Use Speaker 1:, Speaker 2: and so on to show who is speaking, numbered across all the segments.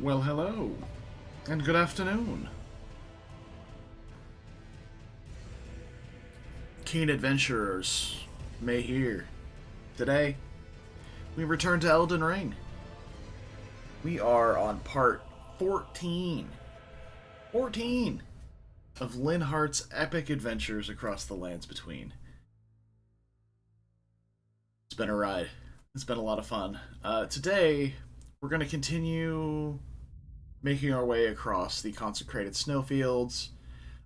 Speaker 1: Well, hello, and good afternoon. Keen adventurers may hear. Today, we return to Elden Ring. We are on part 14. 14 of Linhardt's epic adventures across the lands between. It's been a ride. It's been a lot of fun. Today, we're going to continue making our way across the consecrated snowfields.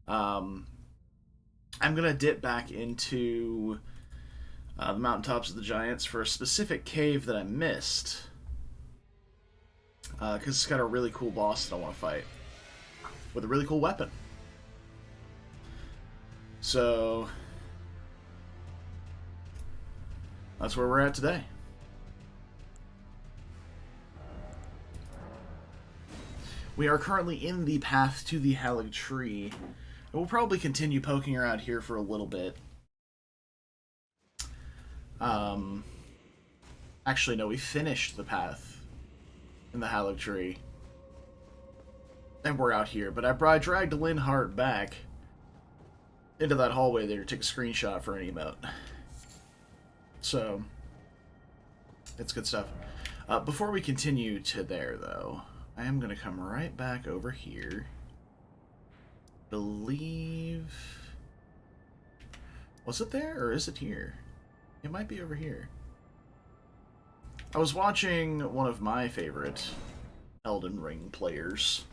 Speaker 1: I'm going to dip back into the mountaintops of the giants for a specific cave that I missed. Because it's got a really cool boss that I want to fight. With a really cool weapon. So, that's where we're at today. We are currently in the path to the haligtree. We'll probably continue poking around here for a little bit. Actually, no, we finished the path in the haligtree. And we're out here. But I dragged Linhardt back into that hallway there to take a screenshot for an emote. So, it's good stuff. Before we continue to there, though, I am going to come right back over here. Believe... Was it there, or is it here? It might be over here. I was watching one of my favorite Elden Ring players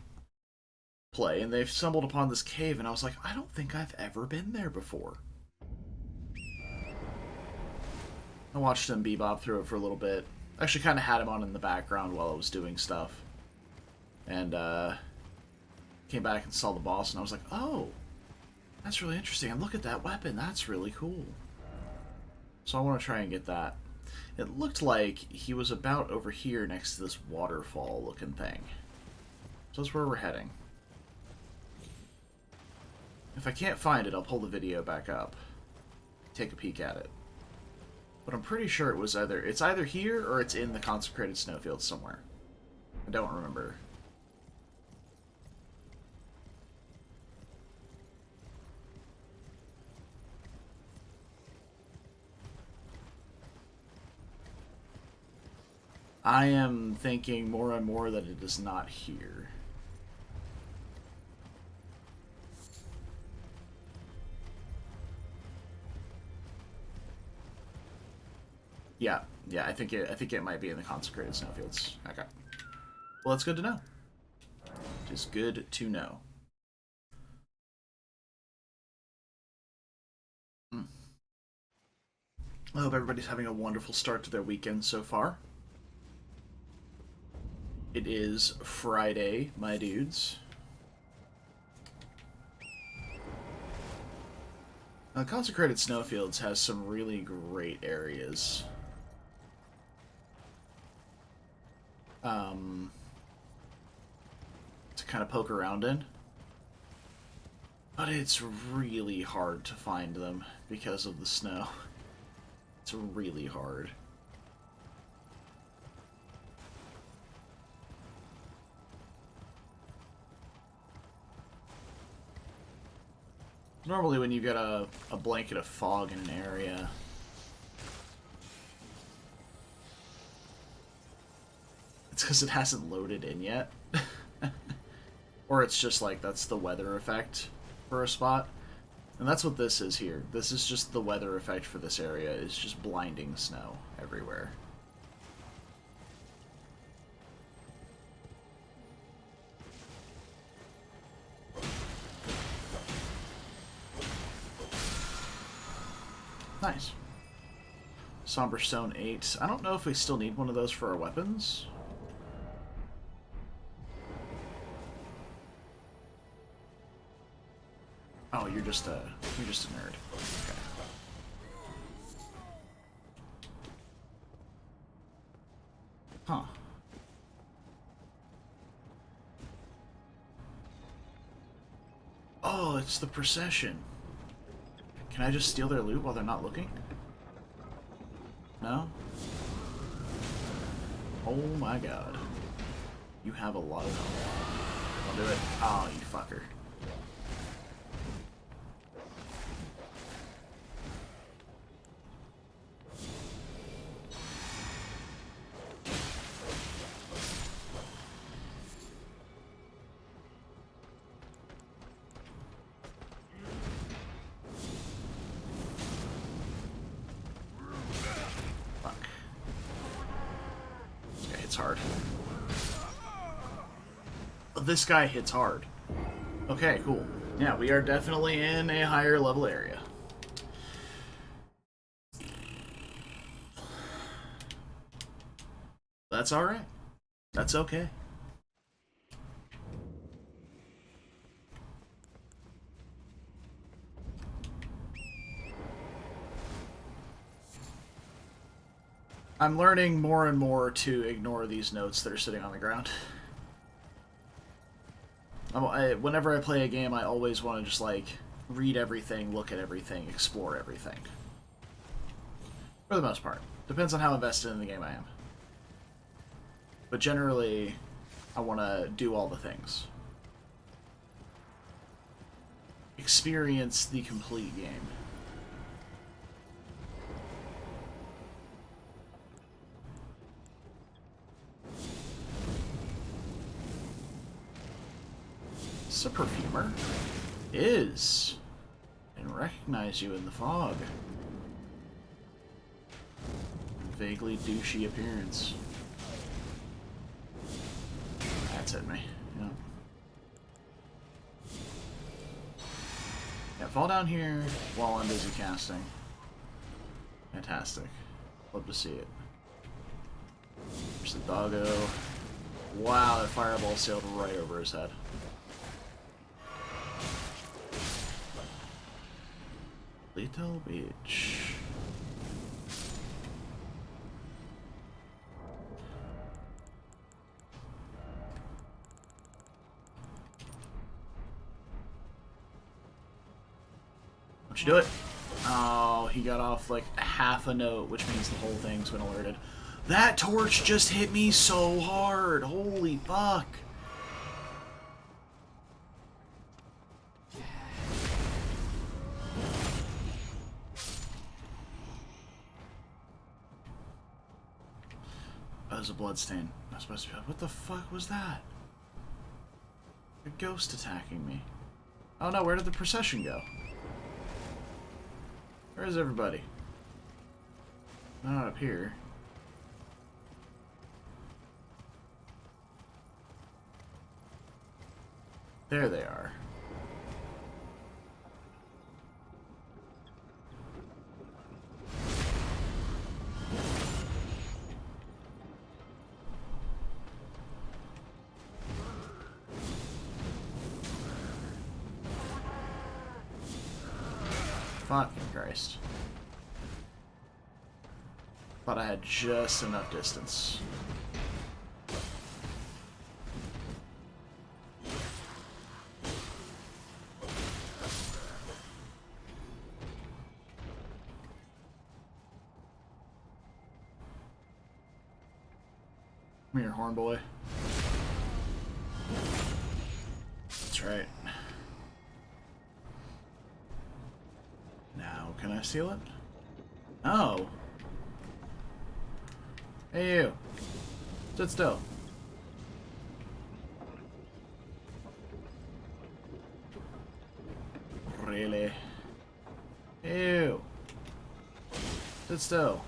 Speaker 1: play, and they've stumbled upon this cave, and I was like, I don't think I've ever been there before. I watched him bebop through it for a little bit. Actually kind of had him on in the background while I was doing stuff. And, came back and saw the boss, and I was like, oh, that's really interesting. And look at that weapon. That's really cool. So I want to try and get that. It looked like he was about over here next to this waterfall-looking thing. So that's where we're heading. If I can't find it, I'll pull the video back up. Take a peek at it. But I'm pretty sure it was it's either here or it's in the consecrated snowfield somewhere. I don't remember. I am thinking more and more that it is not here. Yeah, I think it might be in the consecrated snowfields. Okay. Well, that's good to know. Just good to know. I hope everybody's having a wonderful start to their weekend so far. It is Friday, my dudes. Consecrated Snowfields has some really great areas. To kind of poke around in. But it's really hard to find them because of the snow. It's really hard. Normally when you get a blanket of fog in an area, it's because it hasn't loaded in yet. Or it's just like that's the weather effect for a spot. And that's what this is here. This is just the weather effect for this area. It's just blinding snow everywhere. Nice. Somber Stone 8. I don't know if we still need one of those for our weapons. Oh, you're just a nerd. Okay. Huh. Oh, it's the procession. Can I just steal their loot while they're not looking? No? Oh my god. You have a lot of health. I'll do it. Oh, you fucker. Hard. This guy hits hard. Okay, cool. Yeah, we are definitely in a higher level area. That's alright. That's okay. I'm learning more and more to ignore these notes that are sitting on the ground. Whenever I play a game, I always want to just, like, read everything, look at everything, explore everything. For the most part. Depends on how invested in the game I am. But generally, I want to do all the things. Experience the complete game. A perfumer is and recognize you in the fog. Vaguely douchey appearance. That's hit me. Yeah. Yeah, fall down here while I'm busy casting. Fantastic. Love to see it. There's the doggo. Wow, that fireball sailed right over his head. Little bitch. Don't you do it? Oh, he got off like half a note, which means the whole thing's been alerted. That torch just hit me so hard. Holy fuck. That was a bloodstain. I was supposed to be like, what the fuck was that? A ghost attacking me. Oh no, where did the procession go? Where is everybody? Not up here. There they are. Fucking Christ. Thought I had just enough distance. Come here, horn boy. That's right. Now, can I steal it? Oh. Hey, you. Sit still. Really? Ew. Sit still.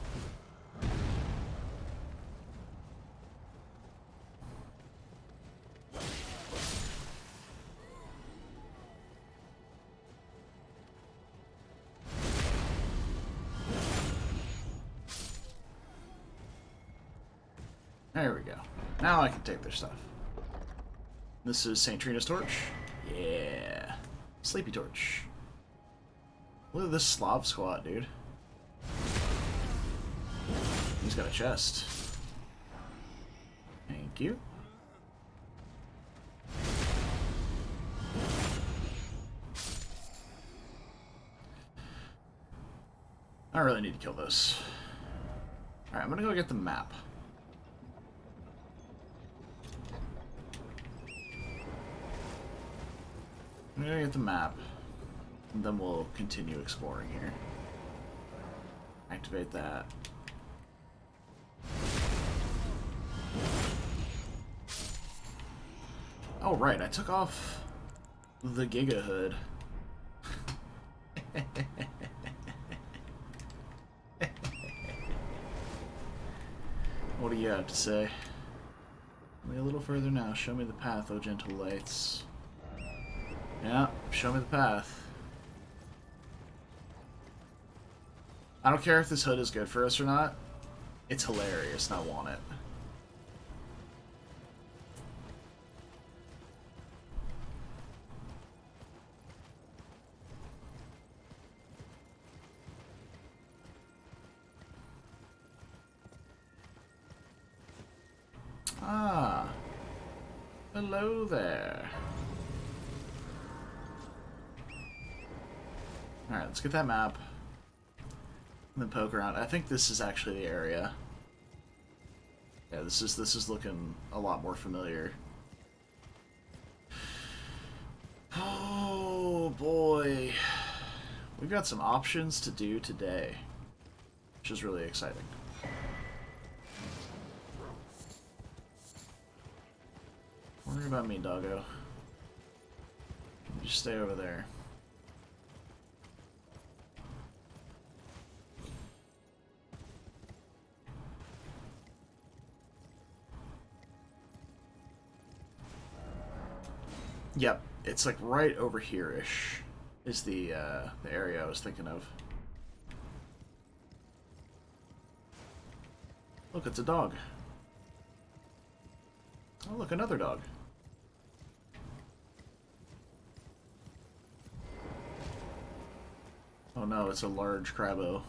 Speaker 1: There we go. Now I can take their stuff. This is St. Trina's torch. Yeah. Sleepy torch. Look at this Slav squat, dude. He's got a chest. Thank you. I really need to kill this. Alright, I'm gonna go get the map. I'm gonna get the map, and then we'll continue exploring here. Activate that. Oh, right, I took off the Giga Hood. What do you have to say? Only a little further now. Show me the path, O gentle lights. Yeah, show me the path. I don't care if this hood is good for us or not. It's hilarious and I want it. Ah. Hello there. Alright, let's get that map. And then poke around. I think this is actually the area. Yeah, this is looking a lot more familiar. Oh boy. We've got some options to do today, which is really exciting. Don't worry about me, doggo. You just stay over there. Yep, it's like right over here-ish is the area I was thinking of. Look, it's a dog. Oh, look, another dog. Oh no, it's a large crabbo.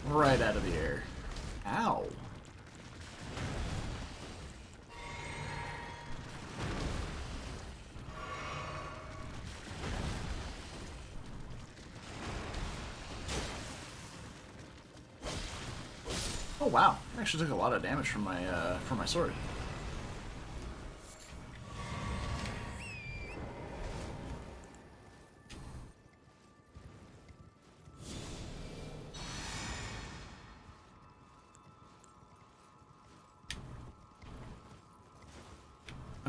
Speaker 1: Right out of the air. Ow. Oh wow, I actually took a lot of damage from my sword.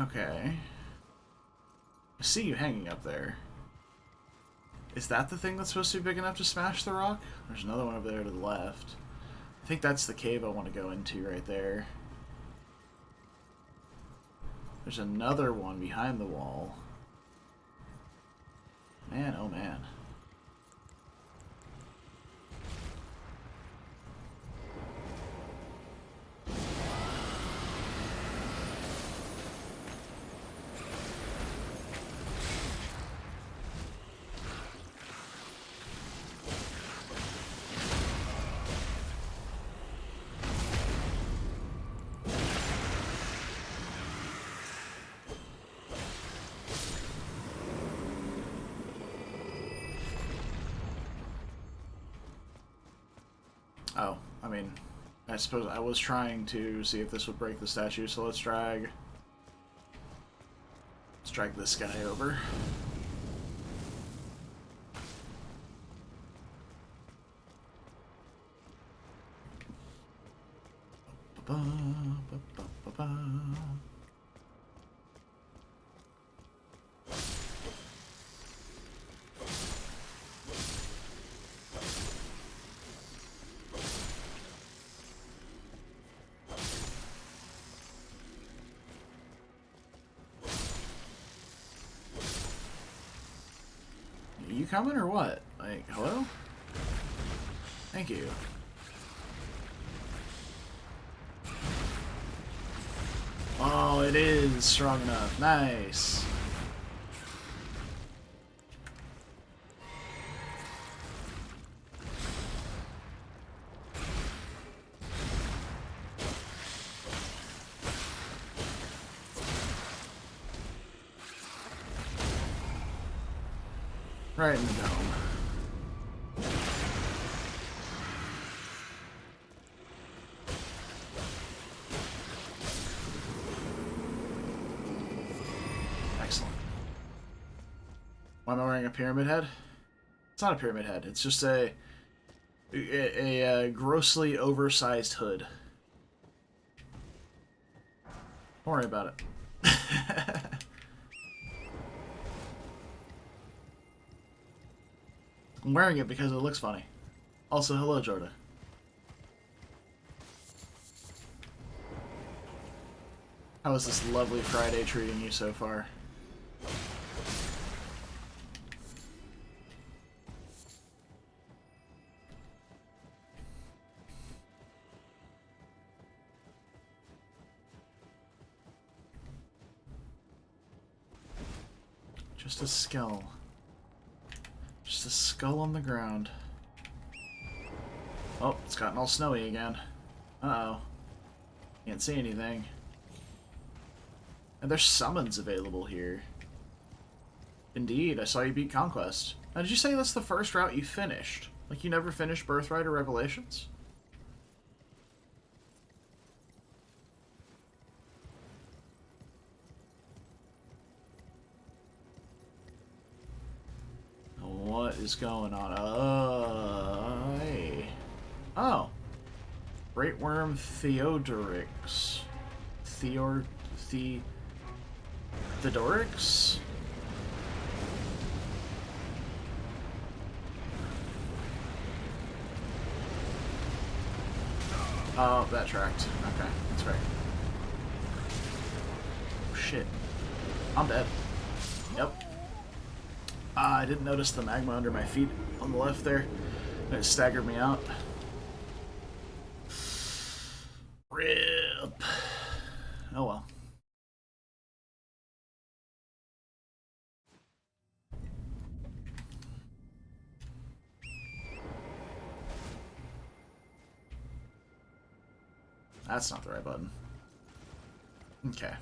Speaker 1: Okay. I see you hanging up there. Is that the thing that's supposed to be big enough to smash the rock? There's another one over there to the left. I think that's the cave I want to go into right there. There's another one behind the wall. Man, oh man. Oh, I mean, I suppose I was trying to see if this would break the statue, so let's drag this guy over. You coming or what? Like, hello? Thank you. Oh, it is strong enough. Nice. Right in the dome. Why am I wearing a pyramid head? It's not a pyramid head. It's just a grossly oversized hood. Don't worry about it. I'm wearing it because it looks funny. Also, hello, Jordan. How is this lovely Friday treating you so far? Just a skull. Just a skull on the ground. Oh, it's gotten all snowy again. Uh-oh. Can't see anything. And there's summons available here. Indeed, I saw you beat Conquest. Now, did you say that's the first route you finished? Like, you never finished Birthright or Revelations? What is going on? Hey. Oh. Great Worm Theodorix. Theodorix? Oh, that tracked. Okay, that's fair. Oh, shit. I'm dead. Yep. I didn't notice the magma under my feet on the left there. It staggered me out. RIP. Oh well. That's not the right button. Okay.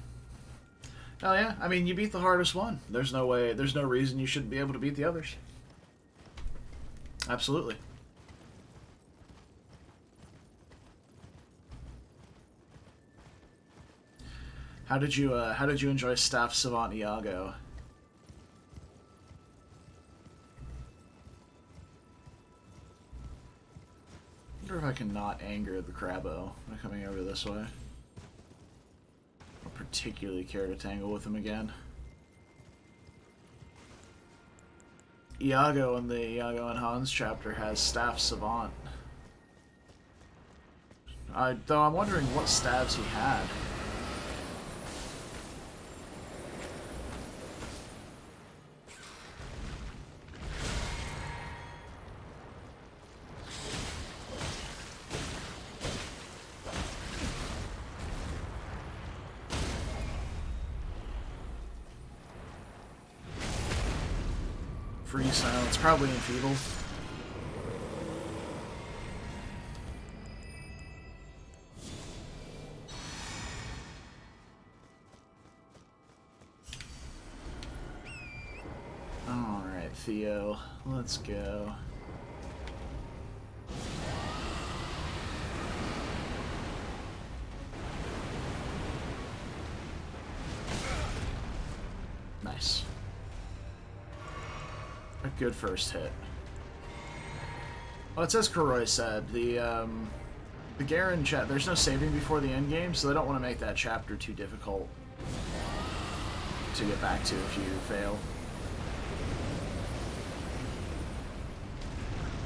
Speaker 1: Oh yeah, I mean, you beat the hardest one. There's no way, there's no reason you shouldn't be able to beat the others. Absolutely. How did you enjoy Staff Savant Iago? I wonder if I can not anger the Crabbo by coming over this way. I don't particularly care to tangle with him again. Iago in the Iago and Hans chapter has Staff Savant. Though I'm wondering what staves he had. Free silence, probably enfeebled. Alright, Theo, let's go. Nice. A good first hit. Well, it says Kuroi said, the Garen chat, there's no saving before the end game, so they don't want to make that chapter too difficult to get back to if you fail.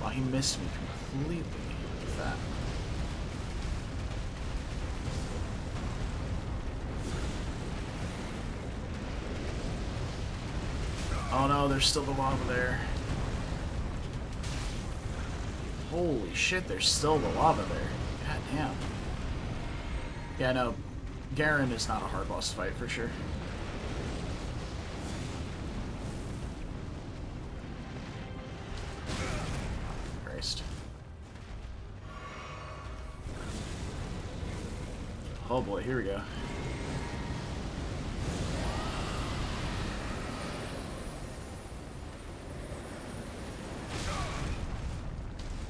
Speaker 1: Wow, he missed me completely with that. Oh no, there's still the lava there. Holy shit, there's still the lava there. God damn. Yeah, no, Garen is not a hard boss to fight for sure. Christ. Oh boy, here we go.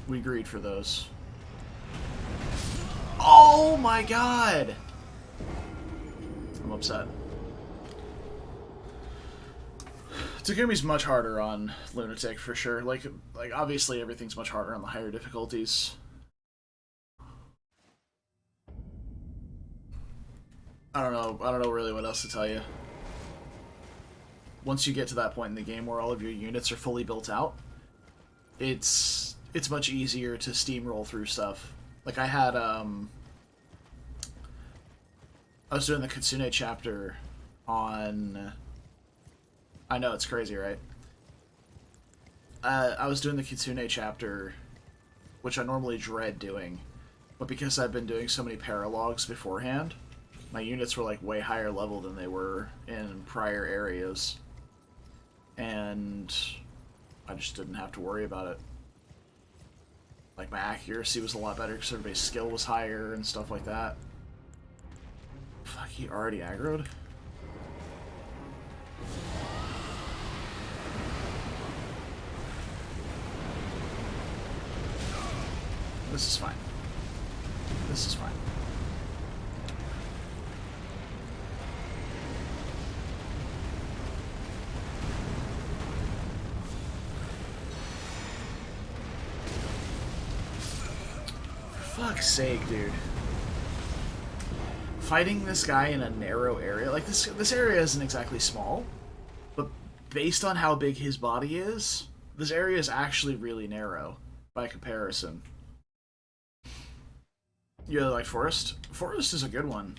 Speaker 1: We agreed for those. Oh my god! I'm upset. Takumi's much harder on Lunatic for sure. Like obviously everything's much harder on the higher difficulties. I don't know. I don't know really what else to tell you. Once you get to that point in the game where all of your units are fully built out, it's much easier to steamroll through stuff. Like I had I was doing the Kitsune chapter on. I know, it's crazy, right? I was doing the Kitsune chapter, which I normally dread doing, but because I've been doing so many paralogs beforehand, my units were like way higher level than they were in prior areas, and I just didn't have to worry about it. Like my accuracy was a lot better because everybody's skill was higher and stuff like that. Fuck, he already aggroed? This is fine. This is fine. For fuck's sake, dude. Fighting this guy in a narrow area, like this area isn't exactly small, but based on how big his body is, this area is actually really narrow by comparison. You really like Forest? Forest is a good one.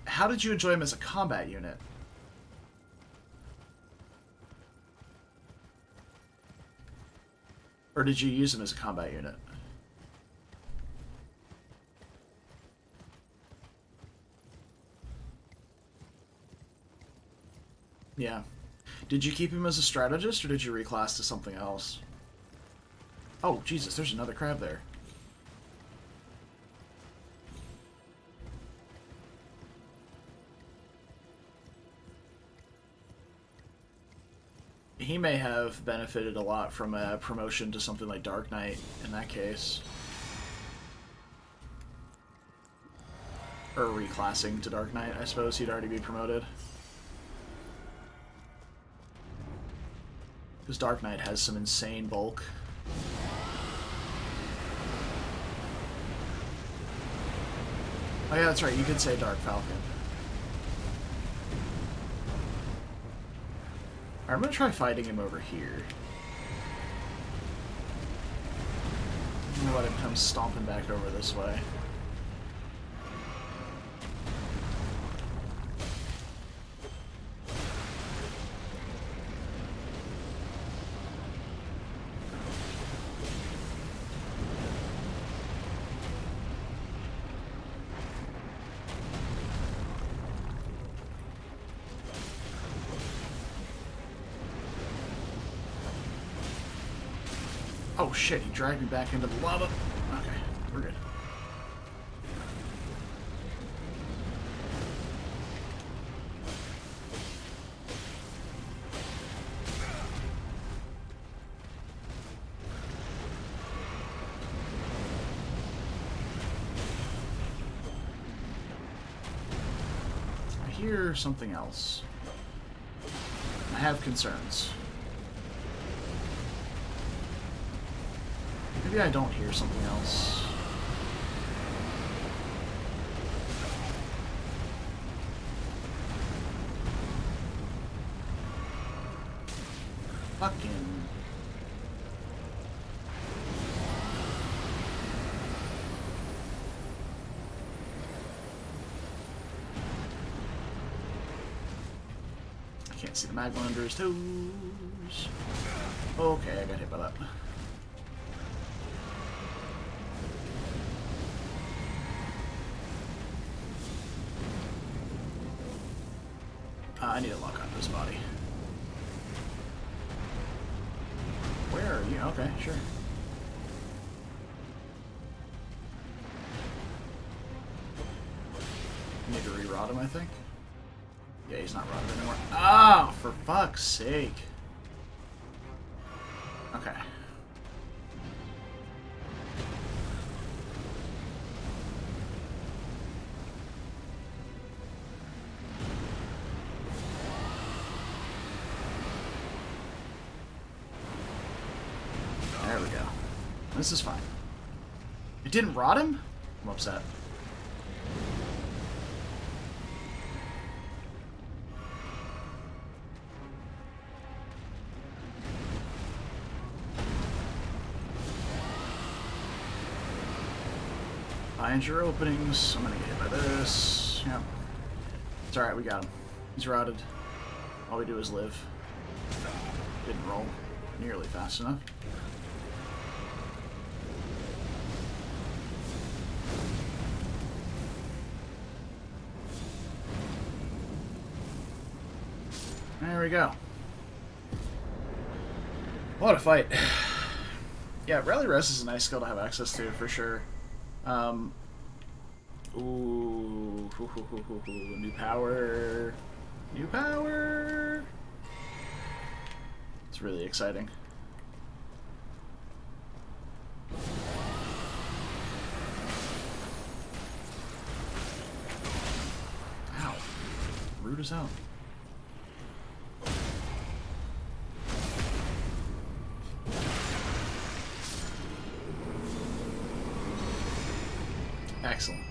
Speaker 1: How did you enjoy him as a combat unit? Or did you use him as a combat unit? Yeah. Did you keep him as a strategist, or did you reclass to something else? Oh, Jesus, there's another crab there. He may have benefited a lot from a promotion to something like Dark Knight in that case. Or reclassing to Dark Knight, I suppose he'd already be promoted. Because Dark Knight has some insane bulk. Oh yeah, that's right, you could say Dark Falcon. Alright, I'm gonna try fighting him over here. I'm gonna let him come stomping back over this way. Oh shit, he dragged me back into the lava. Okay, we're good. I hear something else. I have concerns. Maybe I don't hear something else. Fucking... I can't see the magma under his toes. Okay, I got hit by that. I need to lock onto his body. Where are you? Okay, sure. I need to re-rot him, I think. Yeah, he's not rotted anymore. Oh, for fuck's sake. Okay. This is fine. It didn't rot him? I'm upset. Find your openings. I'm gonna get hit by this. Yep. It's alright, we got him. He's rotted. All we do is live. Didn't roll nearly fast enough. There we go. What a fight. Yeah, Rally Res is a nice skill to have access to, for sure. Ooh, new power. New power. It's really exciting. Ow. Rude as hell. Excellent.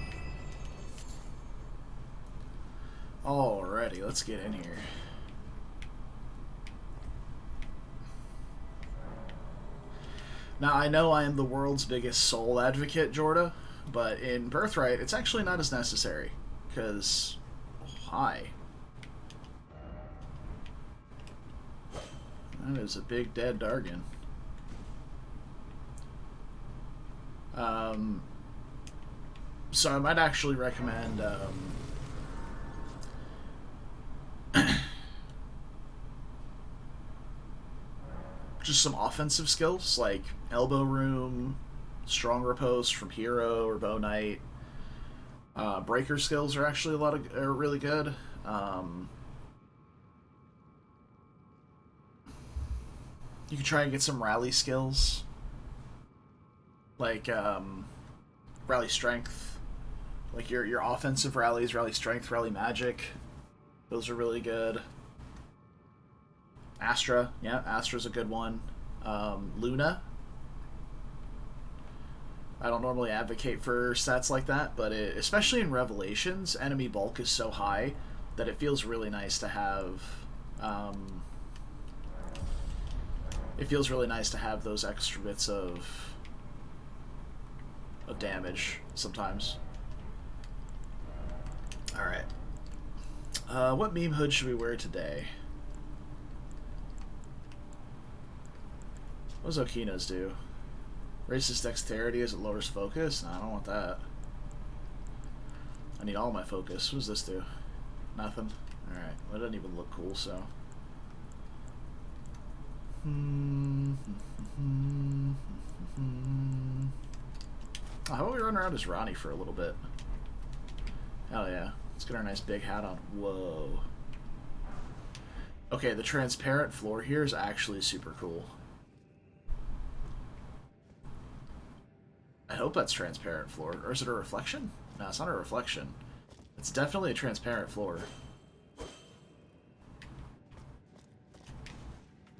Speaker 1: Alrighty, let's get in here. Now, I know I am the world's biggest soul advocate, Jorda, but in Birthright, it's actually not as necessary, because... hi. That is a big dead Dargan. So I might actually recommend just some offensive skills like elbow room, strong riposte from hero or bow knight. Breaker skills are actually are really good. You can try and get some rally skills like rally strength. Like your offensive rallies, rally strength, rally magic. Those are really good. Astra, yeah, Astra's a good one. Luna. I don't normally advocate for stats like that, but especially in Revelations, enemy bulk is so high that it feels really nice to have. It feels really nice to have those extra bits of damage sometimes. Alright. What meme hood should we wear today? What does Okina's do? Raises dexterity as it lowers focus? No, I don't want that. I need all my focus. What does this do? Nothing? Alright. Well, it doesn't even look cool, so... How about we run around as Ronnie for a little bit? Hell yeah. Let's get our nice big hat on. Whoa. Okay, the transparent floor here is actually super cool. I hope that's transparent floor. Or is it a reflection? No, it's not a reflection. It's definitely a transparent floor.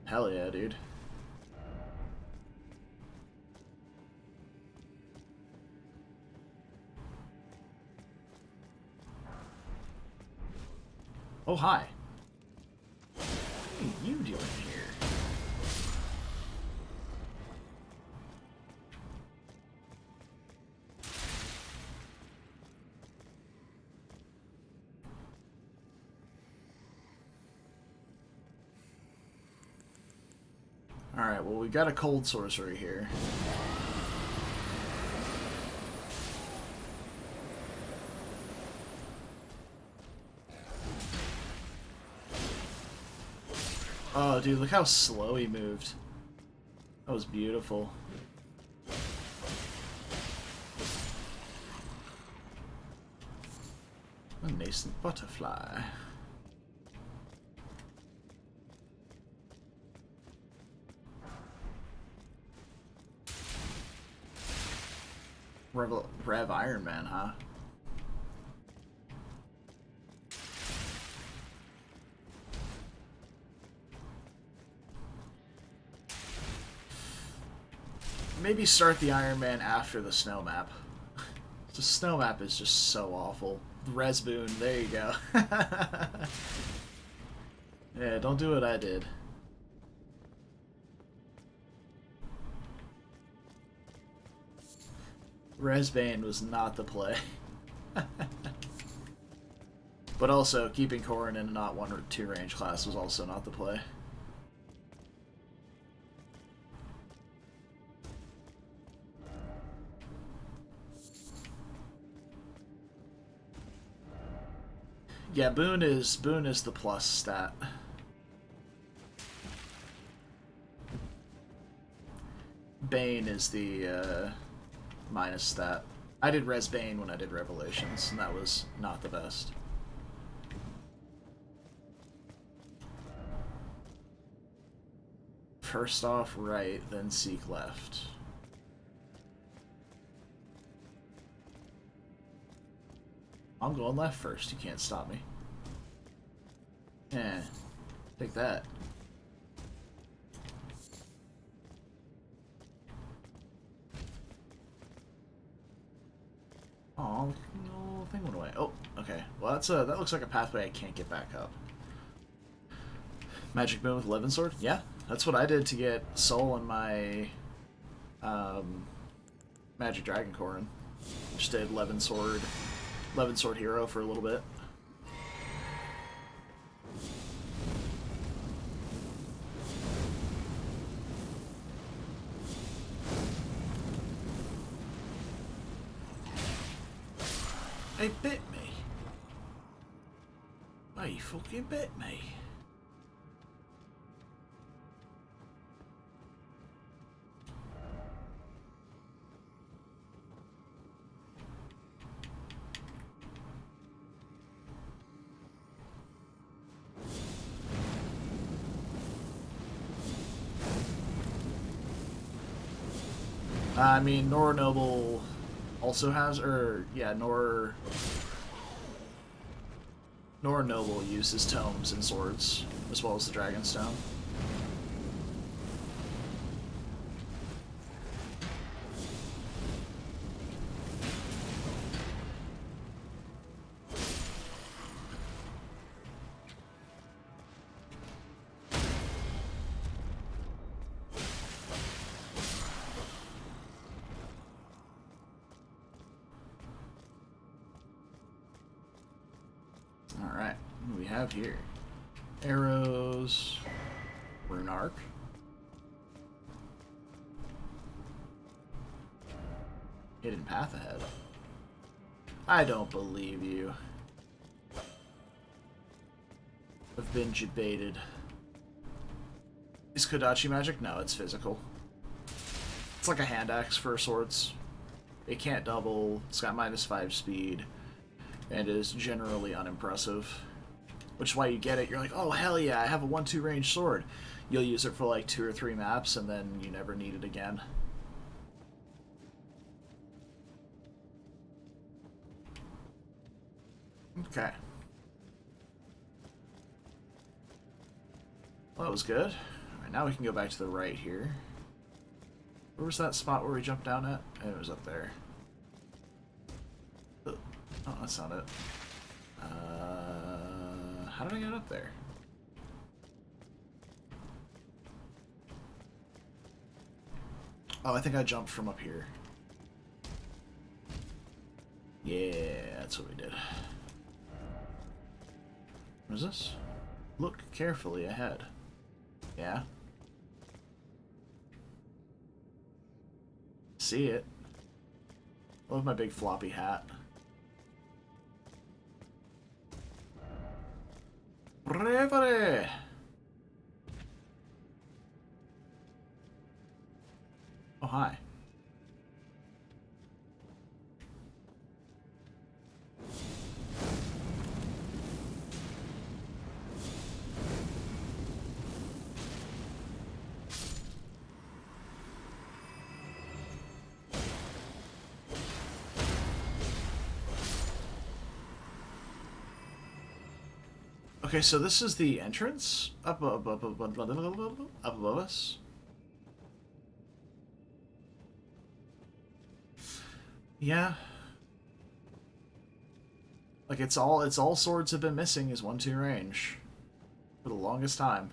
Speaker 1: Hell yeah, dude. Oh, hi. What are you doing here? Alright, well, we've got a cold sorcery here. Oh, dude, look how slow he moved. That was beautiful. A nascent butterfly. Rev Iron Man, huh? maybe start the Iron Man after the snow map. The snow map is just so awful. Res Boon, there you go. Yeah, don't do what I did. Resbane was not the play. But also, keeping Corrin in a not 1 or 2 range class was also not the play. Yeah, Boon is the plus stat. Bane is the minus stat. I did Res Bane when I did Revelations, and that was not the best. First off right, then seek left. I'm going left first, you can't stop me. Yeah, take that. Oh, no thing went away. Oh, okay. Well, that looks like a pathway I can't get back up. Magic Boon with 11 sword? Yeah, that's what I did to get Soul in my Magic Dragon Corrin. Just did 11 sword hero for a little bit. They bit me. They fucking bit me. I mean, Nor Noble also has, Nor Noble uses tomes and swords, as well as the Dragonstone. Alright, what do we have here? Arrows, Rune Arc. Hidden path ahead. I don't believe you. I've been debated. Is Kodachi magic? No, it's physical. It's like a hand axe for swords. It can't double, it's got -5 speed, and is generally unimpressive. Which is why you get it, you're like, oh hell yeah, I have a 1-2 range sword. You'll use it for like 2 or 3 maps, and then you never need it again. Okay. Well, that was good. Alright, now we can go back to the right here. Where was that spot where we jumped down at? It was up there. Oh, that's not it. How did I get up there? Oh, I think I jumped from up here. Yeah, that's what we did. What is this? Look carefully ahead. Yeah. See it. I love my big floppy hat. Bravery! Oh, hi. Okay, so this is the entrance up above us. Yeah. Like it's all swords have been missing is 1-2 range for the longest time.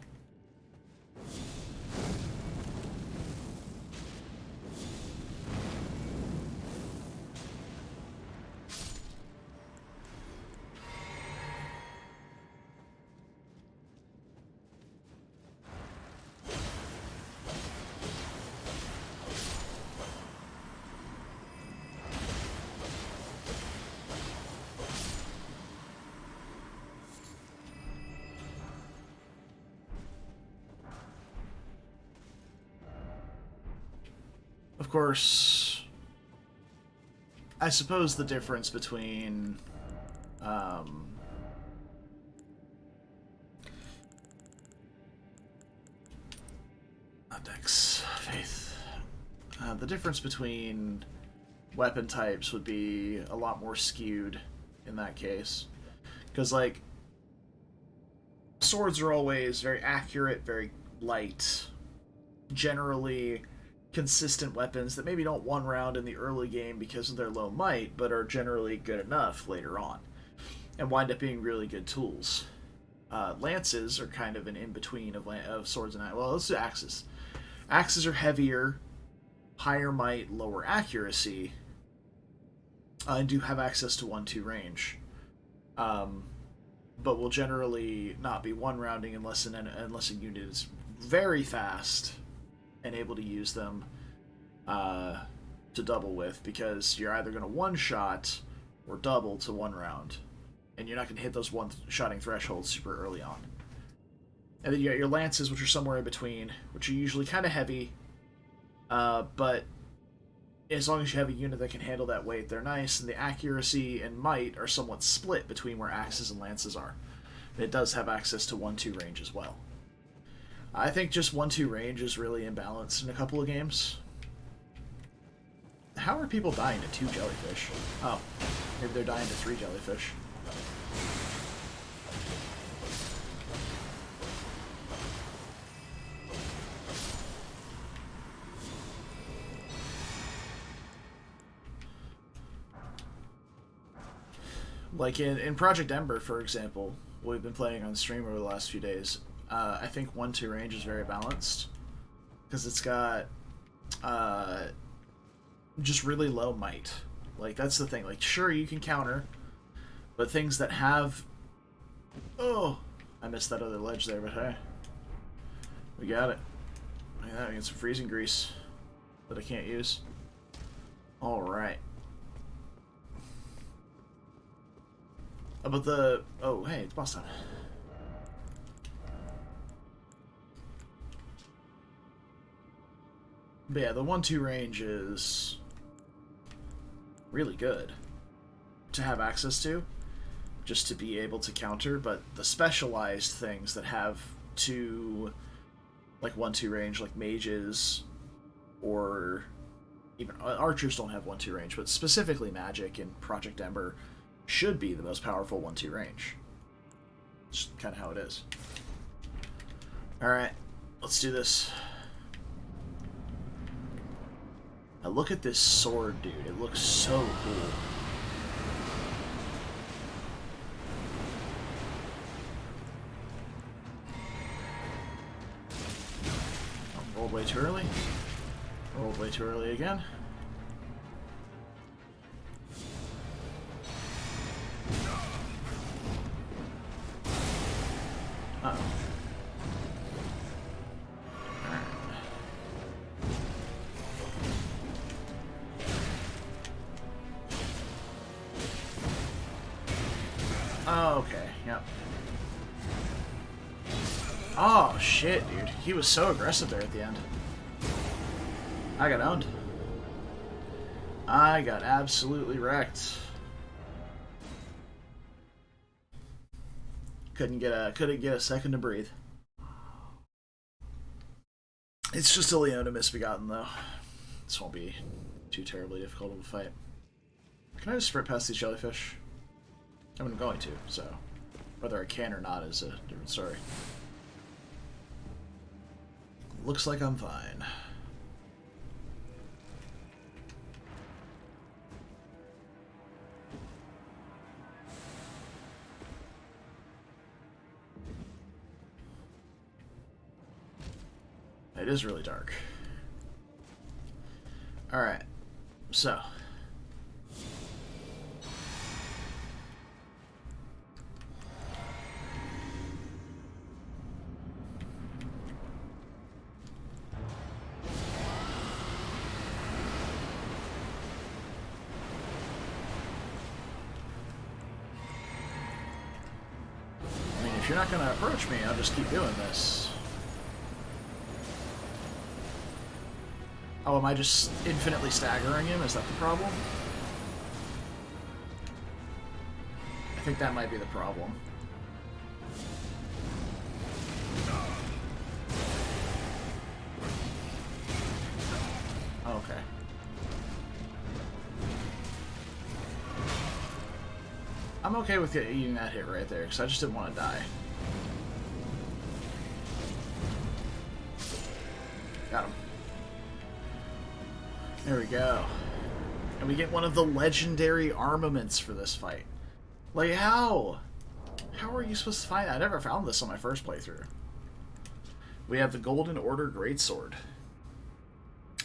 Speaker 1: Of course, I suppose the difference between not Dex, Faith. The difference between weapon types would be a lot more skewed in that case. Because, like, swords are always very accurate, very light, generally consistent weapons that maybe don't one round in the early game because of their low might, but are generally good enough later on and wind up being really good tools. Lances are kind of an in-between of swords and axes. Well, let's do axes. Axes are heavier, higher might, lower accuracy, and do have access to 1-2 range. But will generally not be one rounding unless a unit is very fast and able to use them to double with, because you're either going to one-shot or double to one round. And you're not going to hit those one-shotting thresholds super early on. And then you got your lances, which are somewhere in between, which are usually kind of heavy, but as long as you have a unit that can handle that weight, they're nice, and the accuracy and might are somewhat split between where axes and lances are. And it does have access to 1-2 range as well. I think just 1-2 range is really imbalanced in a couple of games. How are people dying to 2 jellyfish? Oh, maybe they're dying to 3 jellyfish. Like in Project Ember, for example, what we've been playing on stream over the last few days, I think 1-2 range is very balanced because it's got just really low might. Like, that's the thing. Like, sure, you can counter, but things that have... Oh, I missed that other ledge there, but hey. We got it. Look at that, we got some freezing grease that I can't use. Alright. About the... Oh, hey, it's boss time. But yeah, the 1-2 range is really good to have access to, just to be able to counter, but the specialized things that have to, like 1-2 range, like mages, or even archers don't have 1-2 range, but specifically magic in Project Ember should be the most powerful 1-2 range. It's kind of how it is. Alright, let's do this. Now look at this sword, dude. It looks so cool. Oh, rolled way too early. Rolled way too early again. Uh-oh. Oh, okay, yep. Oh, shit, dude. He was so aggressive there at the end. I got owned. I got absolutely wrecked. Couldn't get a second to breathe. It's just a Leona misbegotten, though. This won't be too terribly difficult of a fight. Can I just sprint past these jellyfish? I mean, I'm going to, so whether I can or not is a different story. Looks like I'm fine. It is really dark. Alright, so. I mean, if you're not going to approach me, I'll just keep doing this. Oh, am I just infinitely staggering him? Is that the problem? I think that might be the problem. Okay. I'm okay with eating that hit right there, because I just didn't want to die. Got him. There we go. And we get one of the legendary armaments for this fight. Like, how? How are you supposed to find it? I never found this on my first playthrough. We have the Golden Order Greatsword.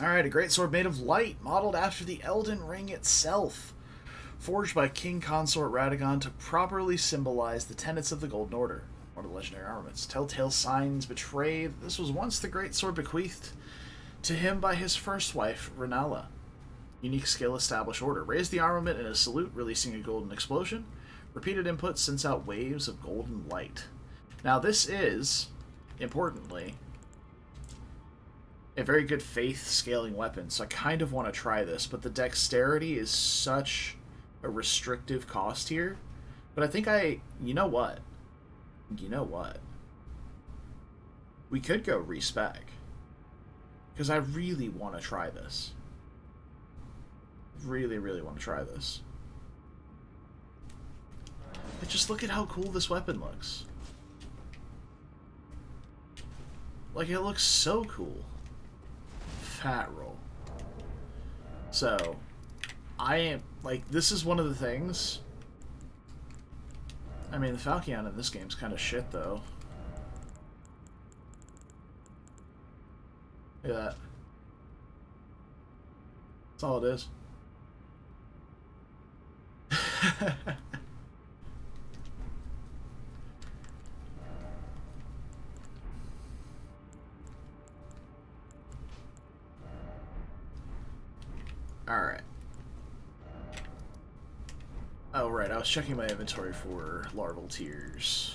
Speaker 1: Alright, a greatsword made of light, modeled after the Elden Ring itself. Forged by King Consort Radagon to properly symbolize the tenets of the Golden Order. One of the legendary armaments. Telltale signs betray that this was once the greatsword bequeathed to him by his first wife, Renala. Unique skill, establish order. Raise the armament in a salute, releasing a golden explosion. Repeated input sends out waves of golden light. Now this is, importantly, a very good faith scaling weapon, so I kind of want to try this, but the dexterity is such a restrictive cost here. But I think you know what? You know what? We could go respec. Because I really want to try this. Really, really want to try this. But just look at how cool this weapon looks. Like, it looks so cool. Fat roll. So, I am, like, this is one of the things. I mean, the Falchion in this game's kind of shit, though. Look at that. That's all it is. Alright. Oh, right. I was checking my inventory for larval tears,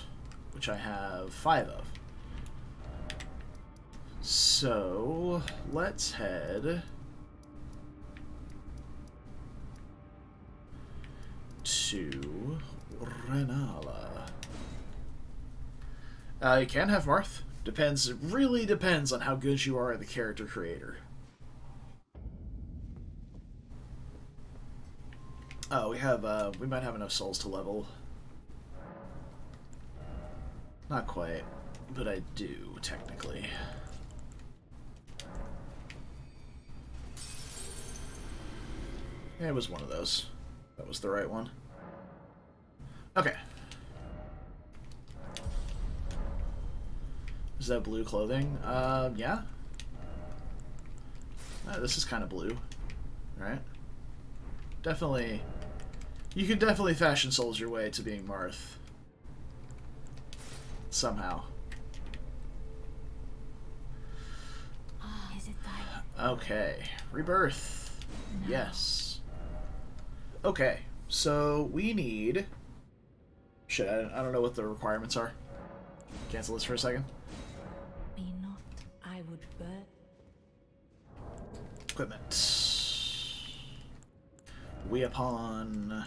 Speaker 1: which I have 5 of. So, let's head to Renala. You can have Marth. Depends. It really depends on how good you are at the character creator. Oh, we might have enough souls to level. Not quite, but I do, technically. Yeah, it was one of those. That was the right one. Okay. Is that blue clothing? Yeah. This is kind of blue, right? Definitely. You could definitely fashion souls your way to being Marth. Somehow.
Speaker 2: Is it time?
Speaker 1: Okay. Rebirth. No. Yes. Okay. So we need... Shit, I don't know what the requirements are. Cancel this for a second.
Speaker 2: Me not. I would burn.
Speaker 1: Equipment. We upon...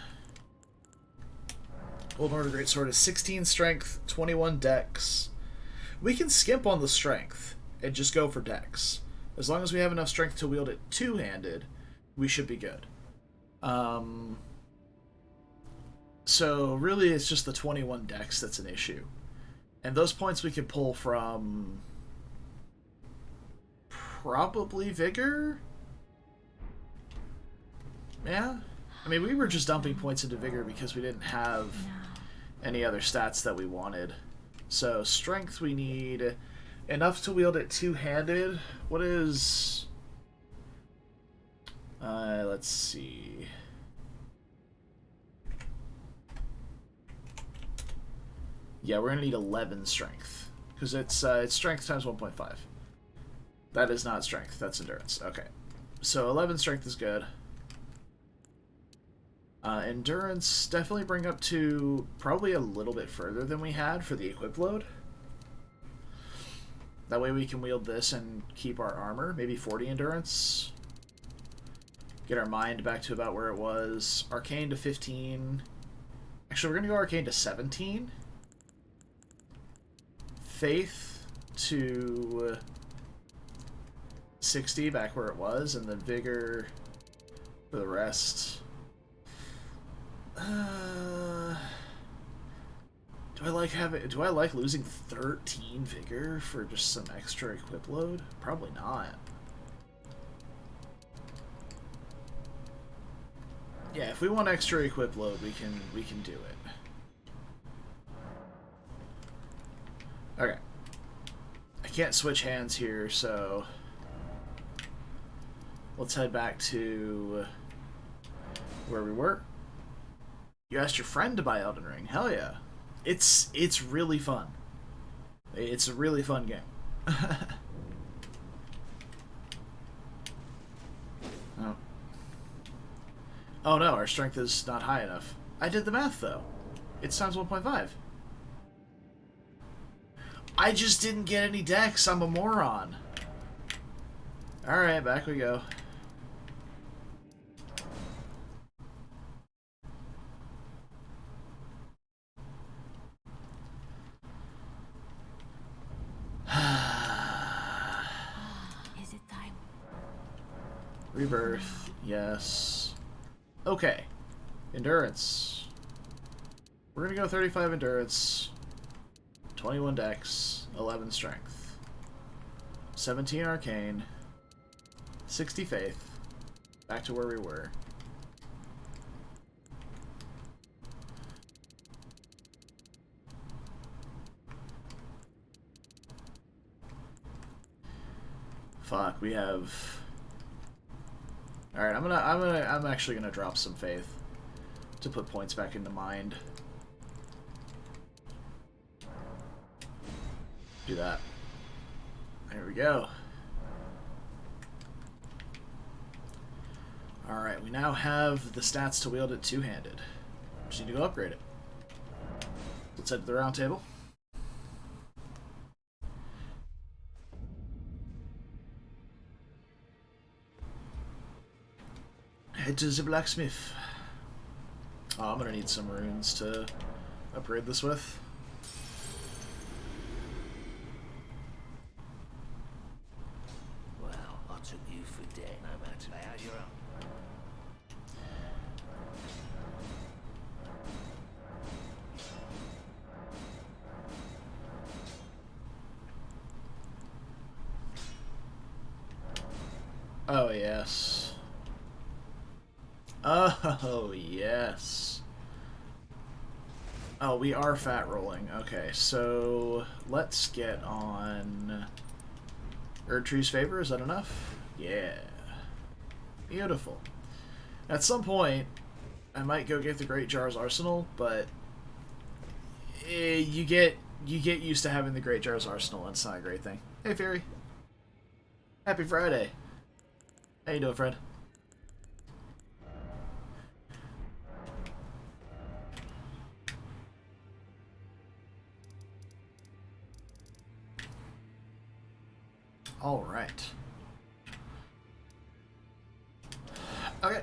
Speaker 1: Golden Order Greatsword is 16 strength, 21 dex. We can skimp on the strength and just go for dex. As long as we have enough strength to wield it two-handed, we should be good. So really it's just the 21 dex that's an issue. And those points we can pull from... probably Vigor? Yeah? I mean, we were just dumping points into Vigor because we didn't have any other stats that we wanted. So, strength we need enough to wield it two-handed. What is... let's see. Yeah, we're gonna need 11 strength. Because it's strength times 1.5. That is not strength, that's endurance. Okay. So 11 strength is good. Endurance, definitely bring up to probably a little bit further than we had for the equip load. That way we can wield this and keep our armor. Maybe 40 endurance. Get our mind back to about where it was. Arcane to 15. Actually, we're going to go Arcane to 17. Faith to 60, back where it was. And then Vigor for the rest. Do I like losing 13 vigor for just some extra equip load? Probably not. Yeah, if we want extra equip load, we can do it. Okay. I can't switch hands here, so let's head back to where we were. You asked your friend to buy Elden Ring. Hell yeah. It's really fun. It's a really fun game. Oh. Oh no, our strength is not high enough. I did the math though. It's times 1.5. I just didn't get any dex. I'm a moron. Alright, back we go.
Speaker 2: Is it time?
Speaker 1: Rebirth, yes. Okay. Endurance. We're gonna go 35 endurance, 21 dex, 11 strength, 17 arcane, 60 faith, back to where we were. Fuck, we have... Alright, I'm actually gonna drop some faith to put points back into mind. Do that. There we go. Alright, we now have the stats to wield it two-handed. Just need to go upgrade it. Let's head to the round table. Head to the blacksmith. Oh, I'm gonna need some runes to upgrade this with.
Speaker 3: Well, I took you for dead, no matter how you're up.
Speaker 1: Oh, yes. Oh, yes. Oh, we are fat rolling. Okay, so let's get on Erdtree's favor. Is that enough? Yeah. Beautiful. At some point, I might go get the Great Jar's Arsenal, but you get used to having the Great Jar's Arsenal, and it's not a great thing. Hey, Fairy. Happy Friday. How you doing, Fred? All right. Okay.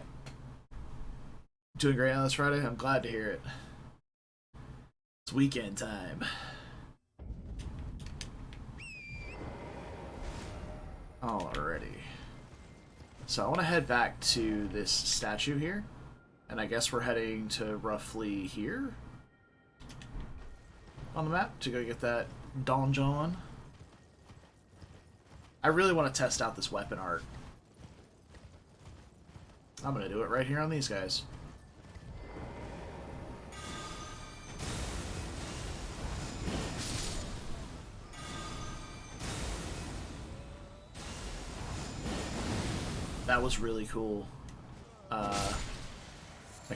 Speaker 1: Doing great on this Friday. I'm glad to hear it. It's weekend time. Alrighty. So I want to head back to this statue here. And I guess we're heading to roughly here on the map to go get that donjon. I really want to test out this weapon art. I'm going to do it right here on these guys. That was really cool. That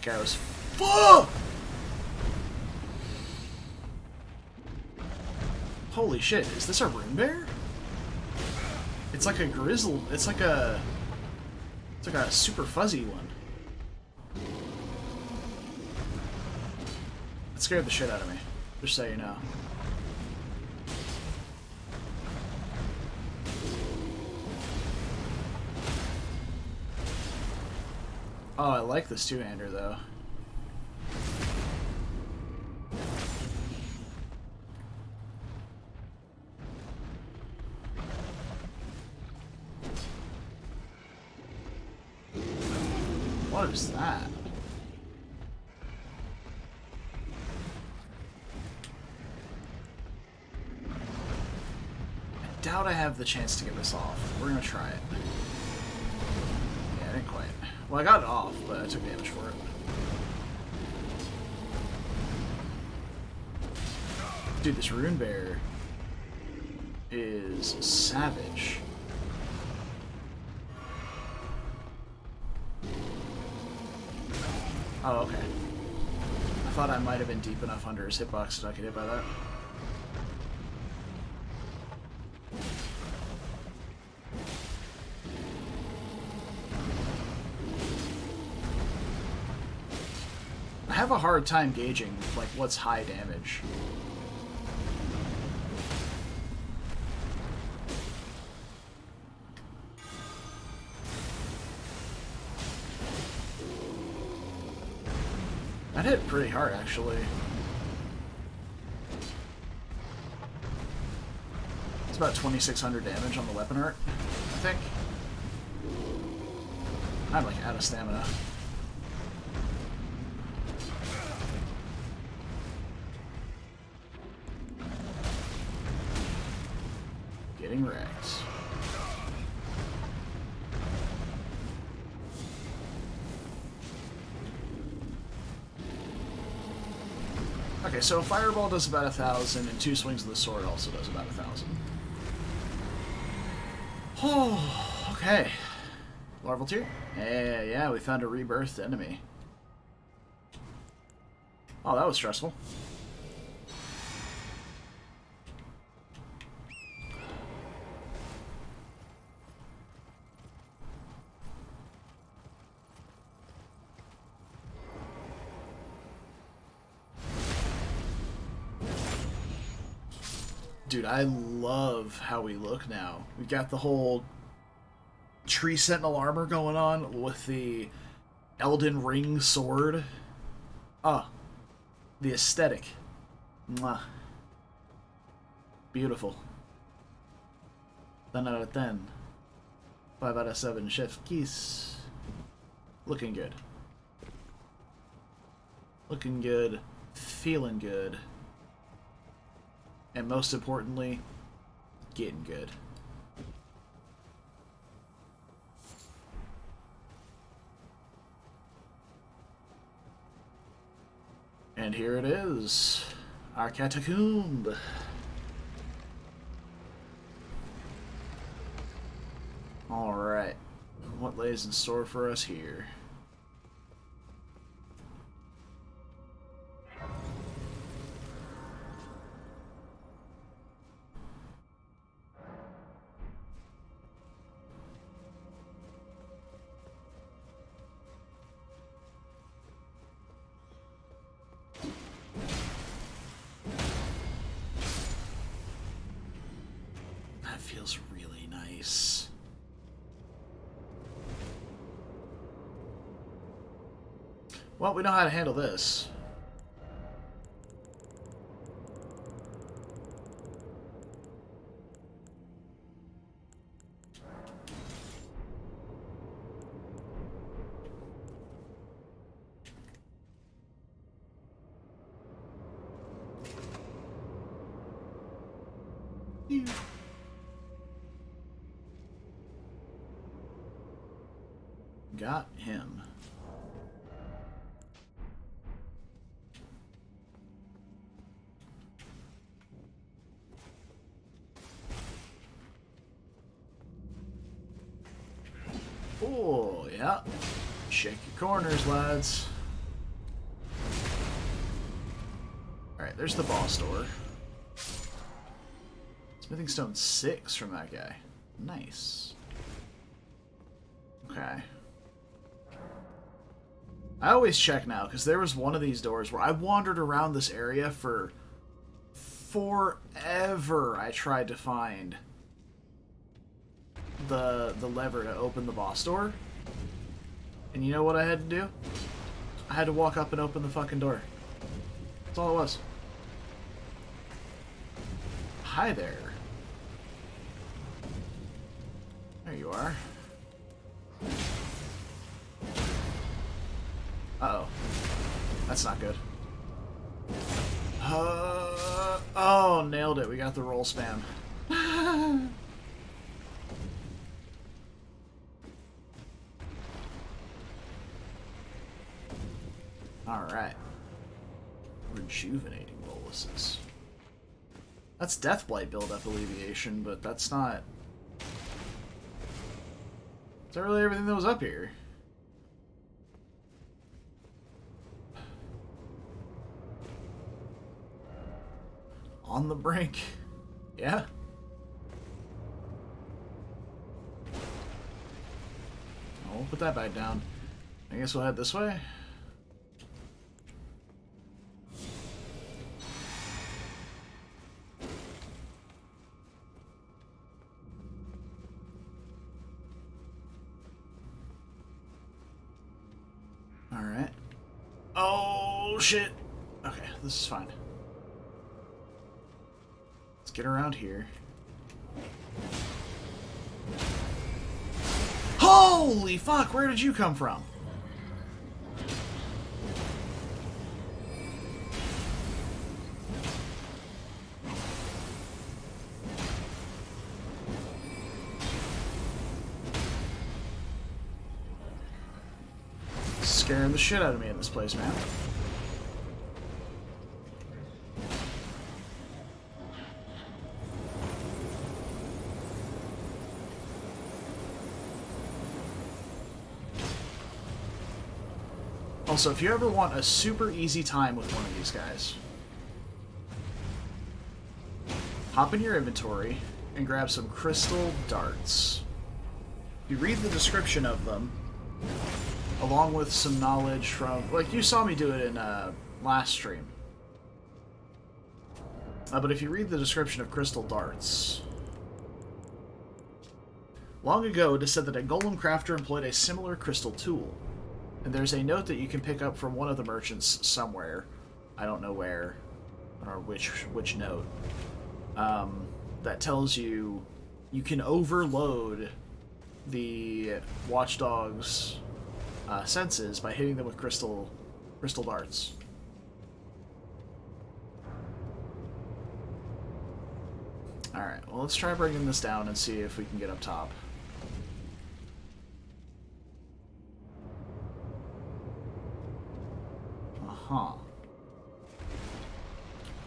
Speaker 1: guy was... Whoa! Holy shit, is this a rune bear? It's like a grizzle. It's like a super fuzzy one. It scared the shit out of me, just so you know. Oh, I like this two-hander though. What is that? I doubt I have the chance to get this off. We're gonna try it. Yeah, I didn't quite. Well, I got it off, but I took damage for it. Dude, this rune bear is savage. Oh, okay. I thought I might have been deep enough under his hitbox so I could hit by that. I have a hard time gauging, like, what's high damage. That hit pretty hard, actually. It's about 2,600 damage on the weapon art, I think. I'm, like, out of stamina. Getting wrecked. Okay, so a fireball does about 1,000, and 2 swings of the sword also does about 1,000. Oh, okay. Larval tier? Yeah, we found a rebirthed enemy. Oh, that was stressful. Dude, I love how we look now. We got the whole tree sentinel armor going on with the Elden Ring sword. Ah, the aesthetic. Mwah. Beautiful. 10 out of 10. 5 out of 7 chef kiss. Looking good. Looking good. Feeling good. And most importantly, getting good. And here it is, our catacomb. Alright, what lays in store for us here? Feels really nice. Well, we know how to handle this. Got him. Oh, yeah. Check your corners, lads. Alright, there's the boss door. Smithing stone 6 from that guy. Nice. Okay. I always check now, because there was one of these doors where I wandered around this area for forever. I tried to find the lever to open the boss door. And you know what I had to do? I had to walk up and open the fucking door. That's all it was. Hi there. There you are. Uh-oh. That's not good. Oh, nailed it. We got the roll spam. Alright. Rejuvenating boluses. That's Deathblight build-up alleviation, but that's not... Is that really everything that was up here? On the brink. Yeah. Oh, we'll put that back down. I guess we'll head this way. Alright. Oh, shit. Okay, this is fine. Let's get around here. Holy fuck, where did you come from? Scaring the shit out of me in this place, man. Also, if you ever want a super easy time with one of these guys, hop in your inventory and grab some crystal darts. You read the description of them, along with some knowledge from... Like, you saw me do it in last stream. But if you read the description of crystal darts... Long ago, it is said that a golem crafter employed a similar crystal tool. And there's a note that you can pick up from one of the merchants somewhere. I don't know where, or which note. That tells you you can overload the watchdog's senses by hitting them with crystal darts. Alright, well, let's try bringing this down and see if we can get up top. Huh.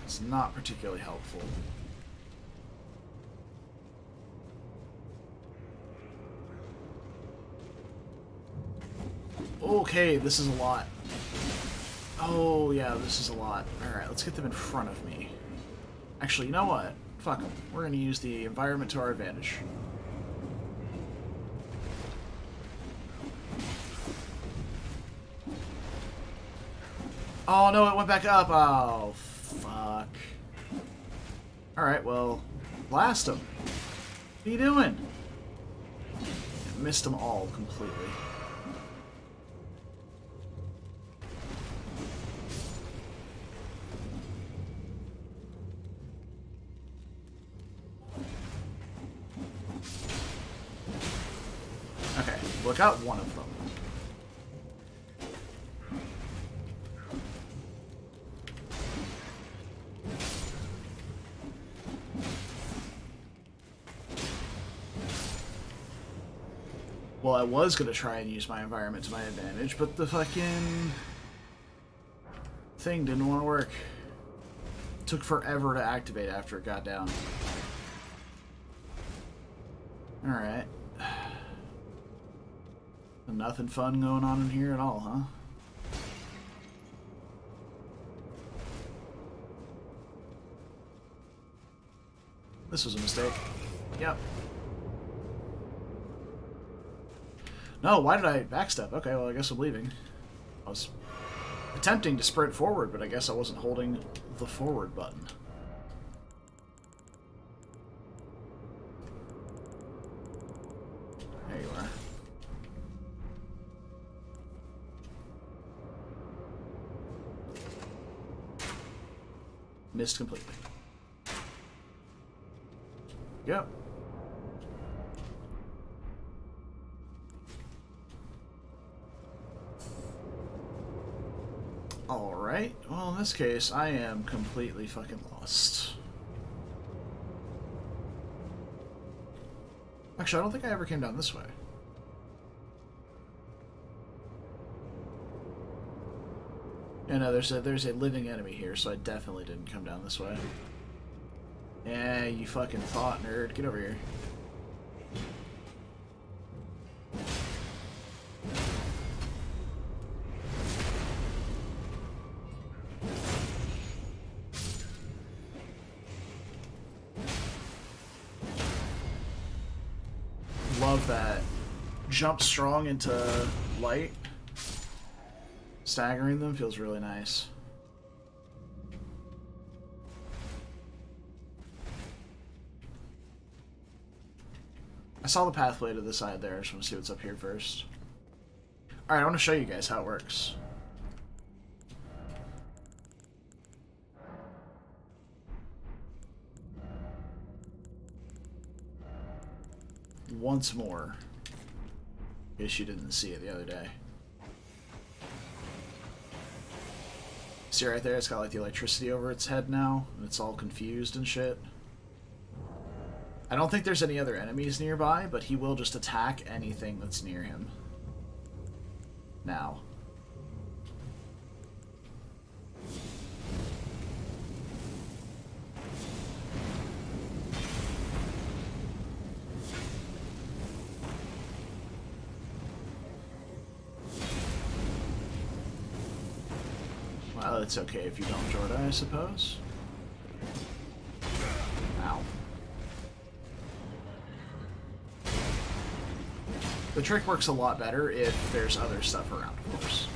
Speaker 1: It's not particularly helpful. Okay, this is a lot. Oh, yeah, this is a lot. Alright, let's get them in front of me. Actually, you know what? Fuck them. We're going to use the environment to our advantage. Oh, no, it went back up. Oh, fuck. Alright, well, blast them. What are you doing? I missed them all completely. Okay, well, I got one of them. Well, I was going to try and use my environment to my advantage, but the fucking thing didn't want to work. It took forever to activate after it got down. Alright. Nothing fun going on in here at all, huh? This was a mistake. Yep. No, why did I backstep? Okay, well, I guess I'm leaving. I was attempting to sprint forward, but I guess I wasn't holding the forward button. There you are. Missed completely. Yep. Alright, well in this case, I am completely fucking lost. Actually, I don't think I ever came down this way. Yeah, no, there's a living enemy here, so I definitely didn't come down this way. Yeah, you fucking thought, nerd. Get over here. Love that. Jump strong into light. Staggering them feels really nice. I saw the pathway to the side there. I just want to see what's up here first. Alright, I want to show you guys how it works. Once more. Guess you didn't see it the other day. See right there, it's got like the electricity over its head now, and it's all confused and shit. I don't think there's any other enemies nearby, but he will just attack anything that's near him. Now. Well, it's okay if you don't, Jordan, I suppose. Ow. The trick works a lot better if there's other stuff around, of course.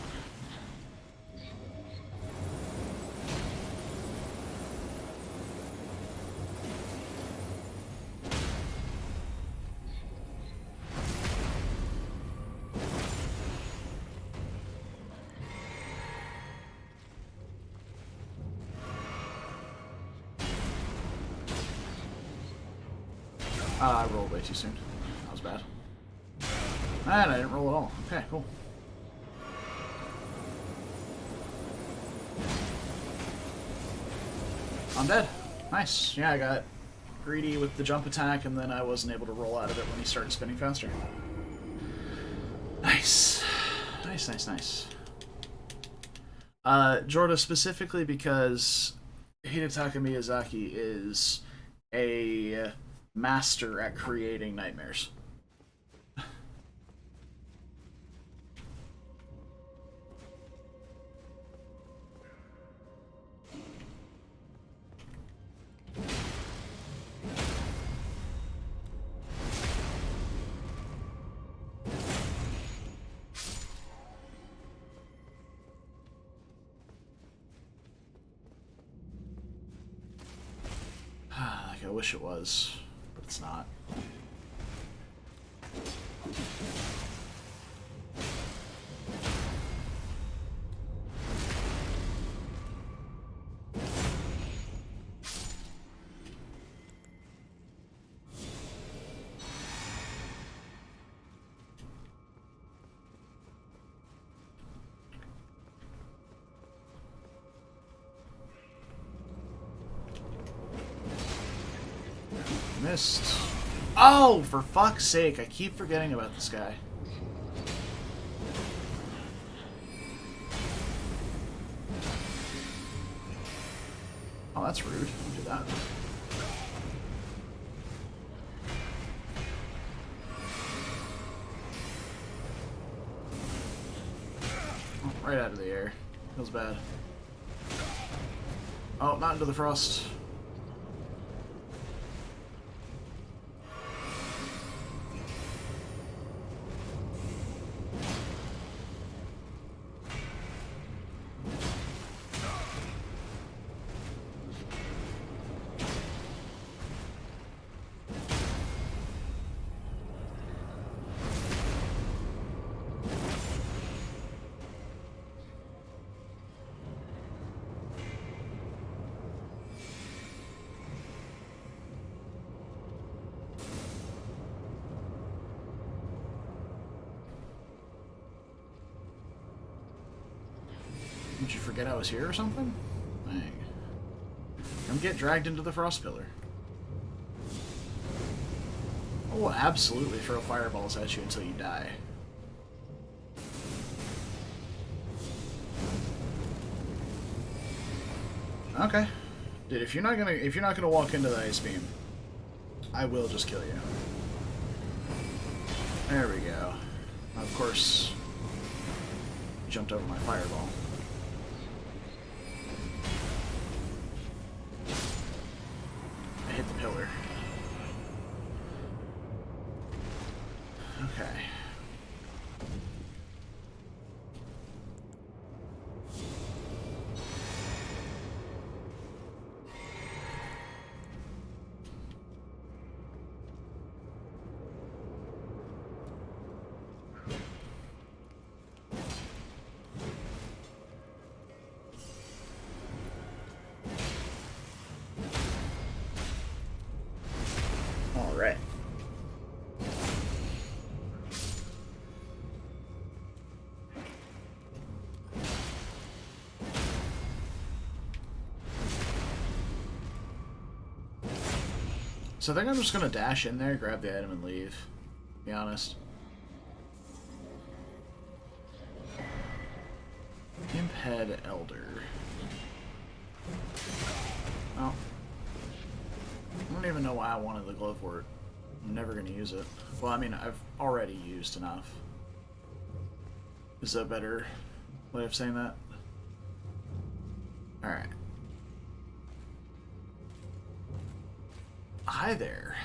Speaker 1: I rolled way too soon. That was bad. And I didn't roll at all. Okay, cool. I'm dead. Nice. Yeah, I got greedy with the jump attack, and then I wasn't able to roll out of it when he started spinning faster. Nice. Nice, nice, nice. Jorda, specifically because Hidetaka Miyazaki is a master at creating nightmares. Like I wish it was, but it's not. Missed. Oh, for fuck's sake, I keep forgetting about this guy. Oh, that's rude. Don't do that. Right out of the air. Feels bad. Oh, not into the frost. Did you forget I was here or something? Dang. Come get dragged into the frost pillar. I will absolutely throw fireballs at you until you die. Okay. Dude, if you're not gonna walk into the ice beam, I will just kill you. There we go. Of course, jumped over my fireball. I hit the pillar. Okay. All right. So I think I'm just gonna dash in there, grab the item, and leave. To be honest. Imped Elder. Oh. I don't even know why I wanted the Glovewort. I'm never gonna use it. Well, I mean, I've already used enough. Is that a better way of saying that? Alright. Hi there.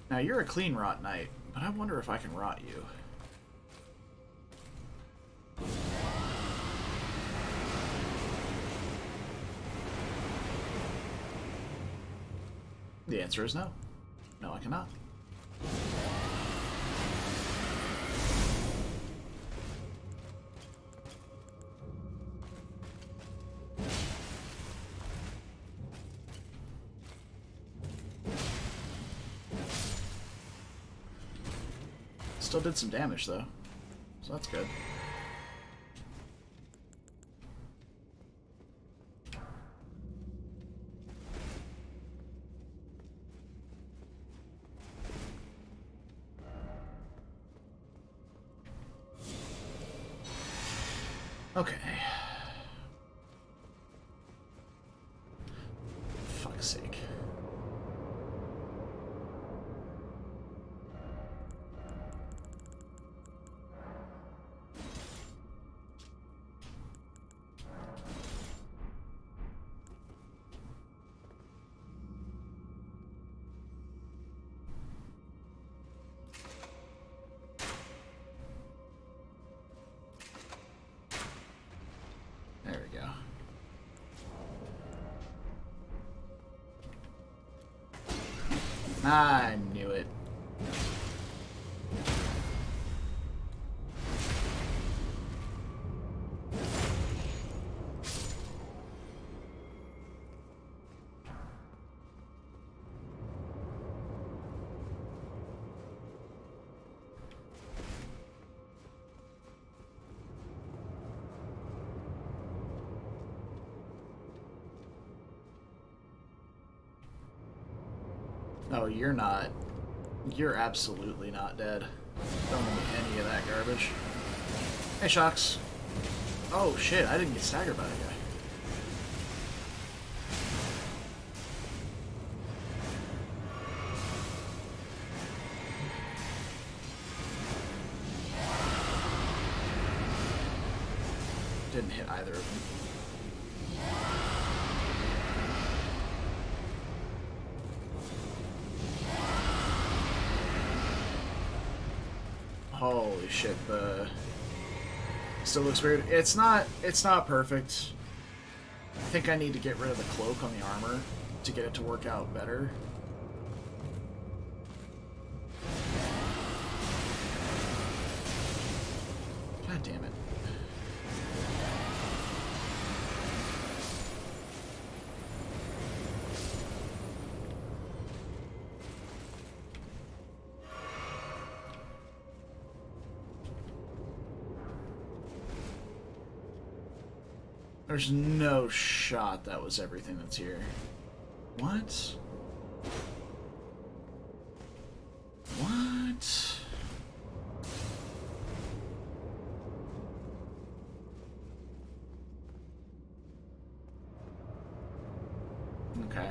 Speaker 1: Now, you're a clean rot knight, but I wonder if I can rot you. The answer is no. No, I cannot. Still did some damage, though. So that's good. Okay. Fuck's sake. There we go. I knew it. Oh, you're not. You're absolutely not dead. Don't give me any of that garbage. Hey, Shocks. Oh, shit, I didn't get staggered by that guy. Didn't hit either of them. Holy shit, the still looks weird. It's not perfect. I think I need to get rid of the cloak on the armor to get it to work out better. God damn it. There's no shot that was everything that's here. What? What? Okay.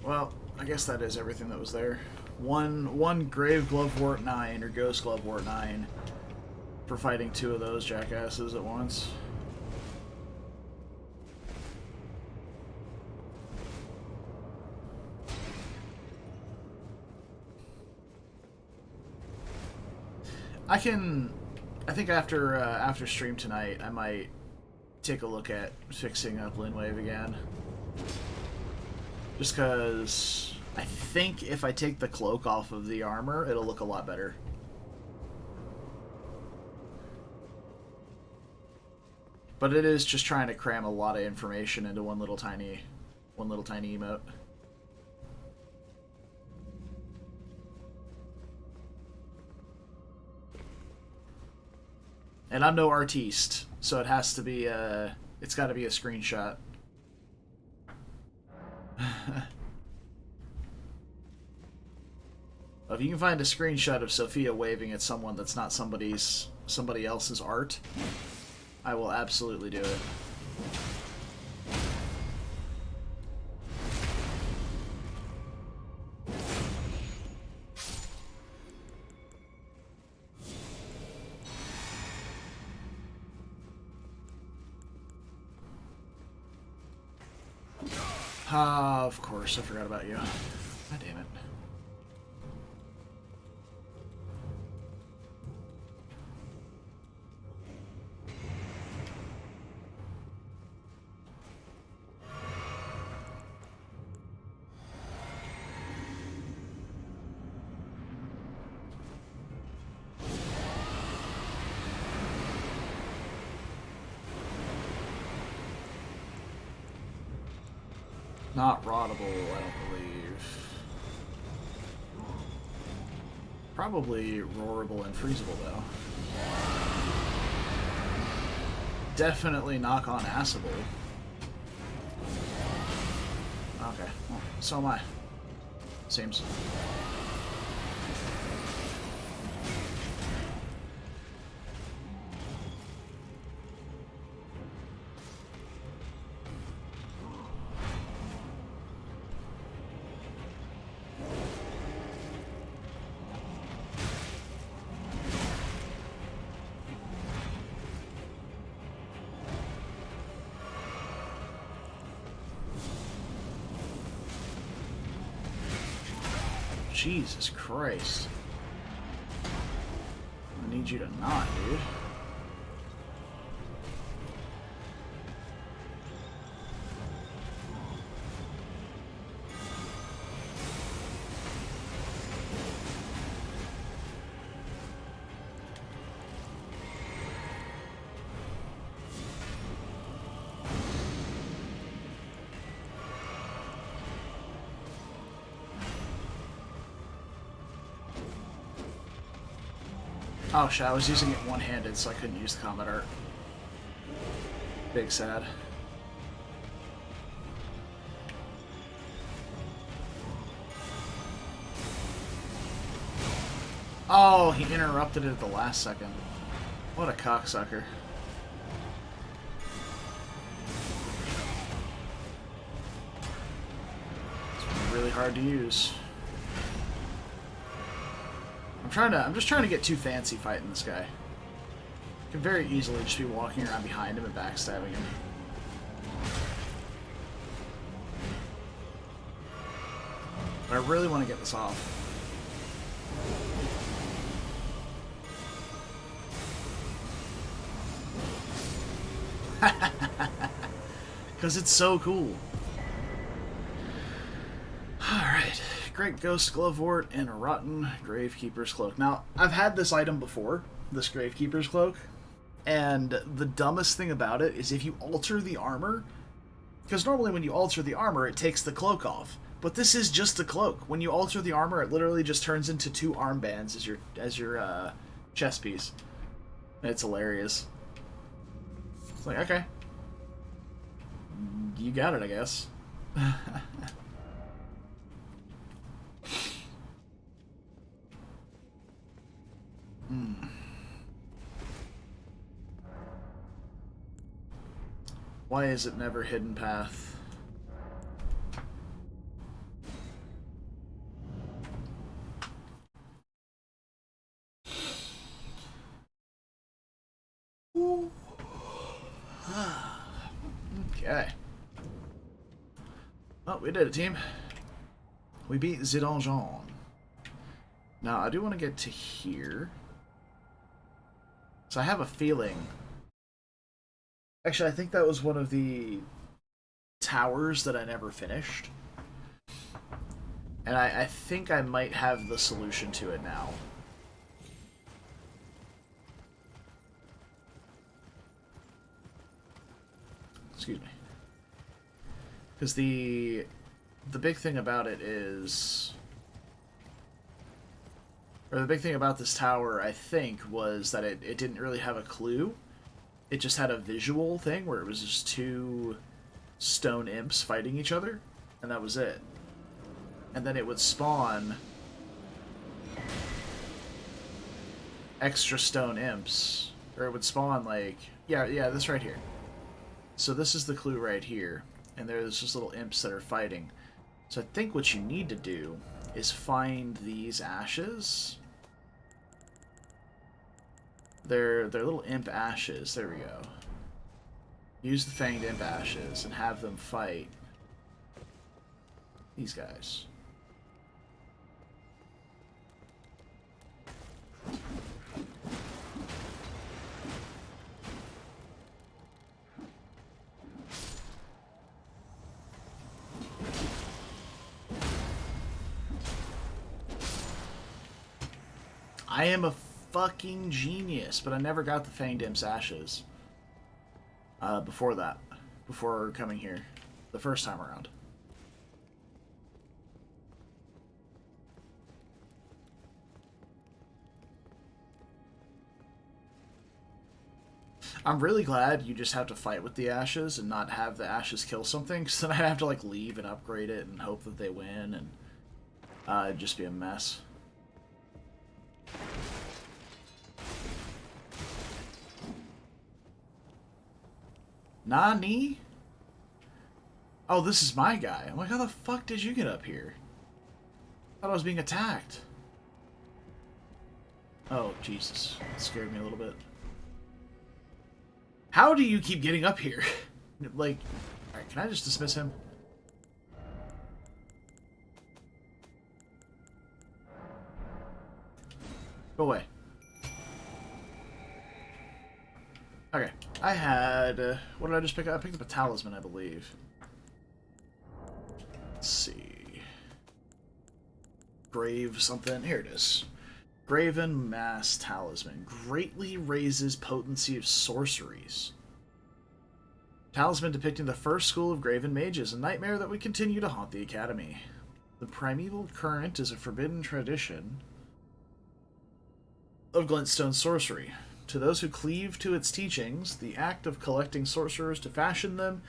Speaker 1: Well, I guess that is everything that was there. One Grave Glovewort 9 or Ghost Glovewort 9 for fighting two of those jackasses at once. I think after stream tonight, I might take a look at fixing up Linwave again. Just because I think if I take the cloak off of the armor, it'll look a lot better. But it is just trying to cram a lot of information into one little tiny emote. And I'm no artiste, so it has to be it's got to be a screenshot. If you can find a screenshot of Sophia waving at someone that's not somebody else's art, I will absolutely do it. Of course, I forgot about you. God damn it. Not rottable, I don't believe. Probably roarable and freezable, though. Definitely knock on assable. Okay, well, so am I. Seems. Jesus Christ. I need you to not, dude. Oh shit, I was using it one-handed, so I couldn't use the combat art. Big sad. Oh, he interrupted it at the last second. What a cocksucker. hard to use. I'm just trying to get too fancy fighting this guy. I can very easily just be walking around behind him and backstabbing him. But I really want to get this off. Because it's so cool. Alright. Great Ghost Glovewort and a Rotten Gravekeeper's Cloak. Now, I've had this item before, this Gravekeeper's Cloak, and the dumbest thing about it is if you alter the armor, because normally when you alter the armor, it takes the cloak off. But this is just a cloak. When you alter the armor, it literally just turns into 2 armbands as your chest piece. It's hilarious. It's like, okay. You got it, I guess. Why is it never hidden path? Okay. Oh, we did it, team. We beat the donjon. Now, I do want to get to here. So I have a feeling... Actually, I think that was one of the towers that I never finished. And I think I might have the solution to it now. Excuse me. Because the big thing about it is... Or the big thing about this tower, I think, was that it didn't really have a clue. It just had a visual thing where it was just 2 stone imps fighting each other, and that was it. And then it would spawn extra stone imps, or it would spawn like, yeah, this right here. So this is the clue right here, and there's just little imps that are fighting. So I think what you need to do is find these ashes. They're little imp ashes. There we go. Use the fanged imp ashes and have them fight these guys. I am a fucking genius, but I never got the Fanged Imp's ashes before coming here the first time around. I'm really glad you just have to fight with the ashes and not have the ashes kill something, because then I'd have to like leave and upgrade it and hope that they win, and it'd just be a mess. Nani? Oh, this is my guy. I'm like, how the fuck did you get up here? I thought I was being attacked. Oh, Jesus. That scared me a little bit. How do you keep getting up here? Like, alright, can I just dismiss him? Go away. Okay, I had... what did I just pick up? I picked up a talisman, I believe. Let's see. Grave something. Here it is. Graven Mass Talisman. Greatly raises potency of sorceries. Talisman depicting the first school of Graven Mages, a nightmare that would continue to haunt the Academy. The primeval current is a forbidden tradition of glintstone sorcery. To those who cleave to its teachings, the act of collecting sorcerers to fashion them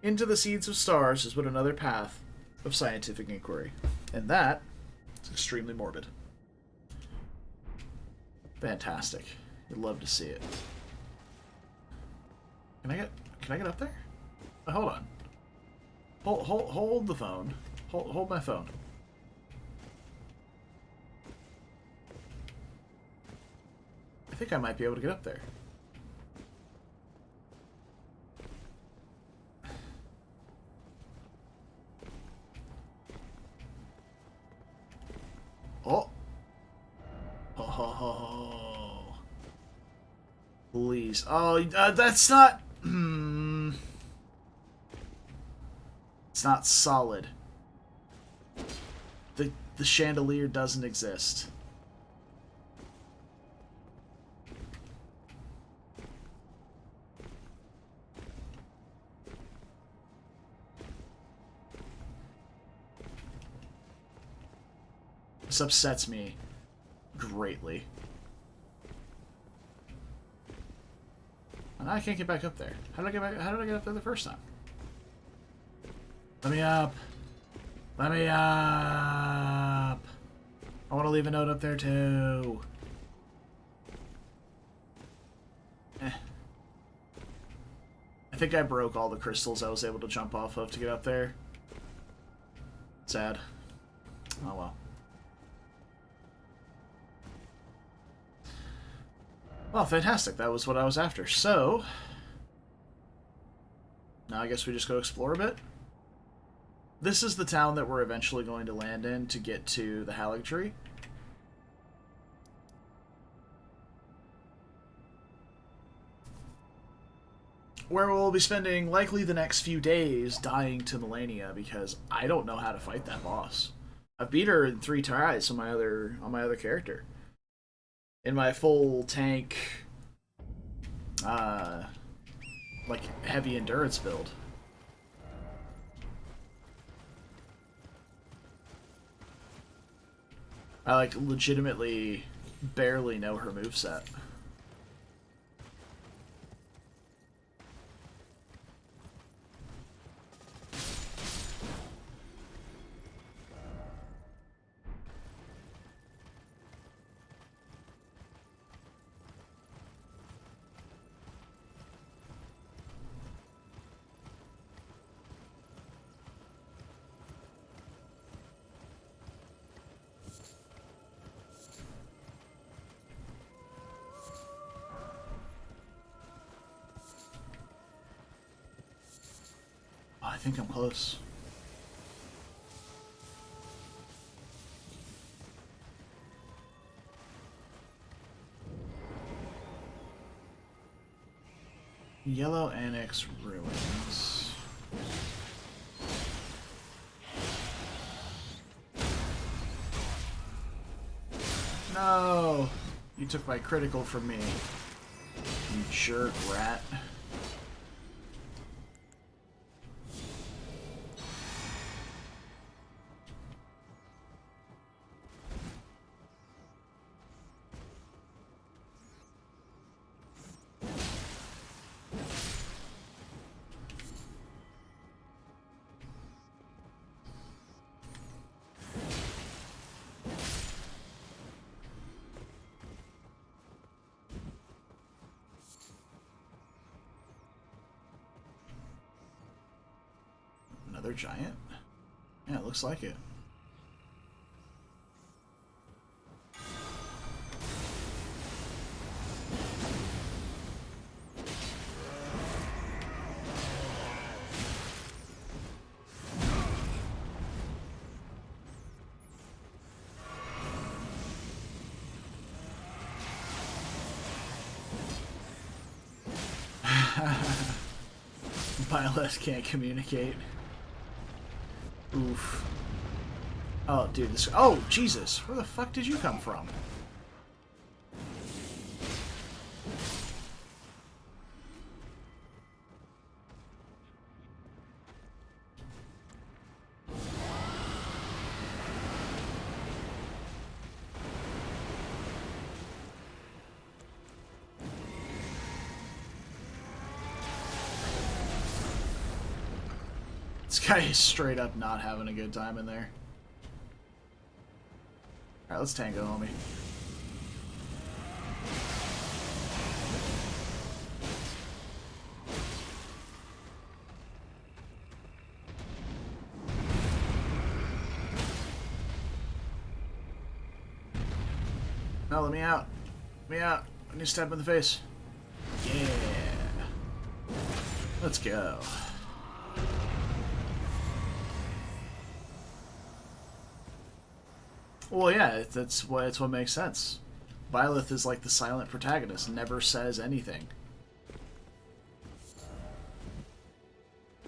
Speaker 1: into the seeds of stars is but another path of scientific inquiry. And that is extremely morbid. Fantastic. You'd love to see it. Can I get up there? Oh, hold on. Hold the phone. Hold my phone. think I might be able to get up there. Oh. Oh. Please. Oh, that's not... It's not solid. The chandelier doesn't exist. This upsets me greatly. And I can't get back up there. How did I get back? How did I get up there the first time? Let me up. Let me up. I want to leave a note up there too. I think I broke all the crystals I was able to jump off of to get up there. Sad. Oh well. Well, fantastic. That was what I was after. So, now I guess we just go explore a bit. This is the town that we're eventually going to land in to get to the haligtree. Where we'll be spending likely the next few days dying to Melania because I don't know how to fight that boss. I've beat her in 3 tries on my other character. In my full tank, like heavy endurance build. I like legitimately barely know her moveset. I think I'm close. Yellow Annex Ruins. No! You took my critical from me. You jerk rat. Another giant? Yeah, it looks like it. Violet can't communicate. Oof. Oh, dude, this... Oh, Jesus! Where the fuck did you come from? This guy is straight up not having a good time in there. Alright, let's tango, homie. No, let me out. Let me out. and you stab him in the face. Yeah. Let's go. Well, yeah, that's what makes sense. Byleth is like the silent protagonist, never says anything.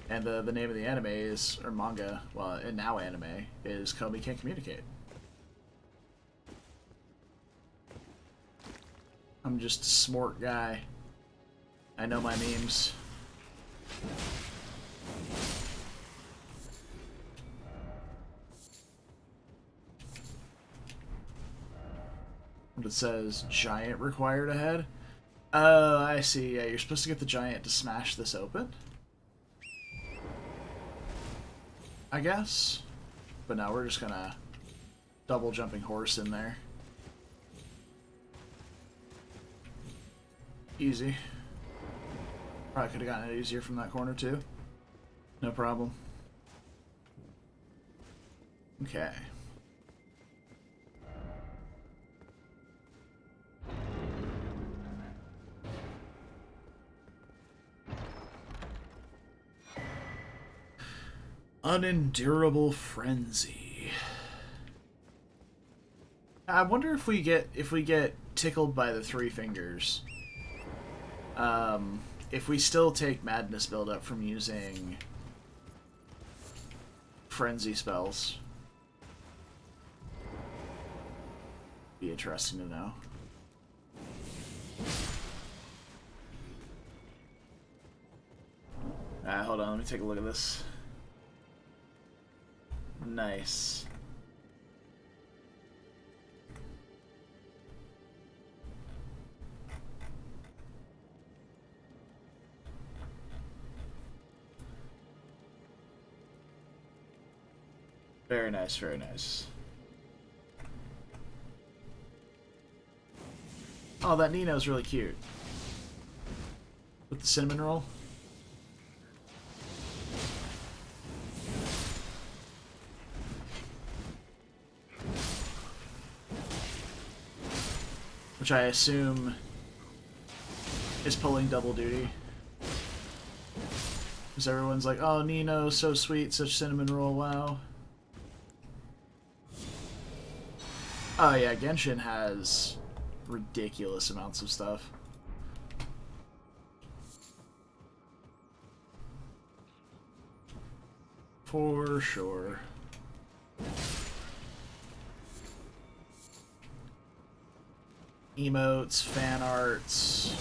Speaker 1: And the name of the anime is, or manga, well, and now anime, is Komi Can't Communicate. I'm just a smart guy. I know my memes. It says giant required ahead. Oh, I see. Yeah, you're supposed to get the giant to smash this open, I guess. But now we're just gonna double jumping horse in there. Easy. Probably could have gotten it easier from that corner too. No problem. Okay. Unendurable frenzy. I wonder if we get tickled by the three fingers. If we still take madness buildup from using frenzy spells. Be interesting to know. Hold on, let me take a look at this. Nice. Very nice, very nice. Oh, that Nino's really cute. With the cinnamon roll. Which I assume is pulling double duty. Because everyone's like, oh, Nino, so sweet, such cinnamon roll, wow. Oh yeah, Genshin has ridiculous amounts of stuff. For sure. Emotes, fan arts.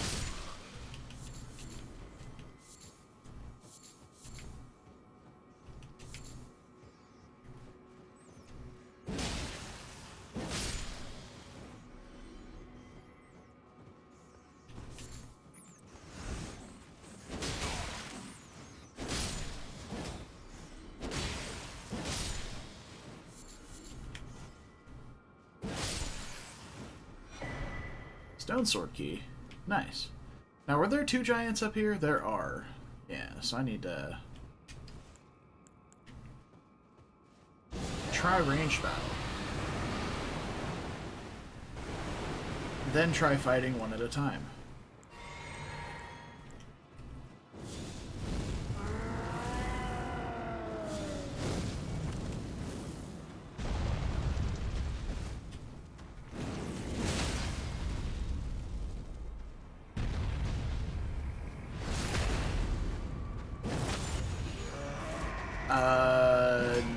Speaker 1: Stone sword key. Nice. Now, were there two giants up here? There are. Yeah, so I need to try ranged battle. Then try fighting one at a time.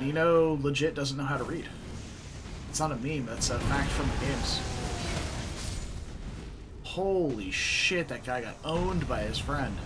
Speaker 1: Nino legit doesn't know how to read. It's not a meme, that's a fact from the games. Holy shit, that guy got owned by his friend.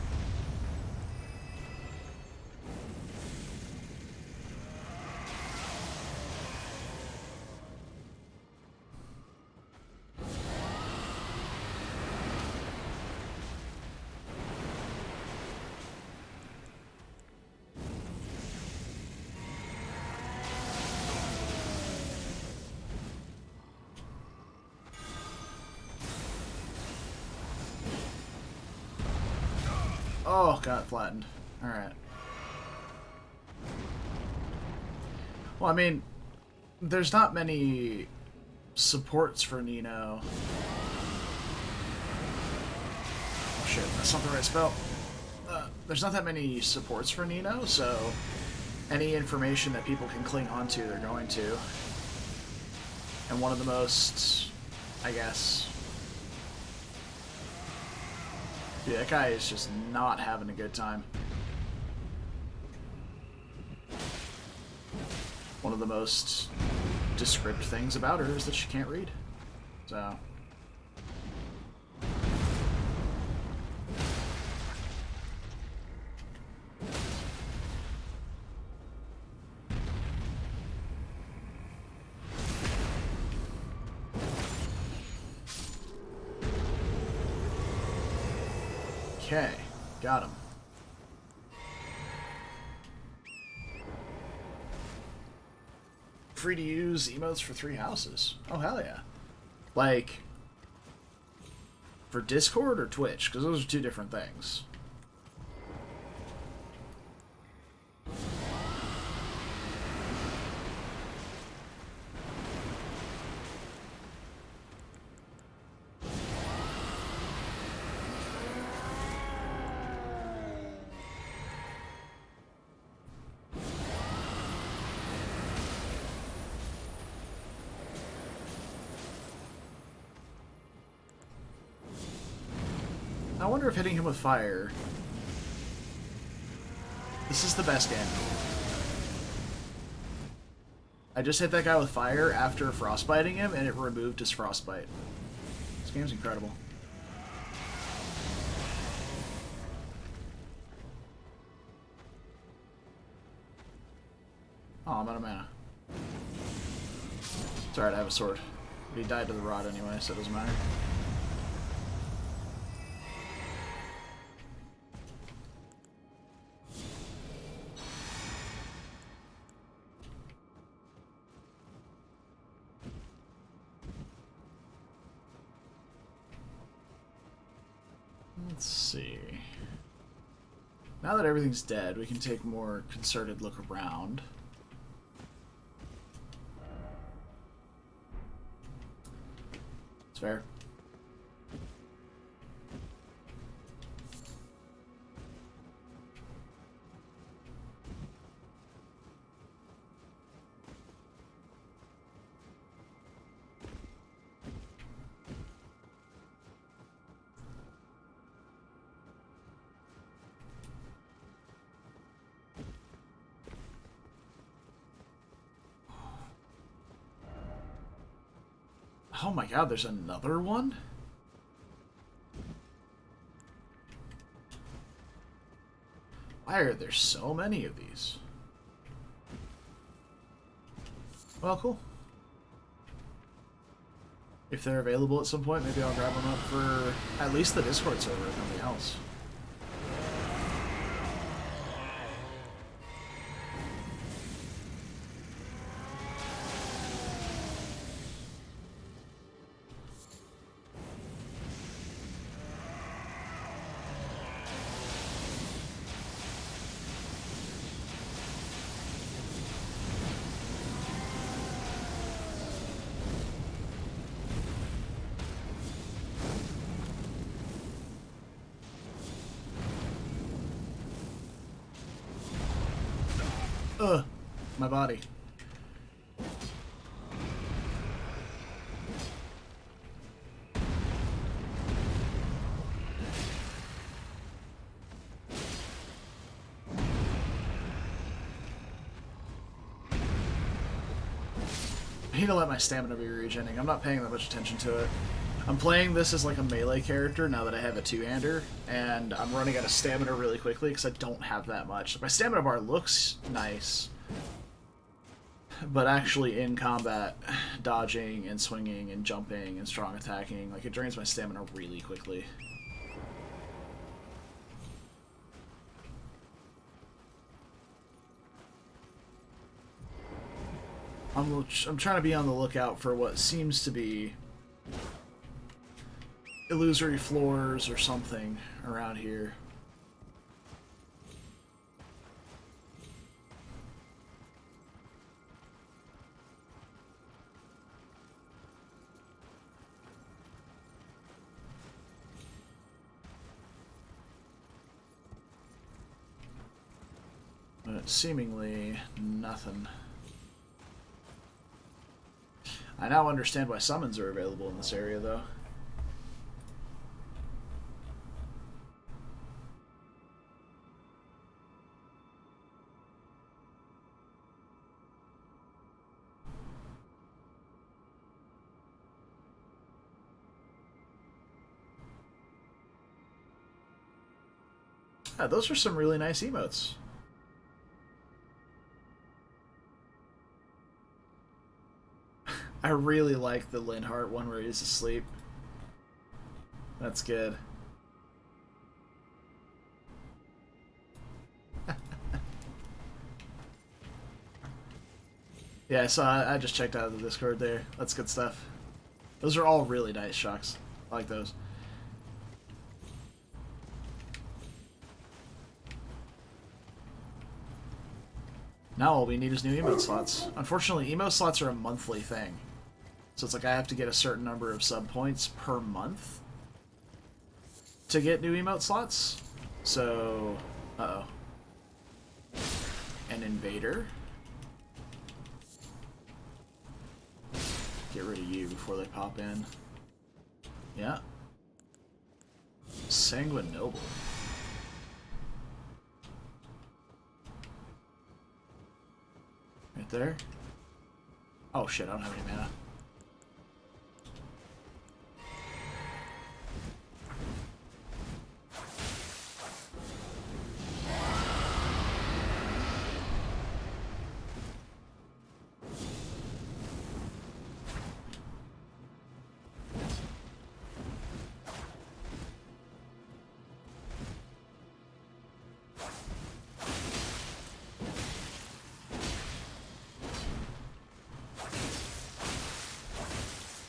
Speaker 1: Oh, got flattened. Alright. Well, I mean, there's not many supports for Nino. shit, that's not the right spell. There's not that many supports for Nino, so any information that people can cling onto, they're going to. And one of the most, I guess... Yeah, that guy is just not having a good time. One of the most descriptive things about her is that she can't read. So... Okay, got him. Free to use emotes for 3 houses. Oh, hell yeah. Like, for Discord or Twitch? Because those are 2 different things. I wonder if hitting him with fire... This is the best game. I just hit that guy with fire after frostbiting him, and it removed his frostbite. This game's incredible. Oh, I'm out of mana. It's alright, I have a sword. But he died to the rod anyway, so it doesn't matter. Let's see. Now that everything's dead, we can take a more concerted look around. It's fair. Oh my god, there's another one? Why are there so many of these? Well, cool. If they're available at some point, maybe I'll grab them up for at least the Discord server, if nothing else. My body. I need to let my stamina be regening. I'm not paying that much attention to it. I'm playing this as like a melee character now that I have a two-hander, and I'm running out of stamina really quickly because I don't have that much. My stamina bar looks nice, but actually in combat, dodging and swinging and jumping and strong attacking, like it drains my stamina really quickly. I'm trying to be on the lookout for what seems to be illusory floors or something around here. seemingly nothing. I now understand why summons are available in this area, though. Yeah, those are some really nice emotes. I really like the Linhardt one where he's asleep. That's good. Yeah, so I just checked out the Discord there. That's good stuff. Those are all really nice shocks. I like those. Now all we need is new emote slots. Unfortunately, emote slots are a monthly thing. So it's like I have to get a certain number of sub points per month to get new emote slots. So, uh-oh. An invader. Get rid of you before they pop in. Yeah. Sanguine Noble. Right there. Oh shit, I don't have any mana.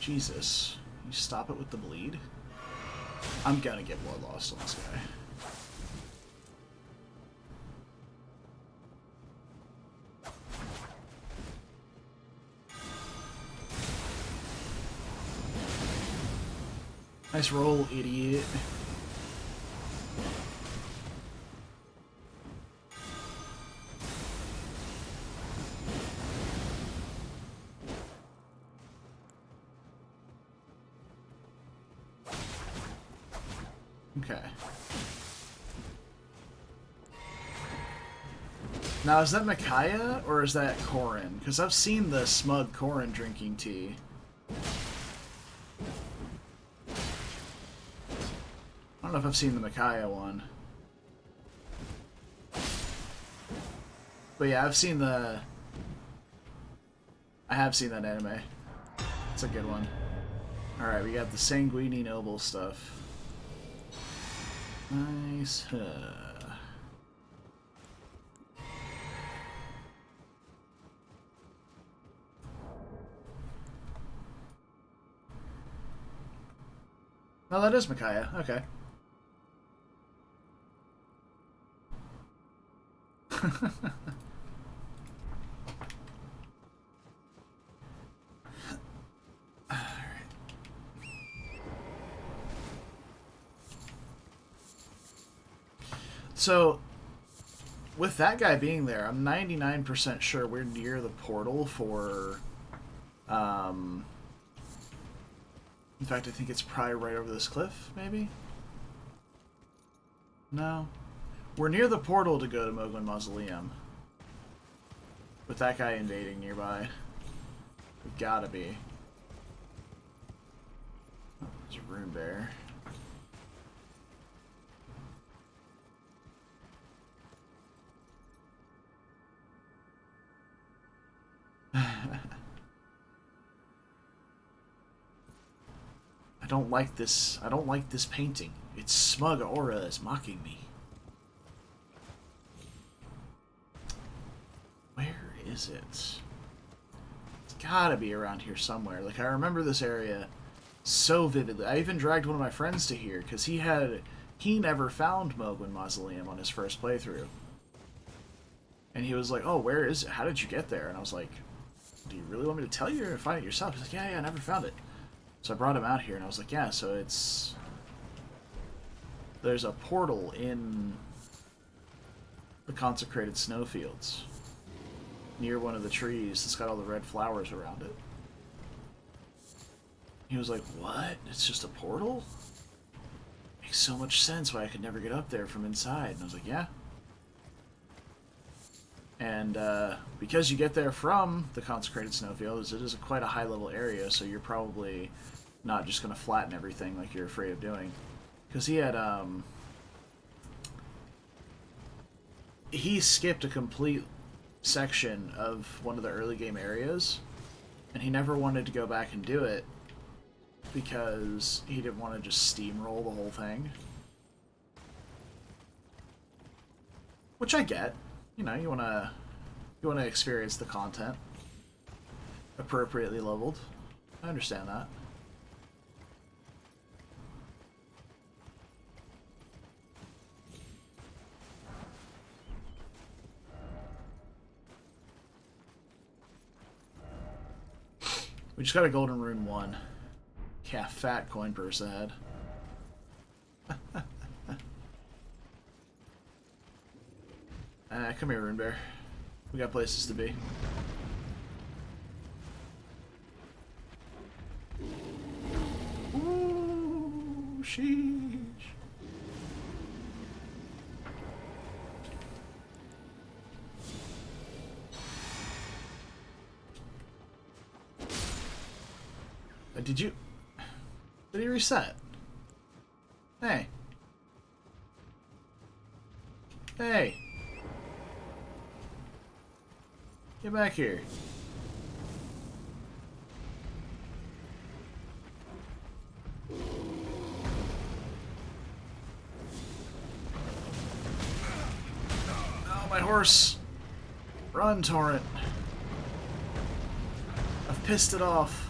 Speaker 1: Jesus. You stop it with the bleed? I'm gonna get more lost on this guy. Nice roll, idiot. Okay. Now, is that Micaiah or is that Corrin? Because I've seen the smug Corrin drinking tea. I don't know if I've seen the Micaiah one. But yeah, I've seen the... I have seen that anime. It's a good one. Alright, we got the Sanguini Noble stuff. Nice. Oh, that is Micaiah. Okay. So, with that guy being there, I'm 99% sure we're near the portal for, in fact, I think it's probably right over this cliff, maybe? No. We're near the portal to go to Mogwin Mausoleum. With that guy invading nearby. We gotta be. Oh, there's a rune bear. I don't like this. I don't like this painting. Its smug aura is mocking me. Where is it? It's gotta be around here somewhere. Like, I remember this area so vividly. I even dragged one of my friends to here because he never found Mogwin Mausoleum on his first playthrough. And he was like, oh, where is it? How did you get there? And I was like, do you really want me to tell you or find it yourself? He's like, yeah, I never found it. So I brought him out here, and I was like, yeah, so it's... There's a portal in the consecrated snowfields near one of the trees that's got all the red flowers around it. He was like, what? It's just a portal? Makes so much sense why I could never get up there from inside. And I was like, yeah. And because you get there from the consecrated snowfields, it is quite a high-level area, so you're probably not just going to flatten everything like you're afraid of doing. Because he skipped a complete section of one of the early game areas, and he never wanted to go back and do it because he didn't want to just steamroll the whole thing. Which I get. You know, you wanna experience the content appropriately leveled. I understand that. We just got a golden rune 1. Yeah, fat coin purse ahead. Come here, Rune Bear. We got places to be. Ooh, sheesh. Did you... Did he reset? Hey. Hey. Get back here. Oh, my horse. Run, Torrent. I've pissed it off.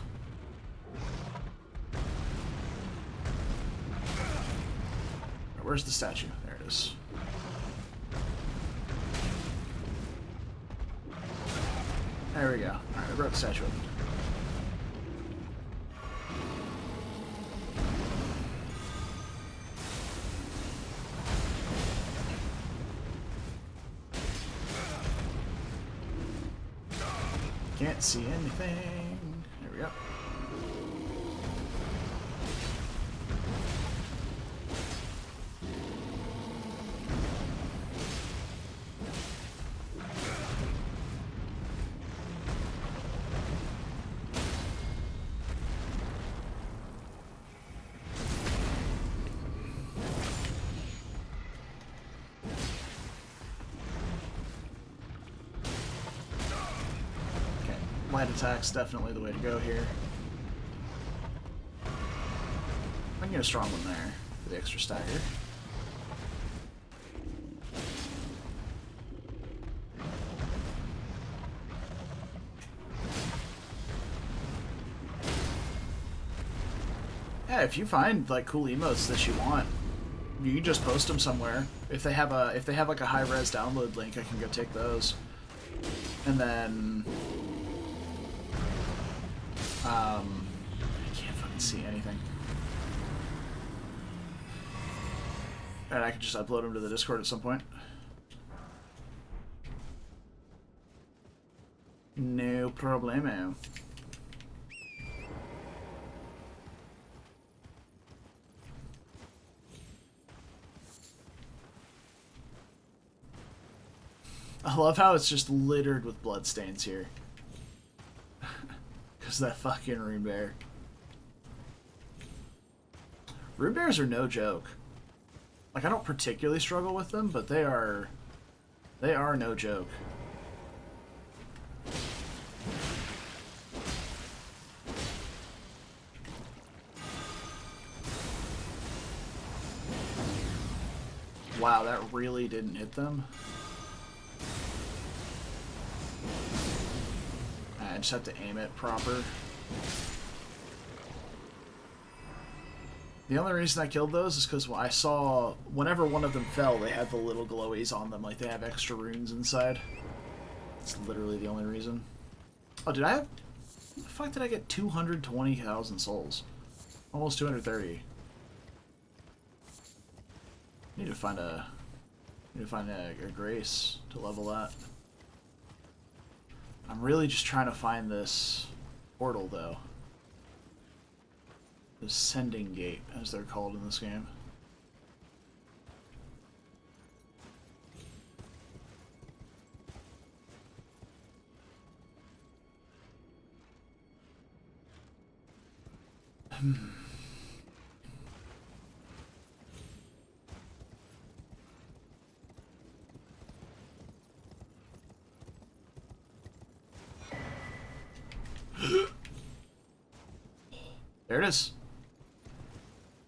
Speaker 1: Where's the statue? There it is. There we go. Alright, I brought the statue up. Can't see anything. There we go. Light attack's definitely the way to go here. I can get a strong one there for the extra stagger. Yeah, if you find like cool emotes that you want, you can just post them somewhere. If they have like a high res download link, I can go take those. And then I can't fucking see anything. And I can just upload them to the Discord at some point. No problemo. I love how it's just littered with bloodstains here. Because that fucking rune bear. Rune bears are no joke. Like, I don't particularly struggle with them, but they are no joke. Wow, that really didn't hit them. I just have to aim it proper. The only reason I killed those is because I saw whenever one of them fell, they had the little glowies on them, like they have extra runes inside. That's literally the only reason. Oh, did I have... How the fuck did I get 220,000 souls? Almost 230. Need to find Need to find a grace to level that. I'm really just trying to find this portal, though. The Sending Gate, as they're called in this game. There it is.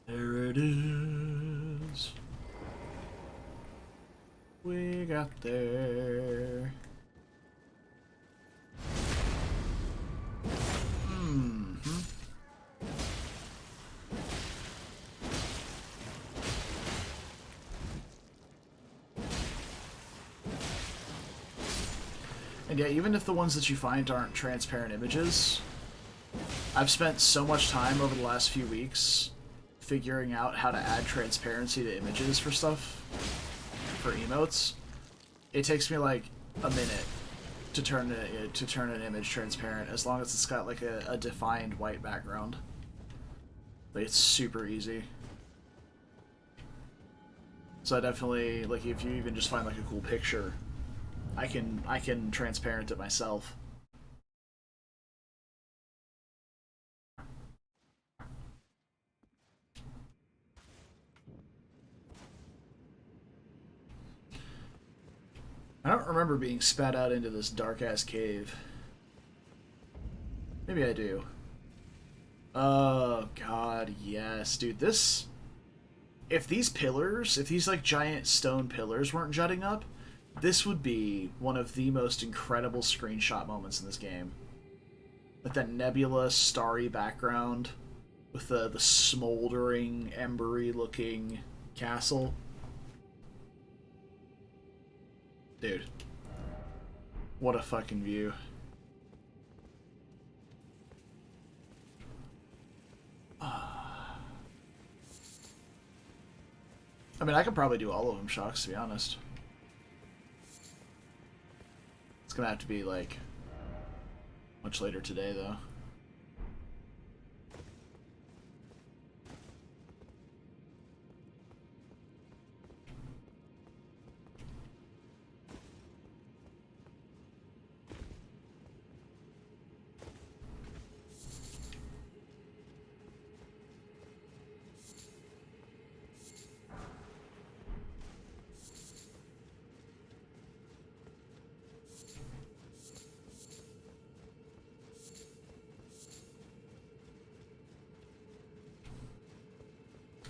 Speaker 1: There it is. We got there. And yeah, even if the ones that you find aren't transparent images, I've spent so much time over the last few weeks figuring out how to add transparency to images for stuff, for emotes. It takes me like a minute to turn an image transparent, as long as it's got like a defined white background. Like, it's super easy. So I definitely, like, if you even just find like a cool picture, I can transparent it myself. I don't remember being spat out into this dark-ass cave. Maybe I do. Oh, God, yes. Dude, this... If these pillars, if these, like, giant stone pillars weren't jutting up, this would be one of the most incredible screenshot moments in this game. Like that nebulous, starry background with the smoldering, embery-looking castle. Dude. What a fucking view. I mean, I could probably do all of them, Shocks, to be honest. It's gonna have to be, like, much later today, though.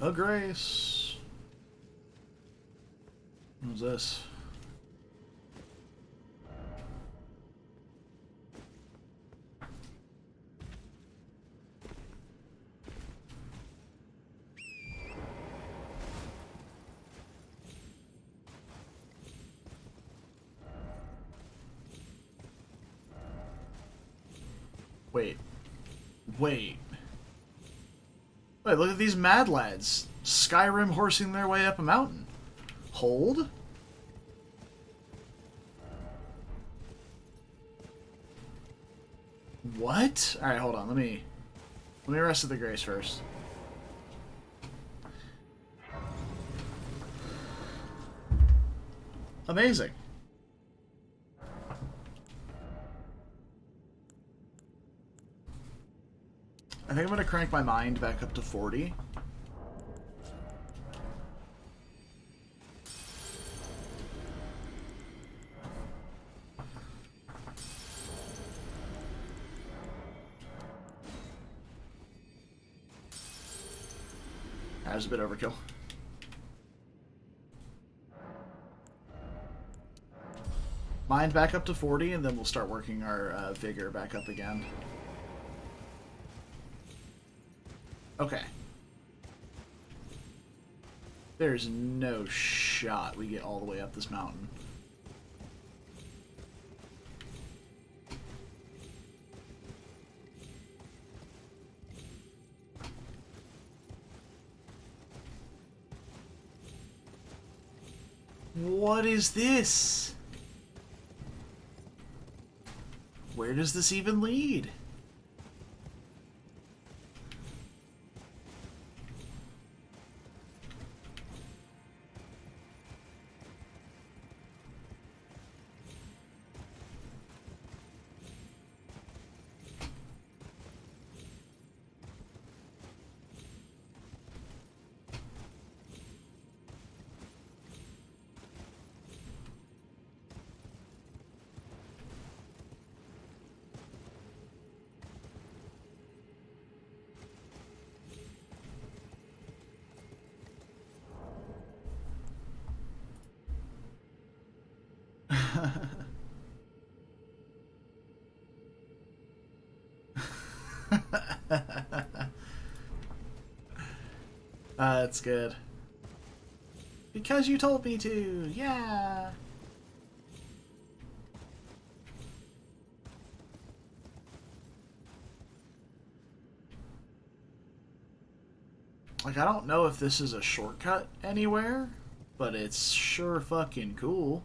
Speaker 1: A grace. What's this? Wait. Wait. Wait, look at these mad lads. Skyrim horsing their way up a mountain. Hold? What? Alright, hold on. Let me rest of the grace first. Amazing. I think I'm gonna crank my mind back up to 40. That was a bit overkill. Mind back up to 40, and then we'll start working our vigor back up again. Okay. There's no shot we get all the way up this mountain. What is this? Where does this even lead? That's good. Because you told me to, yeah. Like, I don't know if this is a shortcut anywhere, but it's sure fucking cool.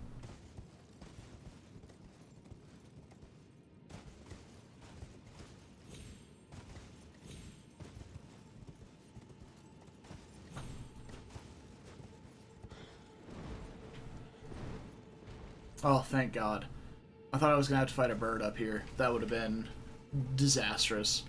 Speaker 1: Oh, thank God. I thought I was gonna have to fight a bird up here. That would have been disastrous.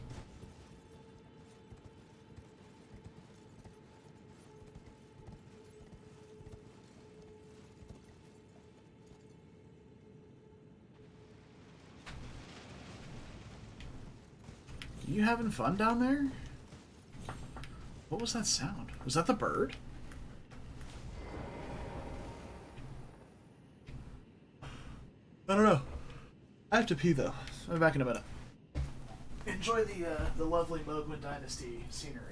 Speaker 1: You having fun down there? What was that sound? Was that the bird? I don't know. I have to pee though. I'll be back in a minute. Enjoy the lovely Mogwin Dynasty scenery.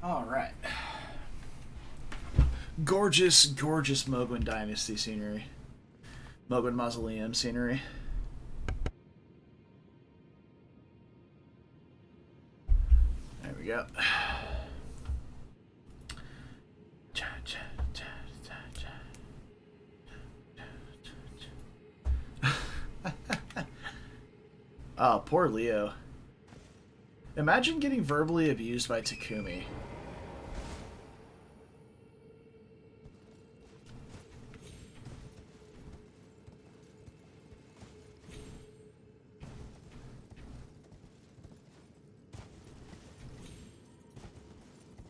Speaker 1: All right. Gorgeous, gorgeous Mogwin Dynasty scenery. Mogwin Mausoleum scenery. There we go. Oh, poor Leo. Imagine getting verbally abused by Takumi.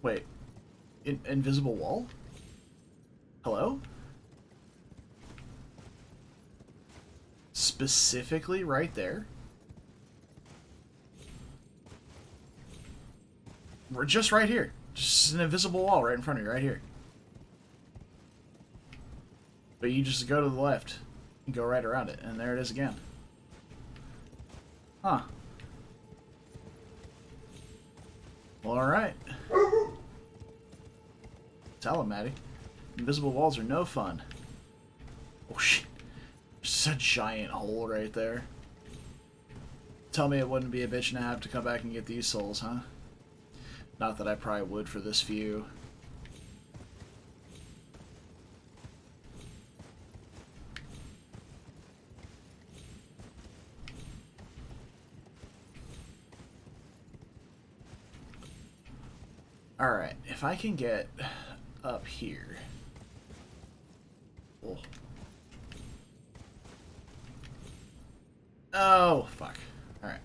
Speaker 1: Wait. Invisible wall? Hello? Specifically right there? We're just right here. Just an invisible wall right in front of you, right here. But you just go to the left and go right around it, and there it is again. Huh. Well, alright. Tell him, Maddie. Invisible walls are no fun. Oh shit. There's a giant hole right there. Tell me it wouldn't be a bitch to have to come back and get these souls, huh? Not that I probably would for this view. Alright, if I can get up here. Oh. Oh, fuck. Alright.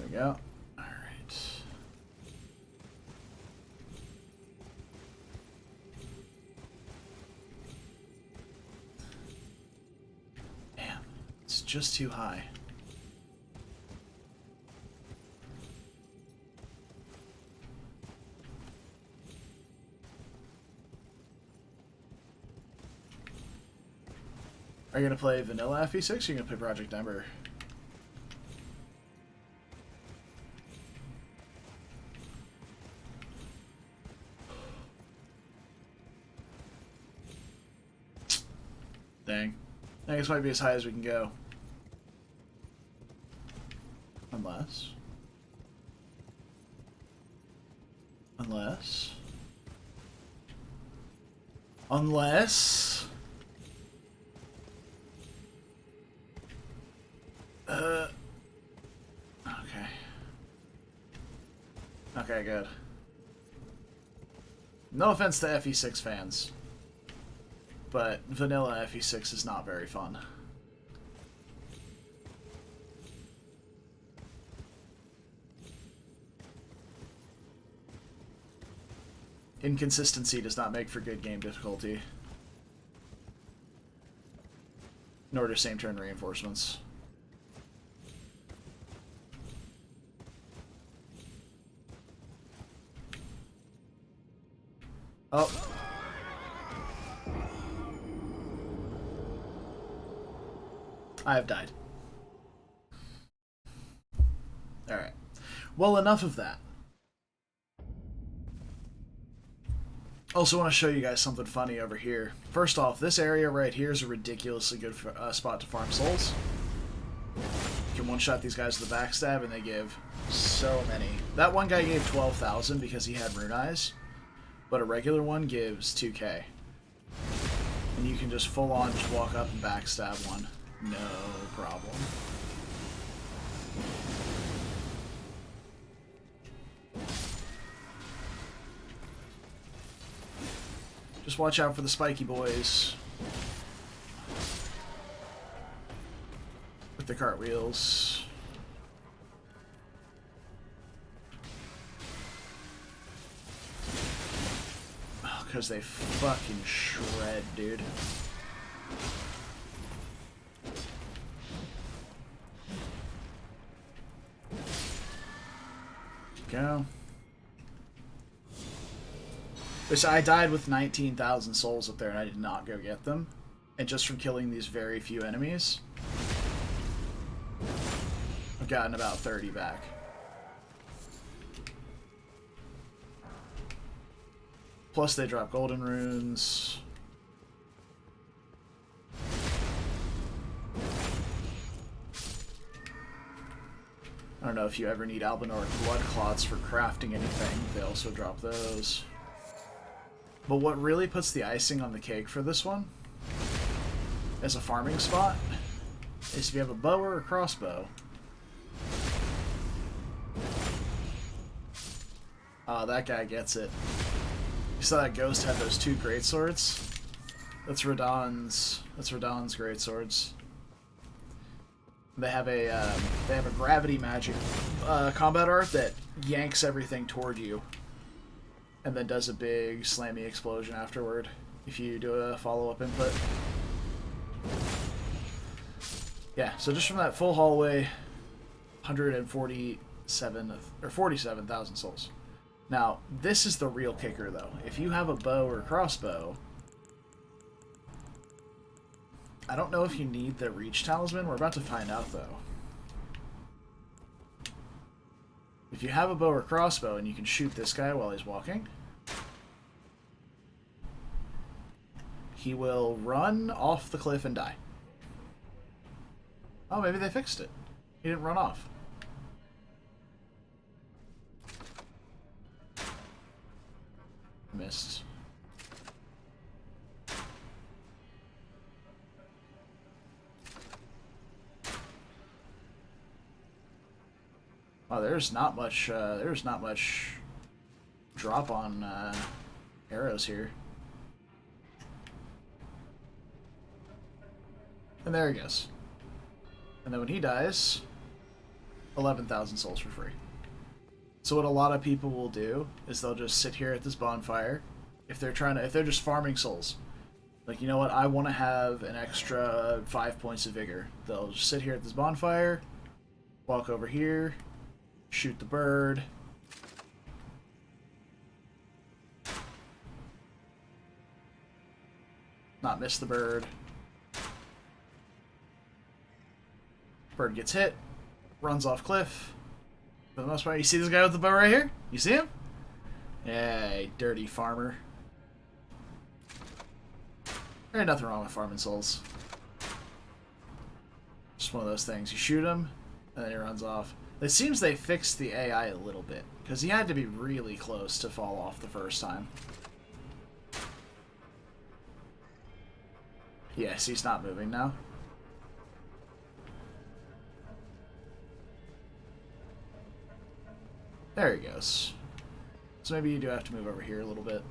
Speaker 1: we go. Alright. Damn, it's just too high. Are you gonna play vanilla FE6 or are you gonna play Project Ember? Dang. I think this might be as high as we can go. Unless... Unless... Okay. Okay, good. No offense to FE6 fans, but vanilla FE6 is not very fun. Inconsistency does not make for good game difficulty. Nor do same turn reinforcements. Oh. I have died. Alright. Well, enough of that. Also want to show you guys something funny over here. First off, this area right here is a ridiculously good spot to farm souls. You can one-shot these guys with a backstab, and they give so many. That one guy gave 12,000 because he had Rune Eyes, but a regular one gives 2k. And you can just full-on just walk up and backstab one. No problem. Just watch out for the spiky boys. With the cartwheels. Oh, because they fucking shred, dude. Go. So I died with 19,000 souls up there and I did not go get them. And just from killing these very few enemies, I've gotten about 30 back. Plus they drop golden runes. I don't know if you ever need Albinor blood clots for crafting anything. They also drop those. But what really puts the icing on the cake for this one, as a farming spot, is if you have a bow or a crossbow. Oh, that guy gets it. You saw that ghost had those two greatswords? That's Radahn's greatswords. They have a gravity magic combat art that yanks everything toward you. And then does a big slammy explosion afterward if you do a follow-up input. Yeah, so just from that full hallway, 47,000 souls. Now, this is the real kicker though. If you have a bow or a crossbow, I don't know if you need the reach talisman. We're about to find out though. If you have a bow or crossbow and you can shoot this guy while he's walking, he will run off the cliff and die. Oh, maybe they fixed it. He didn't run off. Missed. Oh, there's not much drop on arrows here. And there he goes. And then when he dies, 11,000 souls for free. So what a lot of people will do is they'll just sit here at this bonfire if they're just farming souls. Like, you know what, I want to have an extra 5 points of vigor. They'll just sit here at this bonfire, walk over here, shoot the bird. Not miss the bird. Bird gets hit, runs off cliff. For the most part, you see this guy with the bow right here? You see him? Hey, dirty farmer. There ain't nothing wrong with farming souls. Just one of those things. You shoot him, and then he runs off. It seems they fixed the AI a little bit, because he had to be really close to fall off the first time. Yes, he's not moving now. There he goes. So maybe you do have to move over here a little bit.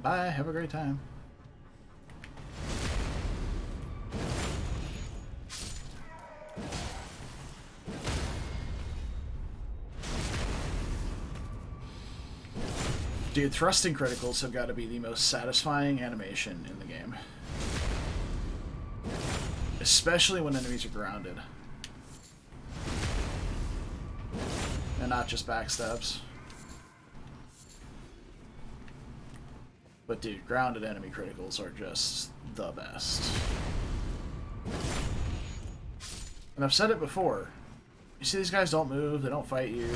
Speaker 1: Bye, have a great time. Dude, thrusting criticals have got to be the most satisfying animation in the game. Especially when enemies are grounded. And not just backstabs. But dude, grounded enemy criticals are just the best. And I've said it before. You see these guys don't move, they don't fight you.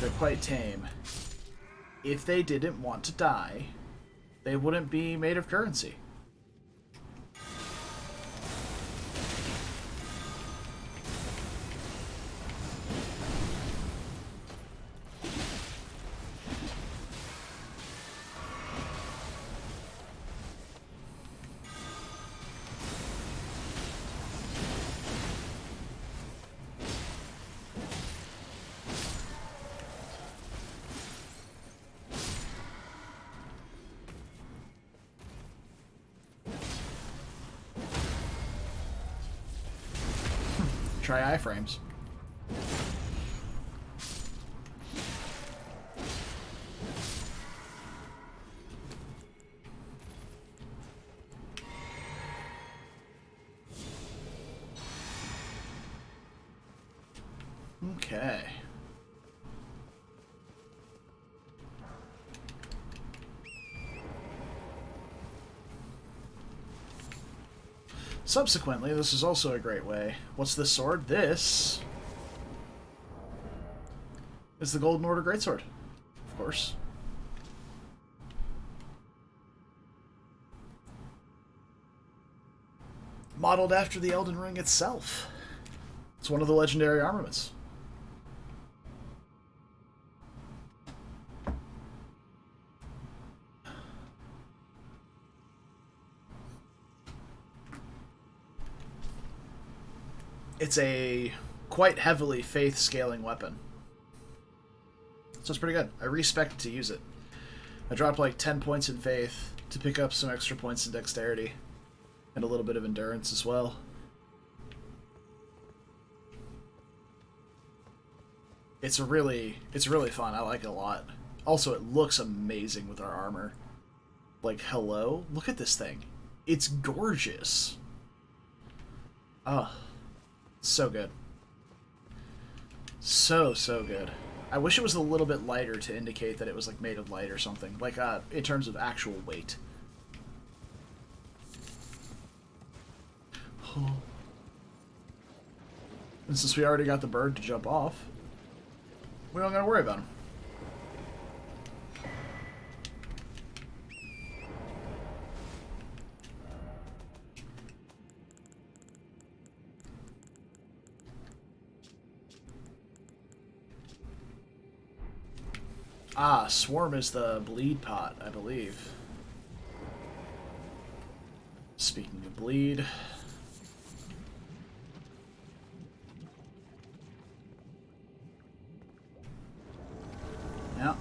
Speaker 1: They're quite tame. If they didn't want to die, they wouldn't be made of currency. Try iframes. Okay. Subsequently, this is also a great way. What's this sword? This is the Golden Order Greatsword, of course. Modeled after the Elden Ring itself. It's one of the legendary armaments. It's a quite heavily faith-scaling weapon. So it's pretty good. I respect to use it. I dropped like 10 points in faith to pick up some extra points in dexterity. And a little bit of endurance as well. It's really fun. I like it a lot. Also, it looks amazing with our armor. Like, hello? Look at this thing. It's gorgeous. Oh. So good. So good. I wish it was a little bit lighter to indicate that it was like made of light or something. Like in terms of actual weight. And since we already got the bird to jump off, we don't gotta worry about him. Ah, Swarm is the bleed pot, I believe. Speaking of bleed... Yeah.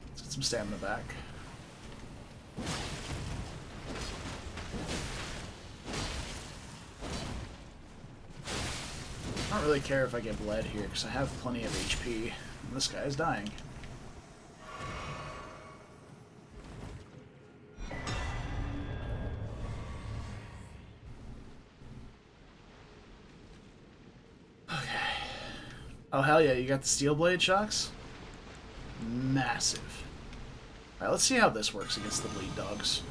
Speaker 1: Let's get some stamina back. I don't really care if I get bled here, because I have plenty of HP, and this guy is dying. Oh, hell yeah, you got the steel blade shocks? Massive. Alright, let's see how this works against the bleed dogs.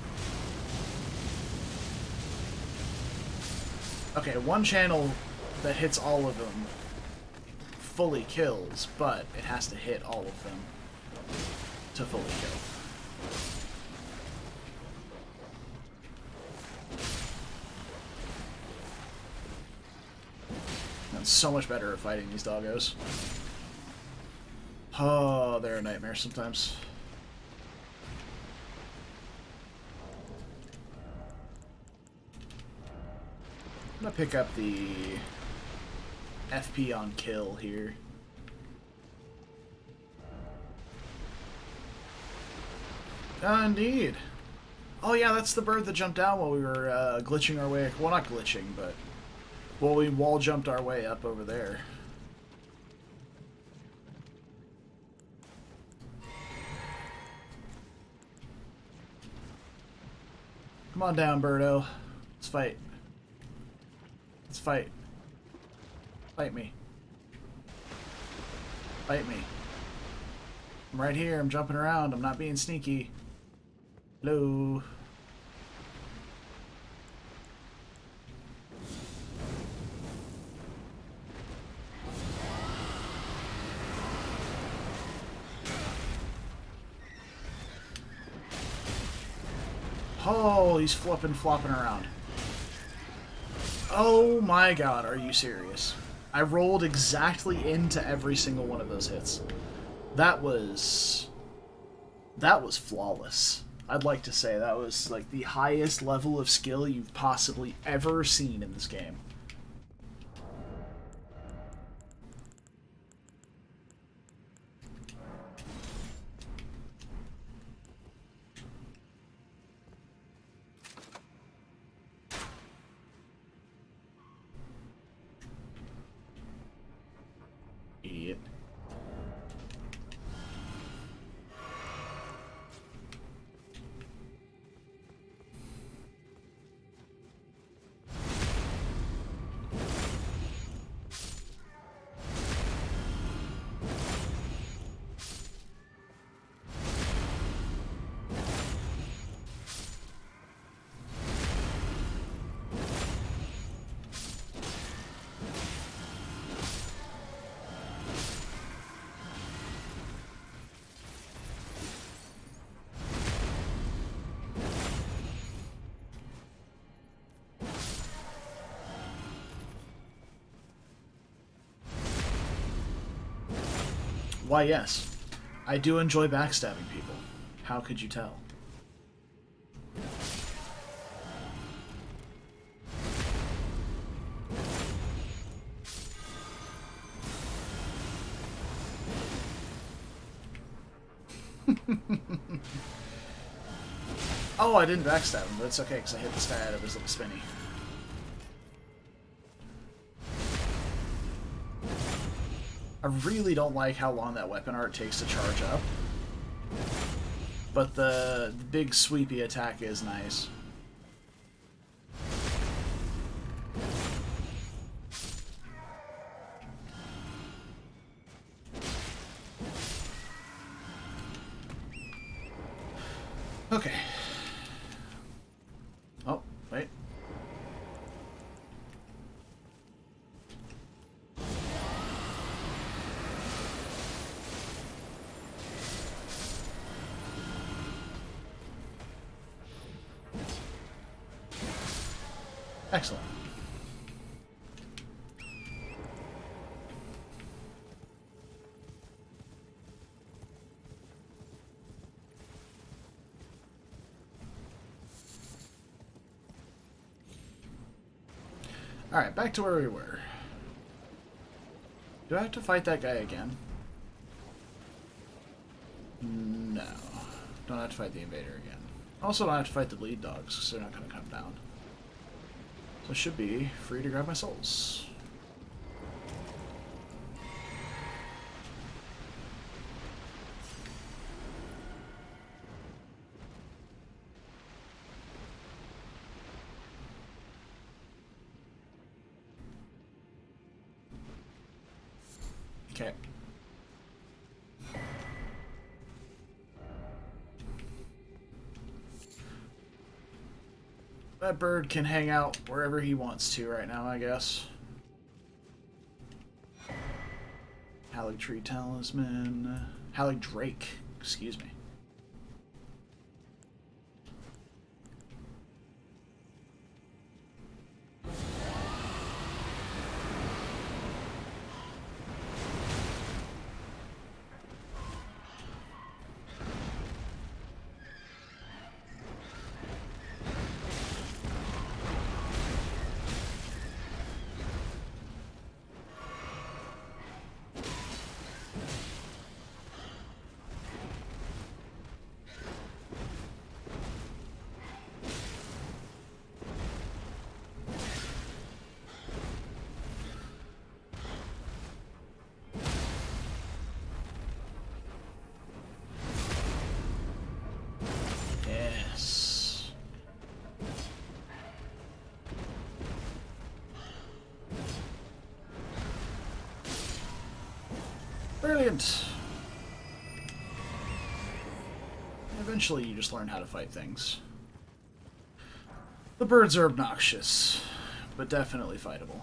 Speaker 1: Okay, one channel that hits all of them fully kills, but it has to hit all of them to fully kill. I'm so much better at fighting these doggos. Oh, they're a nightmare sometimes. I'm gonna pick up the FP on kill here. Indeed. Oh yeah, that's the bird that jumped down while we were glitching our way. Well, not glitching, but well, we wall jumped our way up over there. Come on down, Birdo. Let's fight. Let's fight. Fight me. Fight me. I'm right here. I'm jumping around. I'm not being sneaky. Hello. Oh, he's flopping around. Oh my god, are you serious? I rolled exactly into every single one of those hits. That was flawless. I'd like to say that was like the highest level of skill you've possibly ever seen in this game. Idiot. Why, yes. I do enjoy backstabbing people. How could you tell? Oh, I didn't backstab him, but it's okay because I hit this guy out of his little spinny. I really don't like how long that weapon art takes to charge up. But the big sweepy attack is nice. Okay. Oh, wait. Excellent. Alright, back to where we were. Do I have to fight that guy again? No. Don't have to fight the invader again. Also don't have to fight the lead dogs, because they're not going to come down. So I should be free to grab my souls. Okay. That bird can hang out wherever he wants to right now, I guess. Haligtree talisman. Haligdrake, excuse me. Yes. Brilliant. Eventually you just learn how to fight things. The birds are obnoxious, but definitely fightable.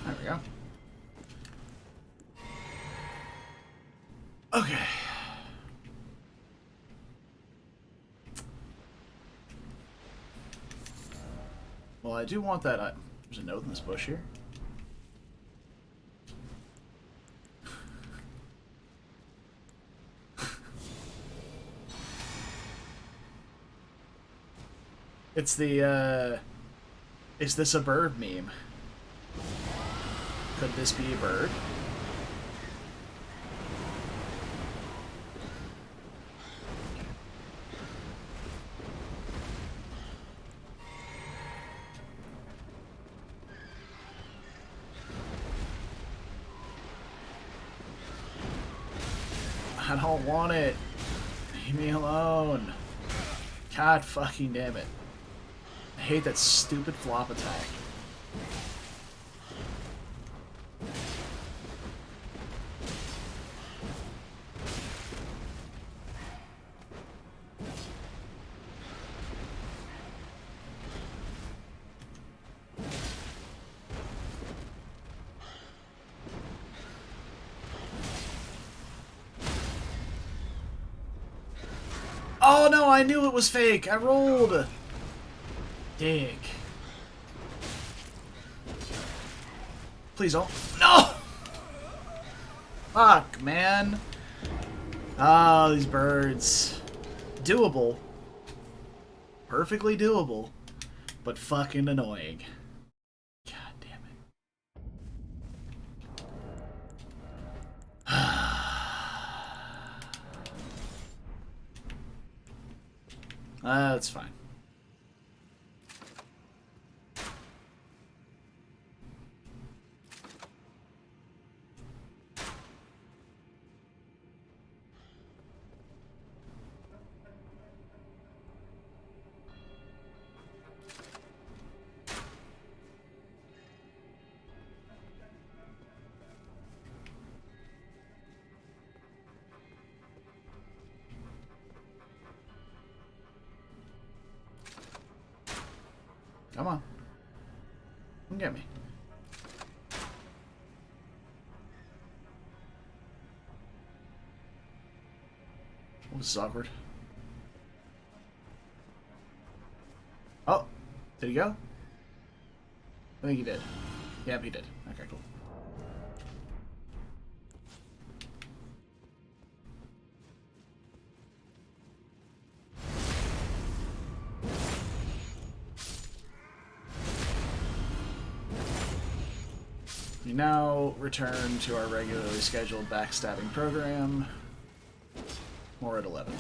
Speaker 1: There we go. Okay. Well, I do want that. There's a note in this bush here. It's the, is this a bird meme? Could this be a bird? I don't want it. Leave me alone. God fucking damn it. I hate that stupid flop attack. Oh no, I knew it was fake. I rolled. Dig. Please don't. No! Fuck, man. Ah, these birds. Doable. Perfectly doable. But fucking annoying. God damn it. That's fine. Come on. Come get me. Oh, this is awkward. Oh, did he go? I think he did. Yep, he did. Okay, cool. We now return to our regularly scheduled backstabbing program. More at 11.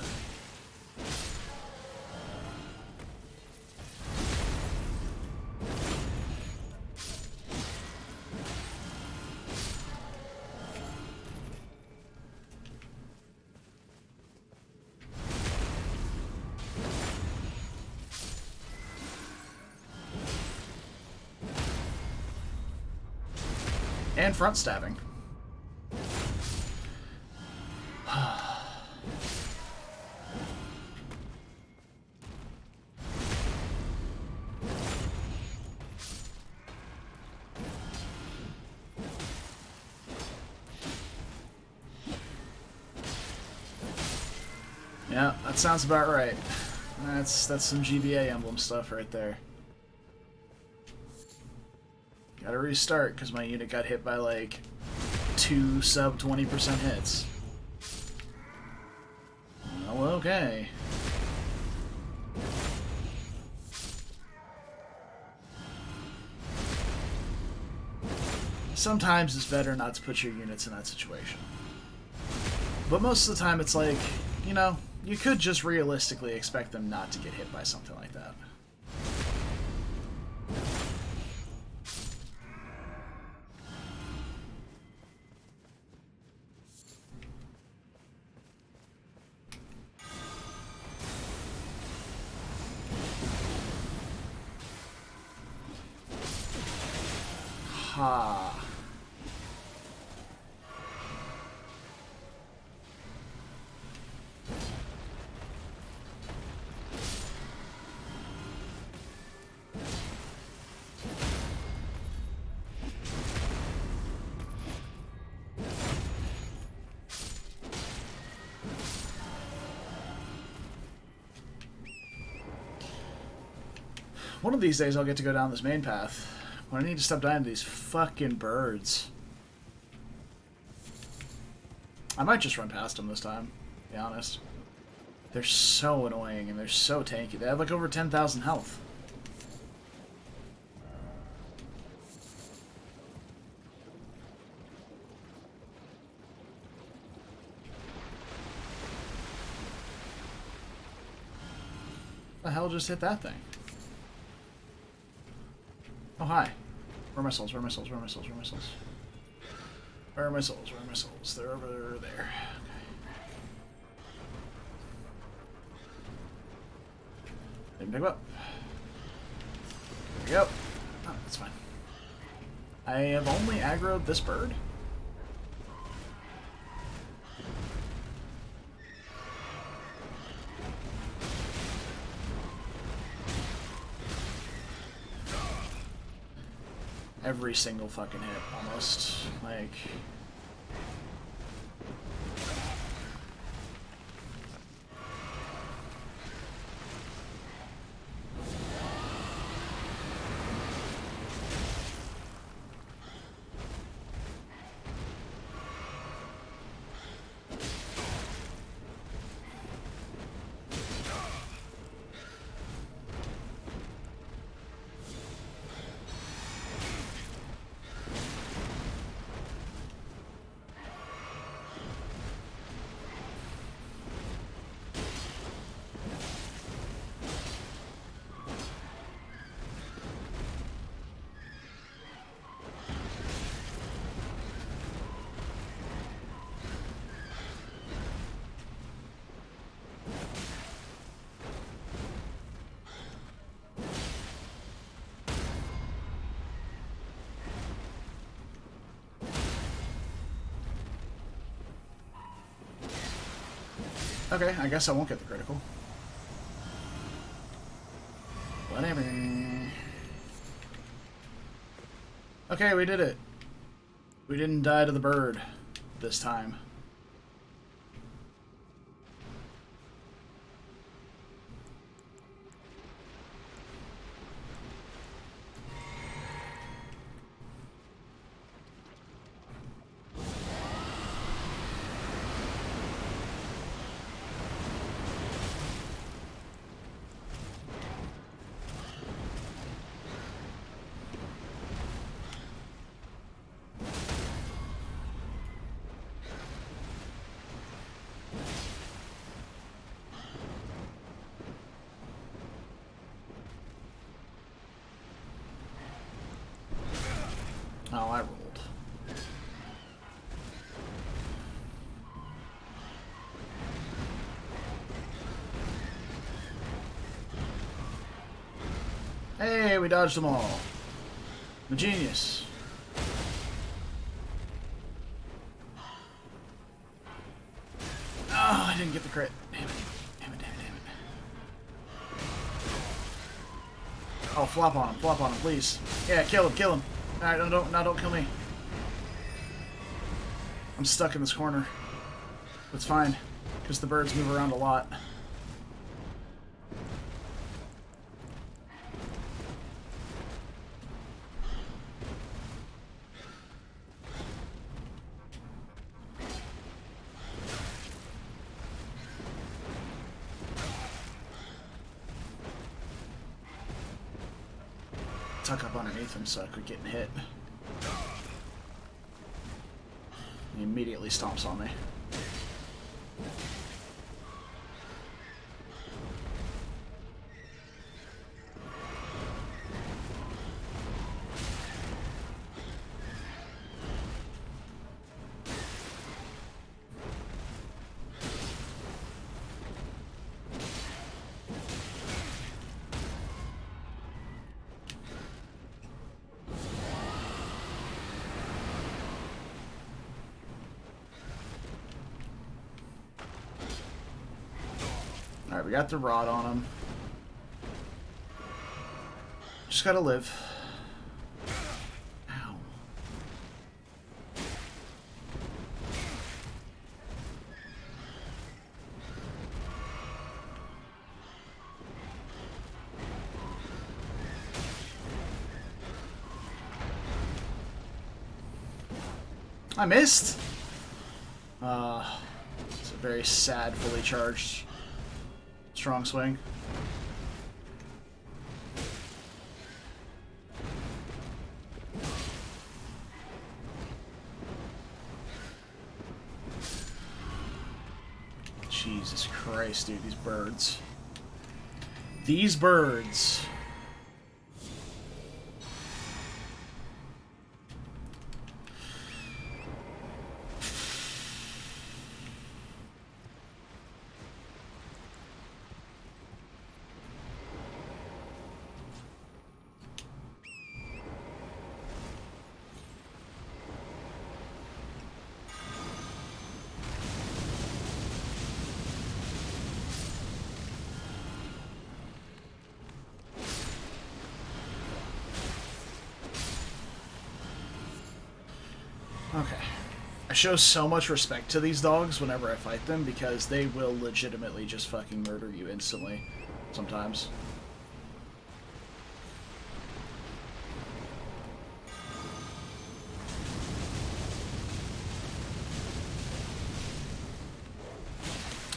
Speaker 1: And front stabbing. Yeah, that sounds about right. That's some GBA emblem stuff right there. Gotta restart because my unit got hit by like 2 sub 20% hits. Well, okay. Sometimes it's better not to put your units in that situation. But most of the time it's like, you know, you could just realistically expect them not to get hit by something like that. Ha. One of these days I'll get to go down this main path. But I need to stop dying to these fucking birds. I might just run past them this time, to be honest. They're so annoying and they're so tanky. They have like over 10,000 health. The hell just hit that thing? Oh, hi. Where are my souls? Where are my souls? Where are my souls? Where are my souls? Where are my souls? Where are my souls? They're over there. Okay. Pick them up. There we go. Oh, that's fine. I have only aggroed this bird. Every single fucking hit, almost. Like... Okay, I guess I won't get the critical. Whatever. Okay, we did it. We didn't die to the bird this time. Oh, I rolled. Hey, we dodged them all. I'm a genius. Oh, I didn't get the crit. Damn it. Damn it, damn it, damn it. Oh, flop on him, please. Yeah, kill him, kill him. Alright, don't kill me. I'm stuck in this corner. That's fine, because the birds move around a lot. Tuck up underneath him so I quit getting hit. He immediately stomps on me. Alright, we got the rod on him. Just gotta live. Ow. I missed! It's a very sad, fully charged strong swing. Jesus Christ, dude, these birds. These birds. Okay. I show so much respect to these dogs whenever I fight them because they will legitimately just fucking murder you instantly sometimes.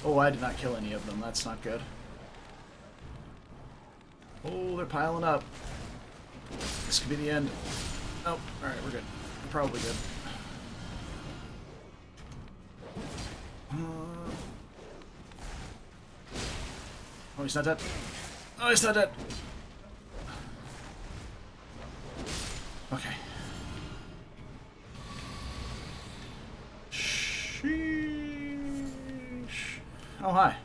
Speaker 1: Oh, I did not kill any of them. That's not good. Oh, they're piling up. This could be the end. Oh, alright, we're good. We're probably good. Oh, he's not dead. Oh, he's not dead. Okay. Sheesh. Oh, hi.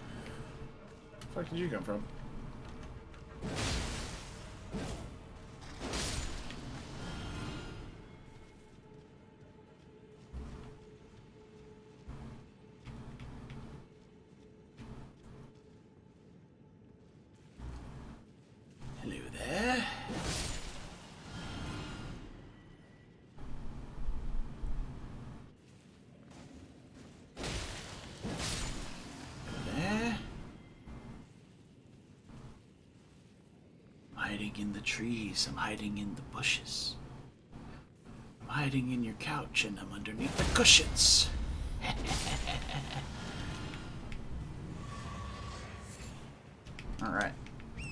Speaker 1: Where the fuck did you come from? hiding in the trees. I'm hiding in the bushes. I'm hiding in your couch and I'm underneath the cushions. Alright.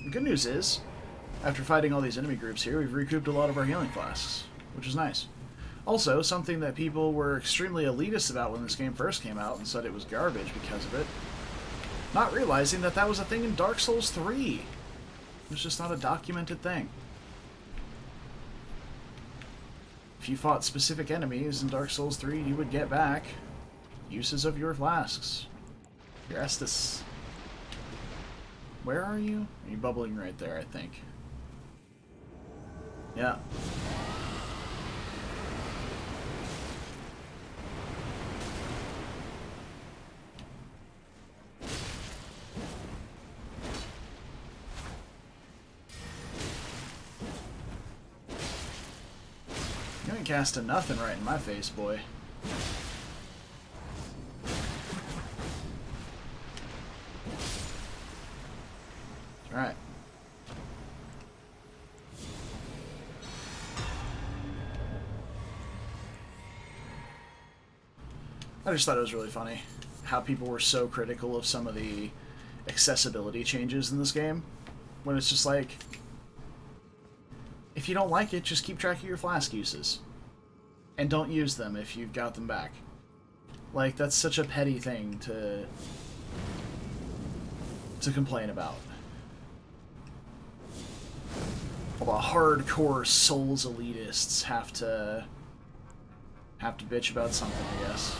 Speaker 1: The good news is, after fighting all these enemy groups here, we've recouped a lot of our healing flasks, which is nice. Also, something that people were extremely elitist about when this game first came out and said it was garbage because of it, not realizing that that was a thing in Dark Souls 3. It was just not a documented thing. If you fought specific enemies in Dark Souls 3, you would get back uses of your flasks. Your Estus. Where are you? Are you bubbling right there, I think. Yeah. You ain't casting nothing right in my face, boy. Alright. I just thought it was really funny how people were so critical of some of the accessibility changes in this game, when it's just like, if you don't like it, just keep track of your flask uses. And don't use them if you've got them back. Like, that's such a petty thing to complain about. All the hardcore Souls elitists have to bitch about something, I guess.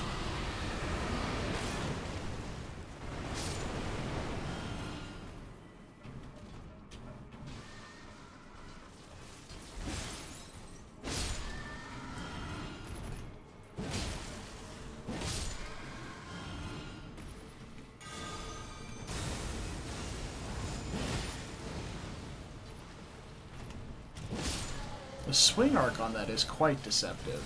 Speaker 1: The swing arc on that is quite deceptive.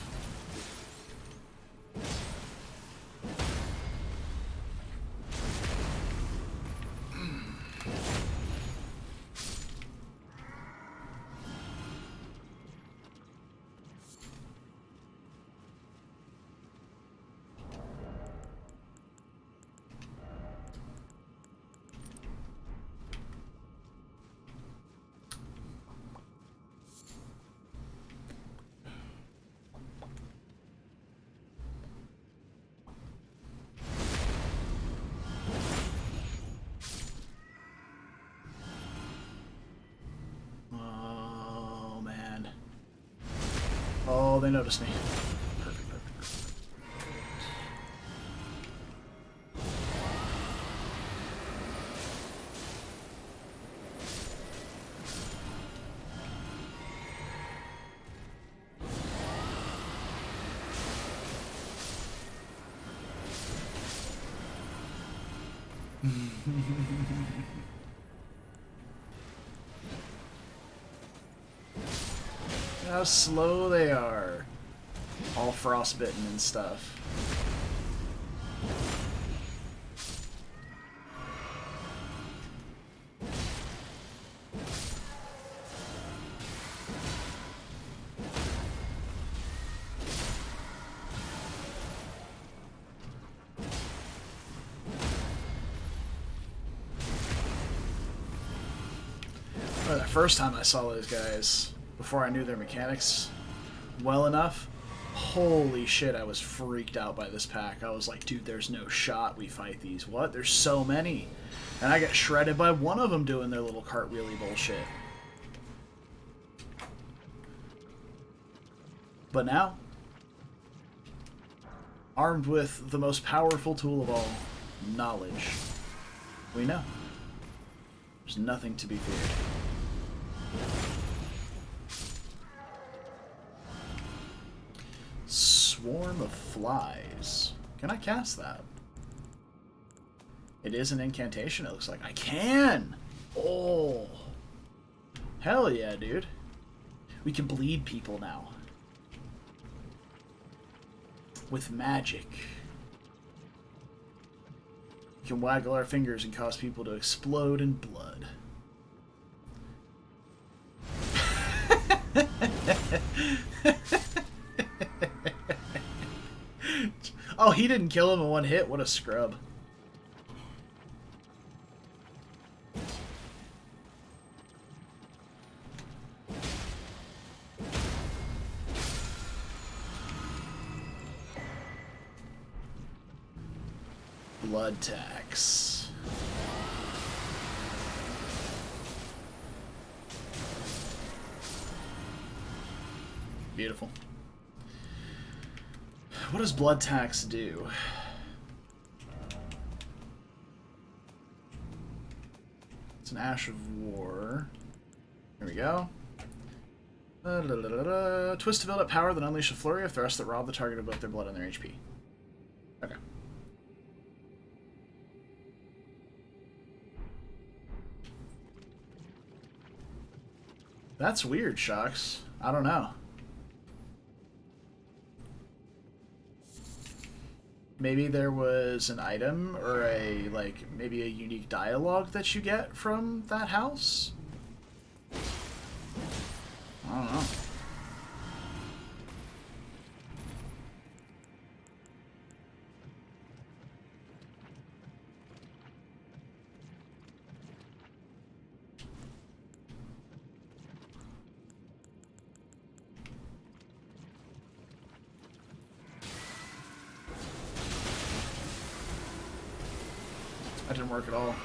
Speaker 1: Oh, they noticed me. Perfect, perfect, perfect. How slow they are. All frostbitten and stuff. Well, the first time I saw those guys, before I knew their mechanics well enough, holy shit, I was freaked out by this pack. I was like, dude, there's no shot we fight these. What? There's so many. And I got shredded by one of them doing their little cartwheelie bullshit. But now, armed with the most powerful tool of all, knowledge, we know there's nothing to be feared. Swarm of Flies. Can I cast that? It is an incantation, it looks like. I can! Oh! Hell yeah, dude. We can bleed people now. With magic. We can waggle our fingers and cause people to explode in blood. Oh, he didn't kill him in one hit? What a scrub. Blood tax. Beautiful. What does blood tax do? It's an Ash of War. There we go. Twist to build up power, then unleash a flurry of thrusts that rob the target of both their blood and their HP. Okay. That's weird, Shocks. I don't know. Maybe there was an item or a, like, maybe a unique dialogue that you get from that house? I don't know. That didn't work at all.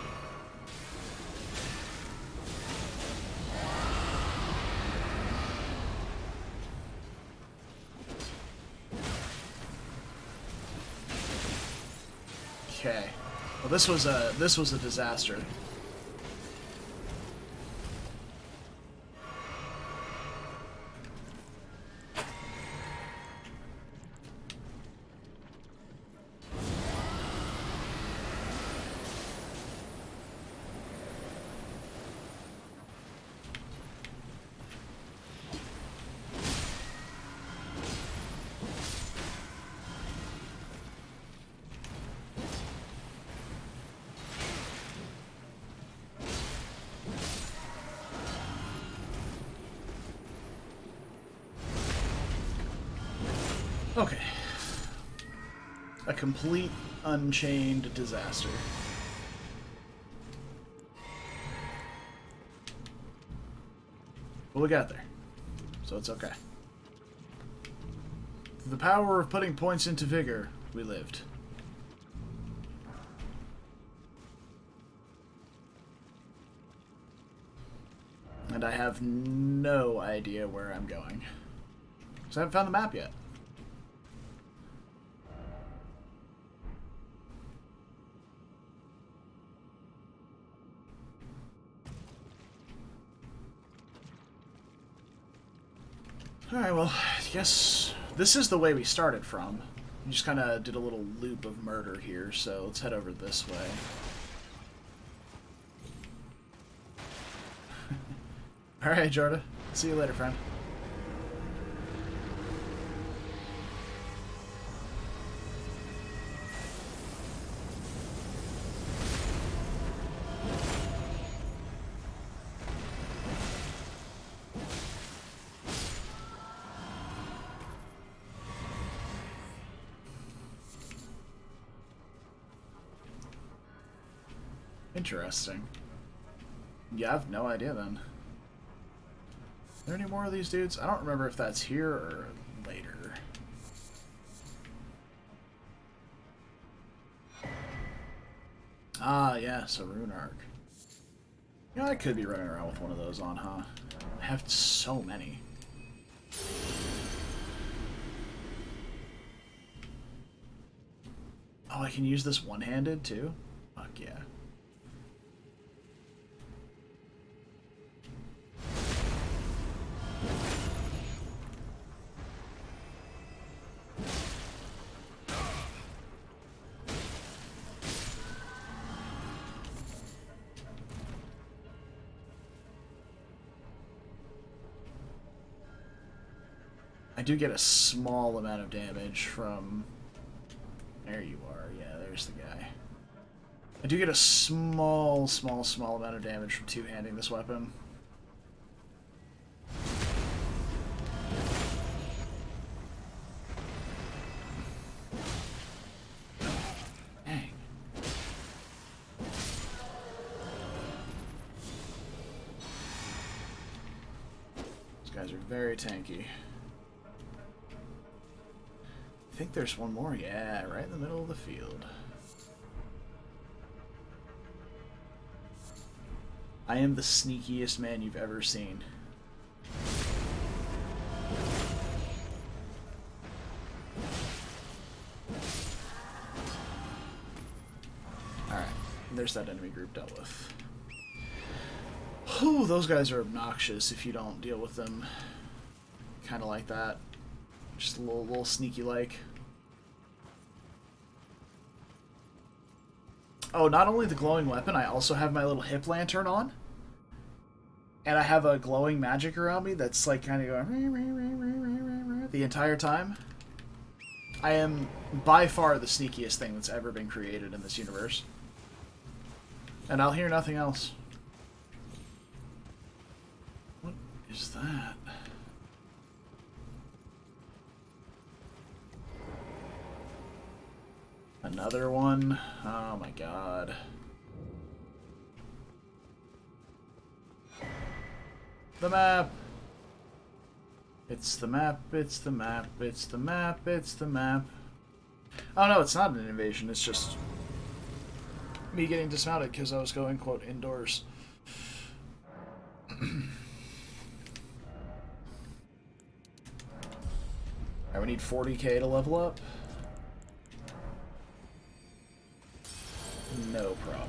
Speaker 1: Okay. Well, this was a disaster. Okay. A complete unchained disaster. But we got there. So it's okay. Through the power of putting points into vigor, we lived. And I have no idea where I'm going. Because I haven't found the map yet. Alright, well, I guess this is the way we started from. We just kind of did a little loop of murder here, so let's head over this way. Alright, Jordan. See you later, friend. Interesting. Yeah, I have no idea then. Are there any more of these dudes? I don't remember if that's here or later. Ah, yes, a rune arc. You know, I could be running around with one of those on, huh? I have so many. Oh, I can use this one-handed too? Fuck yeah. I do get a small amount of damage from... There you are. Yeah, there's the guy. I do get a small amount of damage from two-handing this weapon. guys are very tanky. I think there's one more. Yeah, right in the middle of the field. I am the sneakiest man you've ever seen. Alright, there's that enemy group dealt with. Whew, those guys are obnoxious if you don't deal with them kind of like that. Just a little sneaky like. Oh, not only the glowing weapon, I also have my little hip lantern on. And I have a glowing magic around me that's like kind of going the entire time. I am by far the sneakiest thing that's ever been created in this universe. And I'll hear nothing else. What is that? Another one? Oh my god. The map! It's the map, it's the map, it's the map, it's the map. Oh no, it's not an invasion, it's just me getting dismounted because I was going, quote, indoors. Alright, we need 40k to level up. No problem.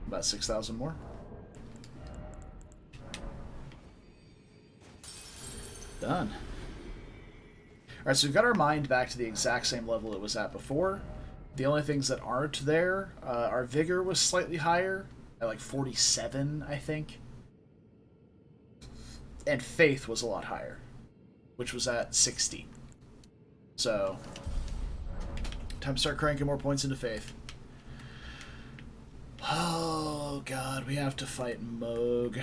Speaker 1: About 6,000 more. Done. Alright, so we've got our mind back to the exact same level it was at before. The only things that aren't there, our vigor was slightly higher, at like 47, I think. And faith was a lot higher, which was at 60. So, time to start cranking more points into faith. Oh god, we have to fight Moog.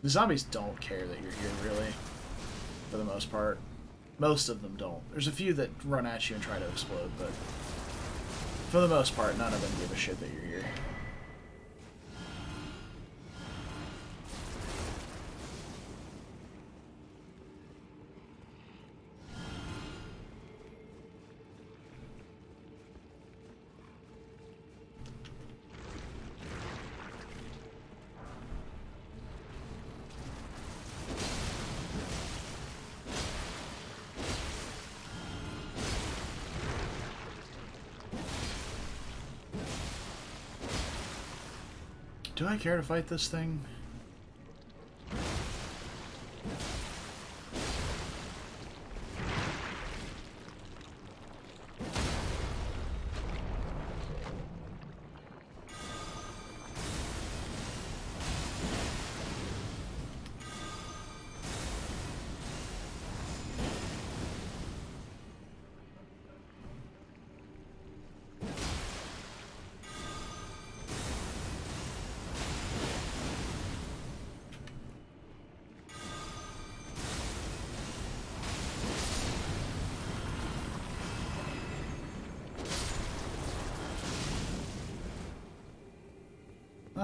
Speaker 1: The zombies don't care that you're here, really, for the most part. Most of them don't. There's a few that run at you and try to explode, but for the most part, none of them give a shit that you're here. Do I care to fight this thing?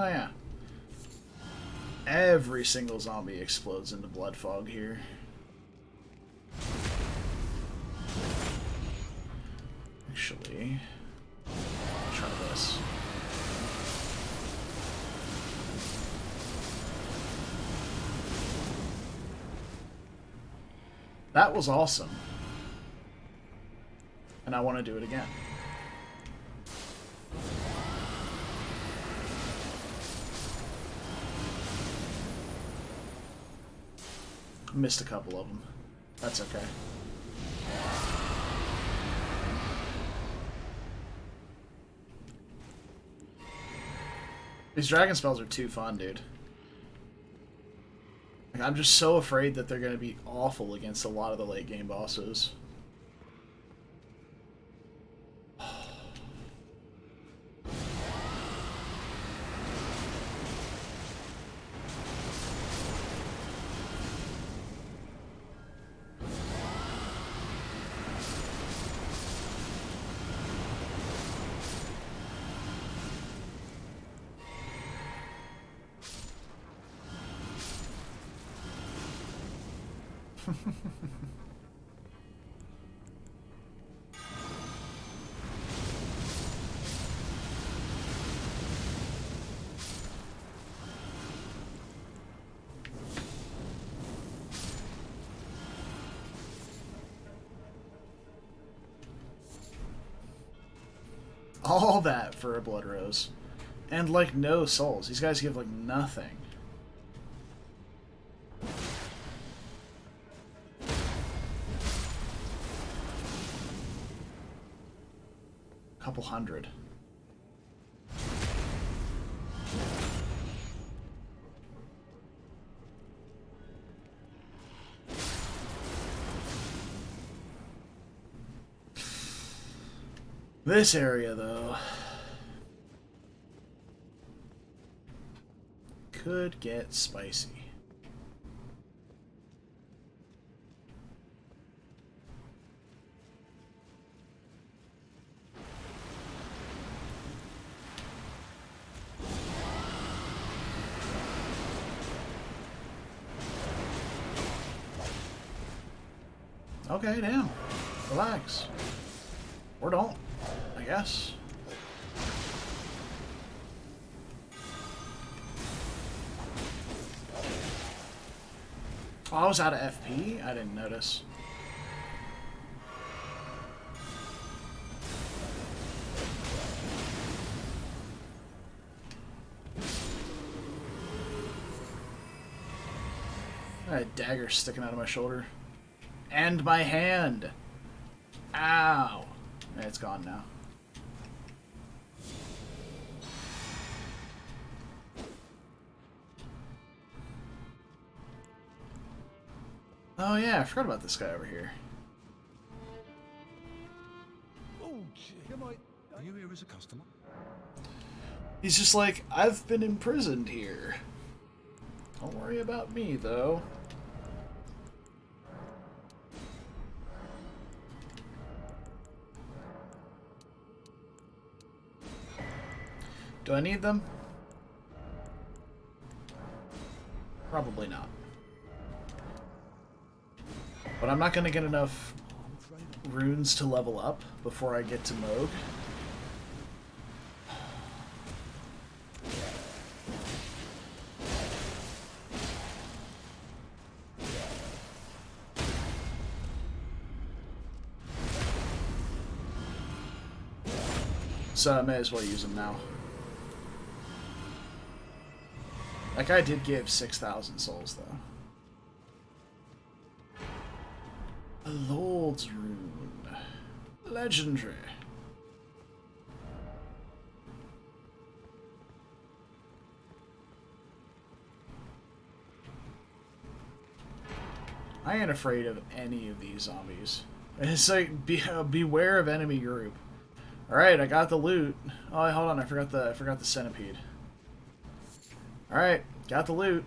Speaker 1: Oh yeah. Every single zombie explodes into blood fog here. Actually, I'll try this. That was awesome. And I want to do it again. Missed a couple of them. That's okay. These dragon spells are too fun, dude. Like, I'm just so afraid that they're going to be awful against a lot of the late game bosses. All that for a blood rose. And, like, no souls. These guys give, like, nothing. Couple hundred. This area, though, could get spicy. Okay, damn. Relax. Or don't, I guess. Oh, I was out of FP? I didn't notice. I had a dagger sticking out of my shoulder. And my hand! Ow! It's gone now. Oh yeah, I forgot about this guy over here.
Speaker 4: Oh, are you here as a customer?
Speaker 1: He's just like, I've been imprisoned here. Don't worry about me, though. Do I need them? Probably not. But I'm not going to get enough runes to level up before I get to Moog. So I may as well use them now. That guy did give 6,000 souls, though. A Lord's Rune. Legendary. I ain't afraid of any of these zombies. It's like, beware of enemy group. Alright, I got the loot. Oh, hold on, I forgot the centipede. Alright, got the loot.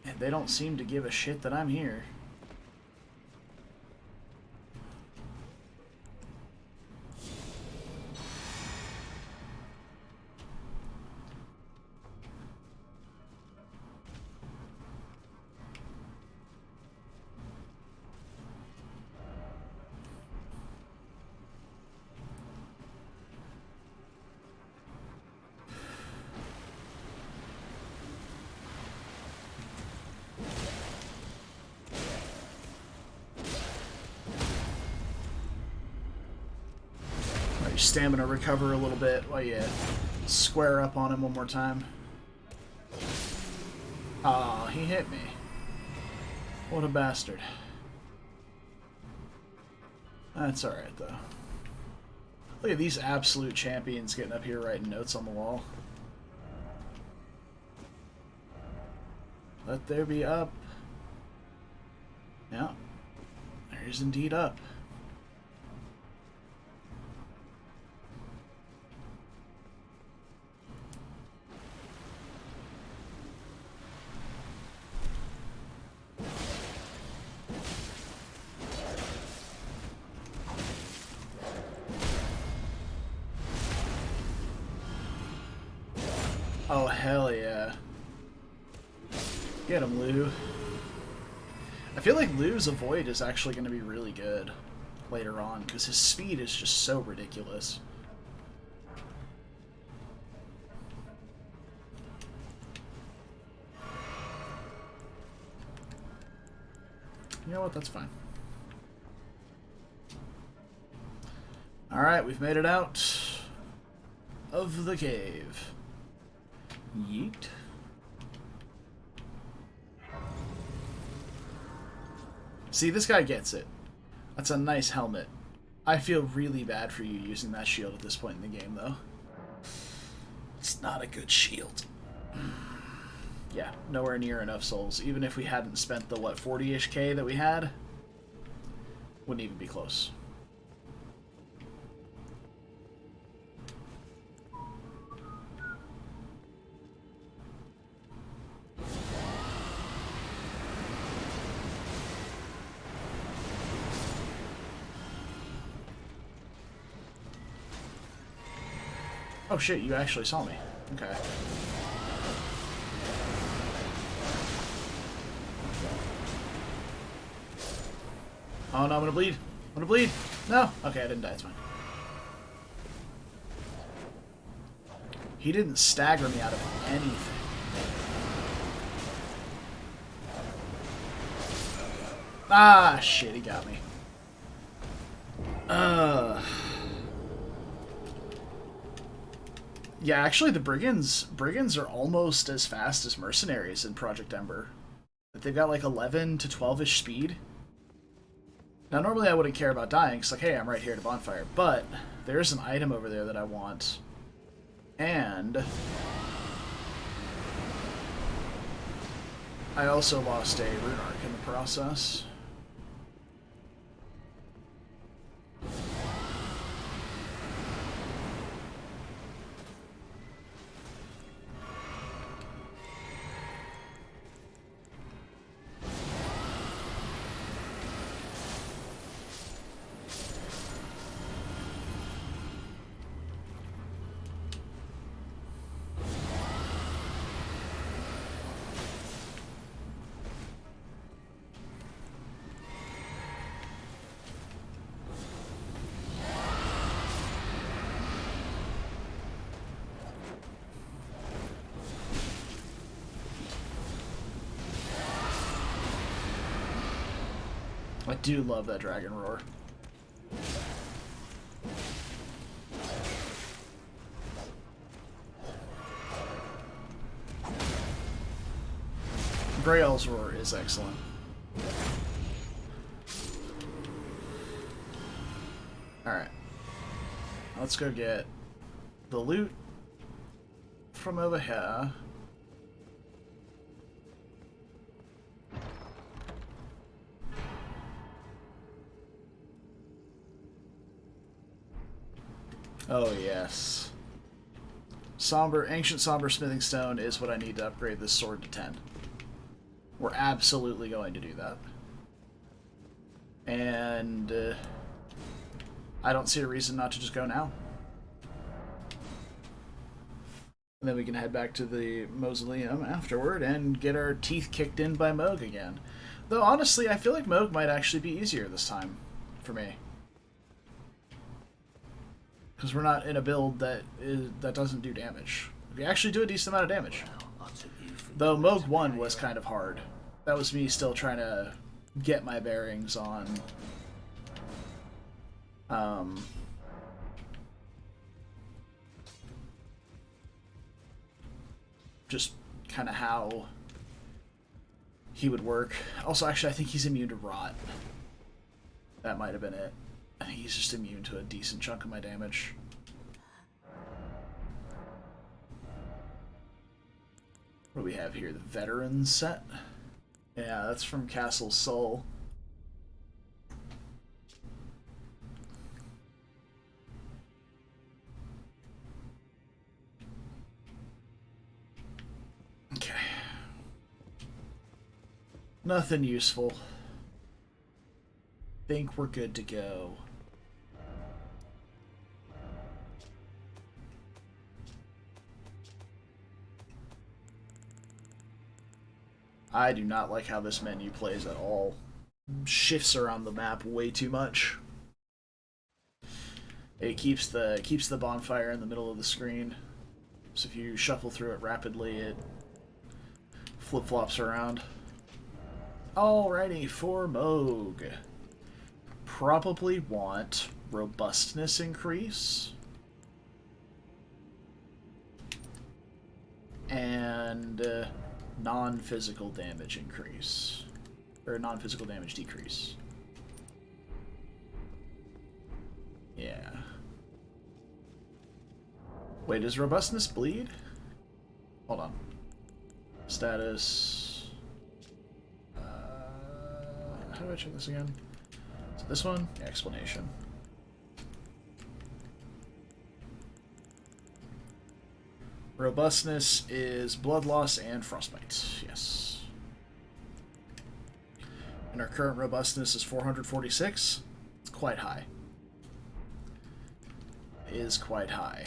Speaker 1: And they don't seem to give a shit that I'm here. Stamina recover a little bit while you square up on him one more time. Aw, he hit me. What a bastard. That's alright, though. Look at these absolute champions getting up here writing notes on the wall. Let there be up. Yeah, there is indeed up. Oh, hell yeah. Get him, Lou. I feel like Lou's Avoid is actually going to be really good later on, because his speed is just so ridiculous. You know what? That's fine. Alright, we've made it out of the cave. Yeet. See, this guy gets it. That's a nice helmet. I feel really bad for you using that shield at this point in the game, though. It's not a good shield. Yeah, nowhere near enough souls. Even if we hadn't spent the, what, 40-ish K that we had, wouldn't even be close. Oh shit, you actually saw me. Okay. Oh no, I'm gonna bleed. I'm gonna bleed. No. Okay, I didn't die. It's fine. He didn't stagger me out of anything. Ah, shit, he got me. Yeah, actually, the brigands are almost as fast as mercenaries in Project Ember. They've got like 11 to 12-ish speed. Now, normally I wouldn't care about dying, because, like, hey, I'm right here at a bonfire. But there's an item over there that I want. And I also lost a rune arc in the process. I do love that dragon roar. Grail's roar is excellent. Alright. Let's go get the loot from over here. Oh, yes. Ancient Somber Smithing Stone is what I need to upgrade this sword to 10. We're absolutely going to do that. And I don't see a reason not to just go now. And then we can head back to the mausoleum afterward and get our teeth kicked in by Moog again. Though, honestly, I feel like Moog might actually be easier this time for me. Because we're not in a build that doesn't do damage. We actually do a decent amount of damage. Though Moog 1 was kind of hard. That was me still trying to get my bearings on just kind of how he would work. Also, actually, I think he's immune to rot. That might have been it. I think he's just immune to a decent chunk of my damage. What do we have here? The Veteran set? Yeah, that's from Castle Soul. Okay. Nothing useful. Think we're good to go. I do not like how this menu plays at all. Shifts around the map way too much. It keeps the bonfire in the middle of the screen. So if you shuffle through it rapidly, it flip-flops around. Alrighty, for Moog. Probably want robustness increase. And non-physical damage increase. Or non-physical damage decrease. Yeah. Wait, does robustness bleed? Hold on. Status. How do I check this again? Is it this one? Yeah, explanation. Robustness is blood loss and frostbite. Yes. And our current robustness is 446. It's quite high. It is quite high.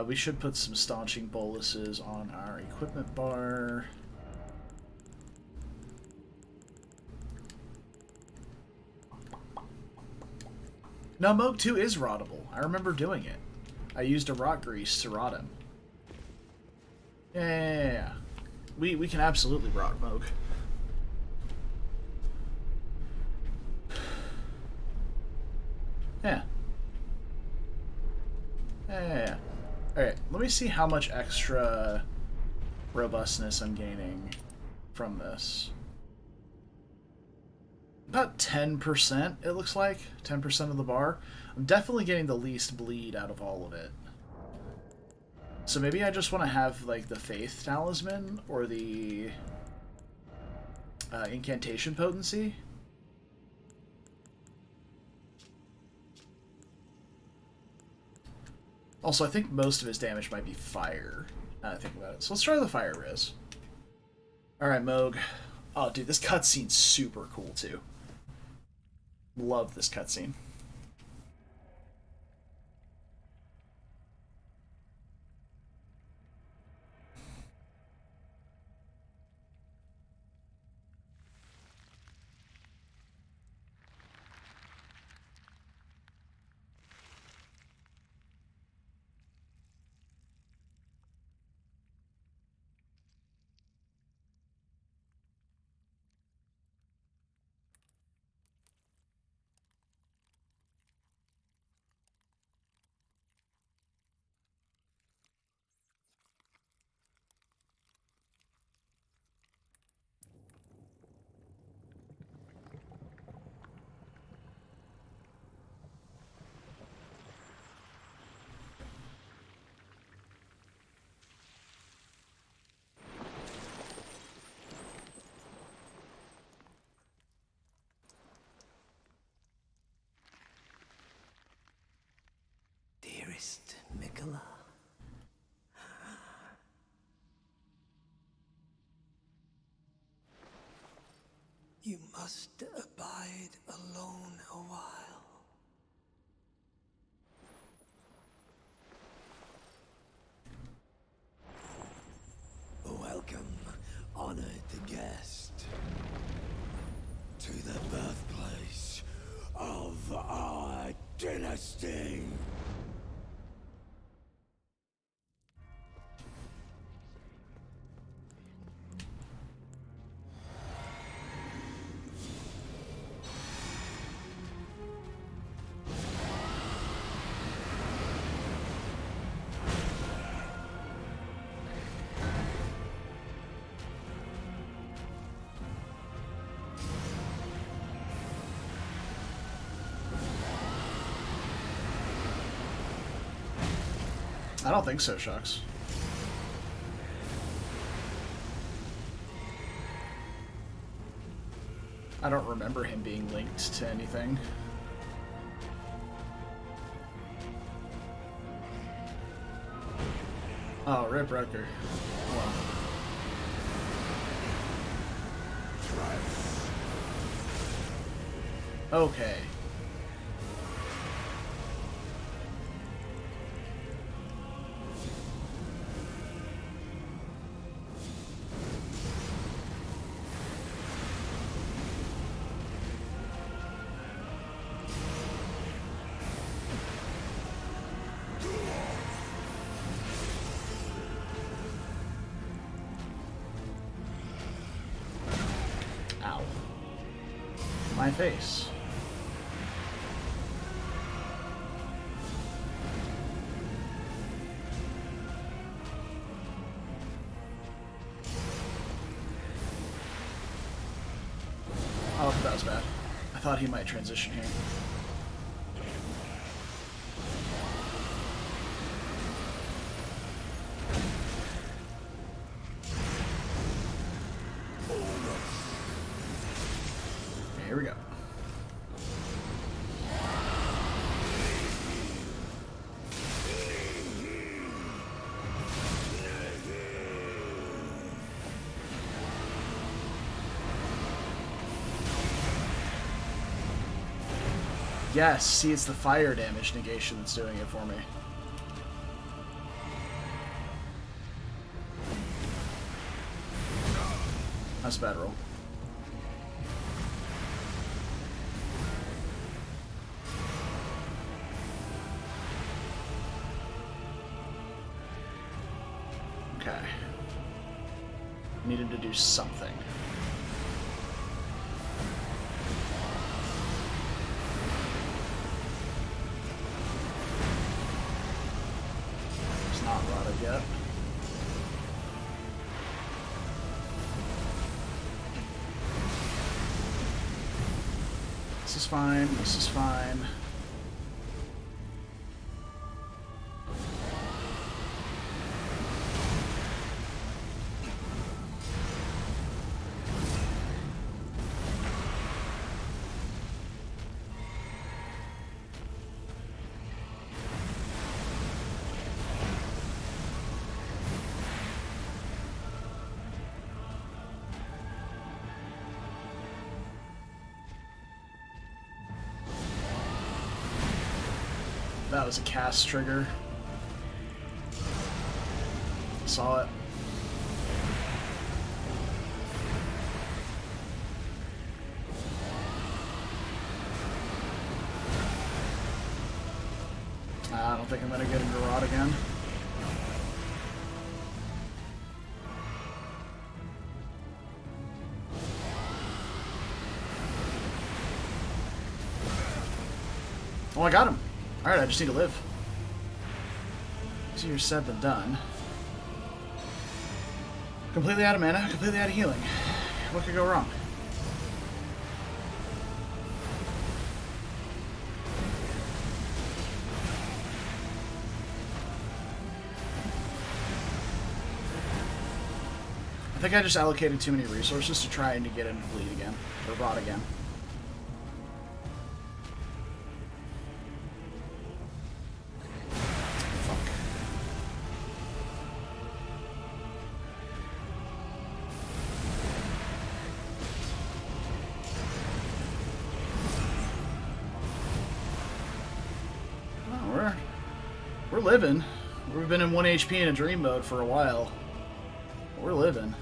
Speaker 1: We should put some staunching boluses on our equipment bar. No, Moog 2 is rottable. I remember doing it. I used a rot grease to rot him. Yeah. We can absolutely rot Moog. Yeah. Yeah. Alright, let me see how much extra robustness I'm gaining from this. About 10%, it looks like. 10% of the bar. I'm definitely getting the least bleed out of all of it. So maybe I just want to have, like, the Faith Talisman or the Incantation Potency. Also, I think most of his damage might be fire, now that I think about it. So let's try the fire res. Alright, Moog. Oh, dude, this cutscene's super cool, too. Love this cutscene.
Speaker 3: Dearest Mikola. You must abide alone a while. Welcome, honored guest, to the birthplace of our dynasty.
Speaker 1: I don't think so, Shucks. I don't remember him being linked to anything. Oh, Rip Rucker. Wow. Okay. my face. Oh, that was bad. I thought he might transition here. Okay, here we go. Yes, see, it's the fire damage negation that's doing it for me. That's a bad roll. Okay. Needed to do something. It's not rotted yet. This is fine. This is fine. That was a cast trigger. Saw it. I don't think I'm gonna get into rot again. Oh, I got him. Alright, I just need to live. Easier said than done. Completely out of mana, completely out of healing. What could go wrong? I think I just allocated too many resources to try and to get into bleed again, or rot again. We're living. We've been in 1 HP in a dream mode for a while. We're living.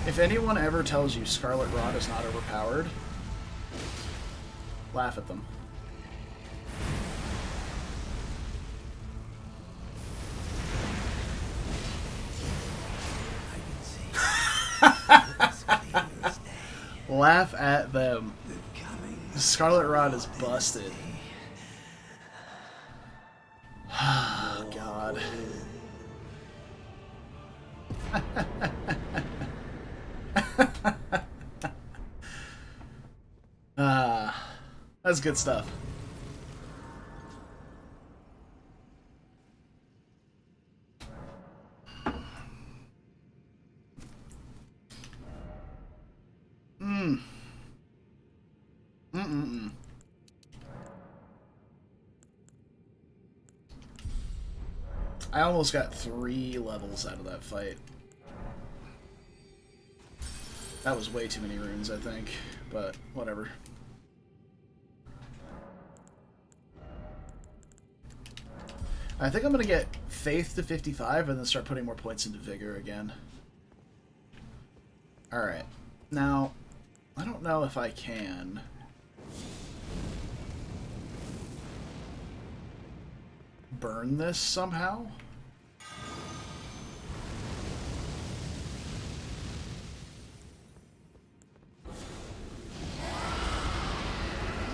Speaker 1: If anyone ever tells you Scarlet Rot is not overpowered, laugh at them. Laugh at them. Scarlet Rot is busted. Oh, God. That's good stuff. I almost got 3 levels out of that fight. That was way too many runes, I think, but whatever. I think I'm gonna get Faith to 55 and then start putting more points into Vigor again. Alright. Now, I don't know if I can. burn this somehow?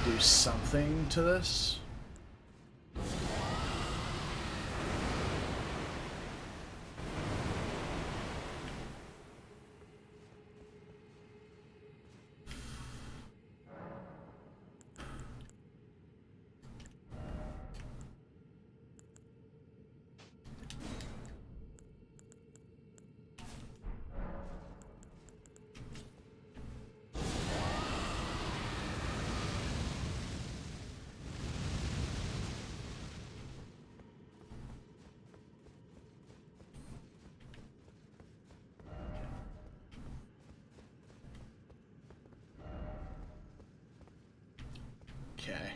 Speaker 1: Do something to this? Okay.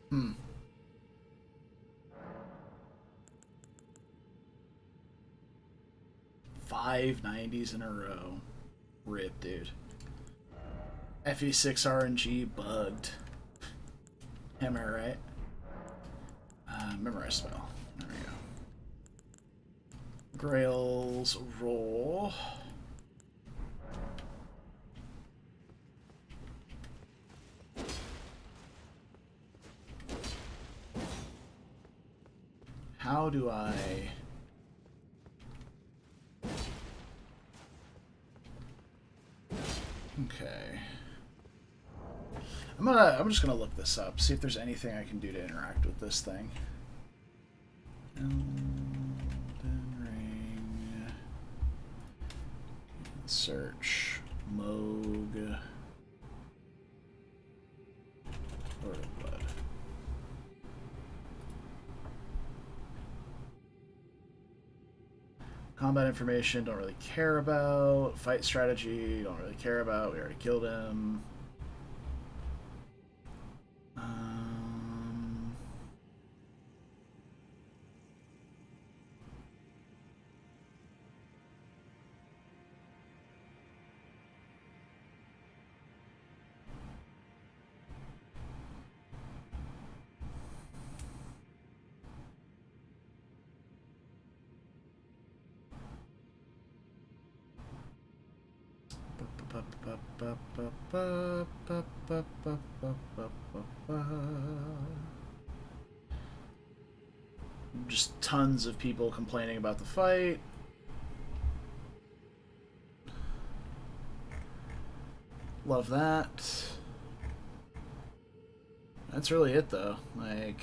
Speaker 1: Hmm. 590s in a row. Rip, dude. FE6 RNG bugged. Am I right? Memorize spell. There we go. Grails roll. How do I... Okay. I'm just gonna look this up, see if there's anything I can do to interact with this thing. Elden Ring. Search. Moog. Lord of Blood. Combat information, don't really care about. Fight strategy, don't really care about. We already killed him. Just tons of people complaining about the fight. Love that. That's really it, though. Like...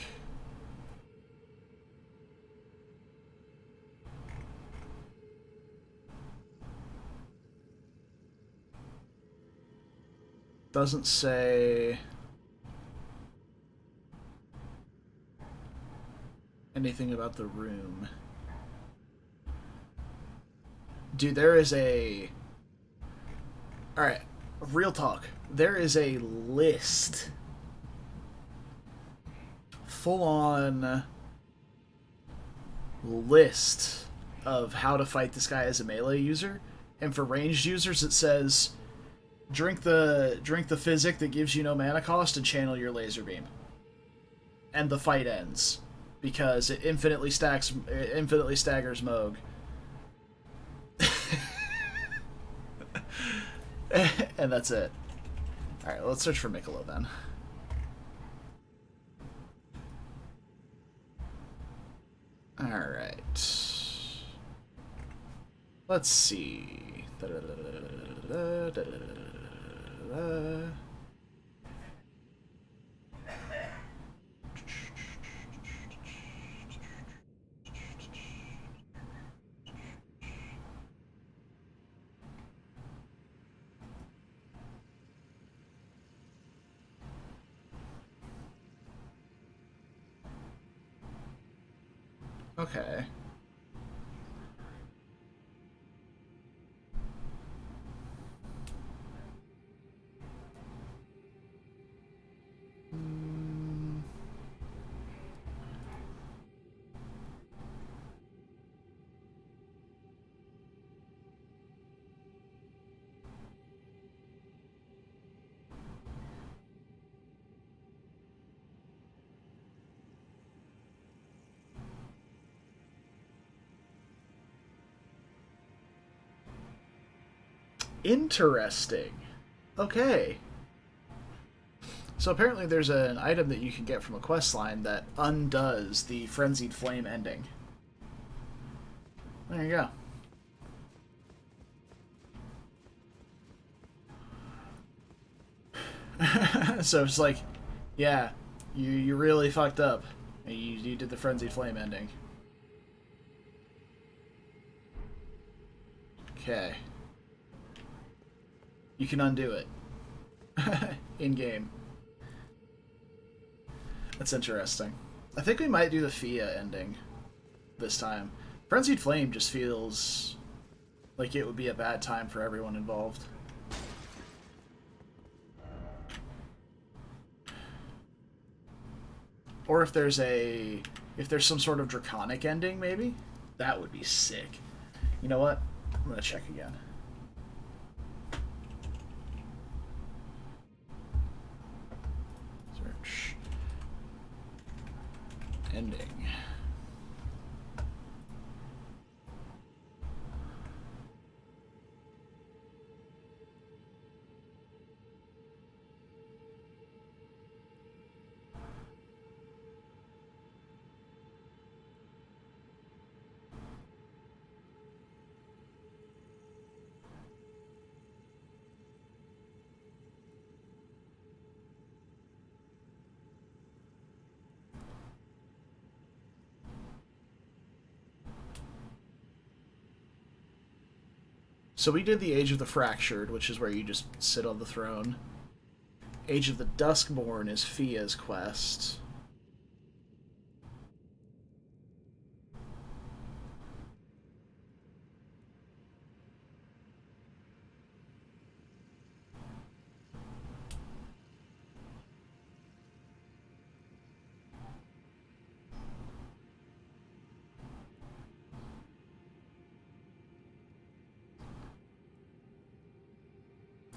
Speaker 1: Doesn't say... anything about the room. Dude, there is a... Alright, real talk. There is a list. Full-on list of how to fight this guy as a melee user. And for ranged users it says, drink the physic that gives you no mana cost and channel your laser beam. And the fight ends. Because it infinitely staggers Moog. And that's it. Alright, let's search for Mikkolo then. Alright. Let's see. Okay. Interesting. Okay. So apparently there's an item that you can get from a quest line that undoes the Frenzied Flame ending. There you go. So it's like, yeah, you really fucked up. You did the Frenzied Flame ending. Okay. You can undo it. In-game. That's interesting. I think we might do the Fia ending this time. Frenzied Flame just feels like it would be a bad time for everyone involved. Or if there's some sort of draconic ending, maybe? That would be sick. You know what? I'm gonna check again. Search. Ending. So we did the Age of the Fractured, which is where you just sit on the throne. Age of the Duskborn is Fia's quest.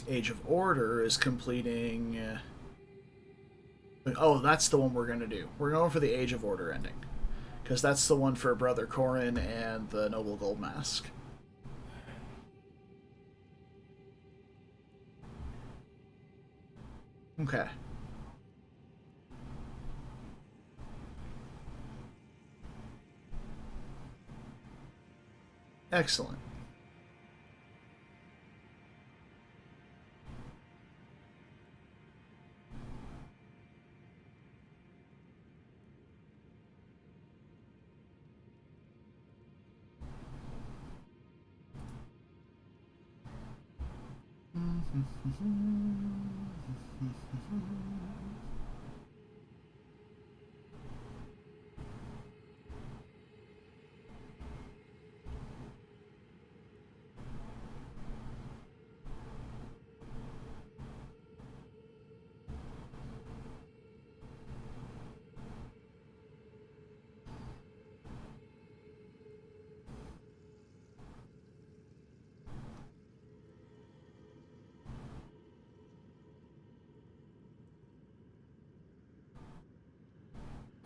Speaker 1: Age of Order is completing... Oh, that's the one we're going to do. We're going for the Age of Order ending. Because that's the one for Brother Corrin and the Noble Gold Mask. Okay. Excellent.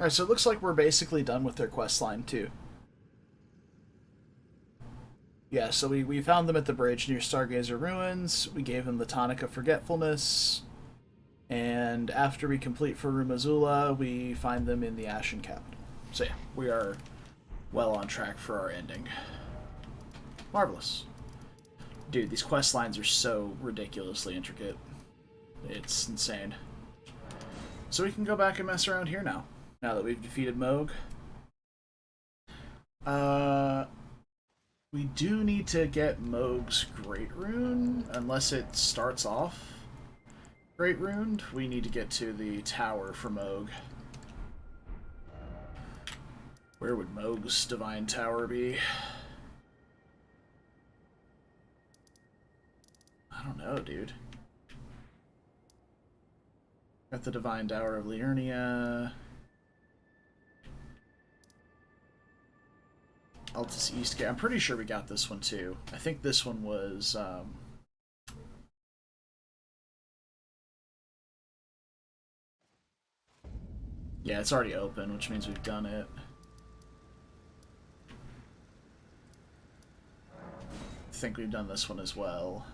Speaker 1: Alright, so it looks like we're basically done with their quest line, too. Yeah, so we found them at the bridge near Stargazer Ruins, we gave them the Tonic of Forgetfulness, and after we complete Farum Azula, we find them in the Ashen Capital. So yeah, we are well on track for our ending. Marvelous. Dude, these quest lines are so ridiculously intricate. It's insane. So we can go back and mess around here now. Now that we've defeated Moog. We do need to get Moog's Great Rune, unless it starts off Great Runed. We need to get to the tower for Moog. Where would Moog's Divine Tower be? I don't know, dude. Got the Divine Tower of Liurnia. Altus Eastgate. I'm pretty sure we got this one too. I think this one was yeah, it's already open, which means we've done it. I think we've done this one as well.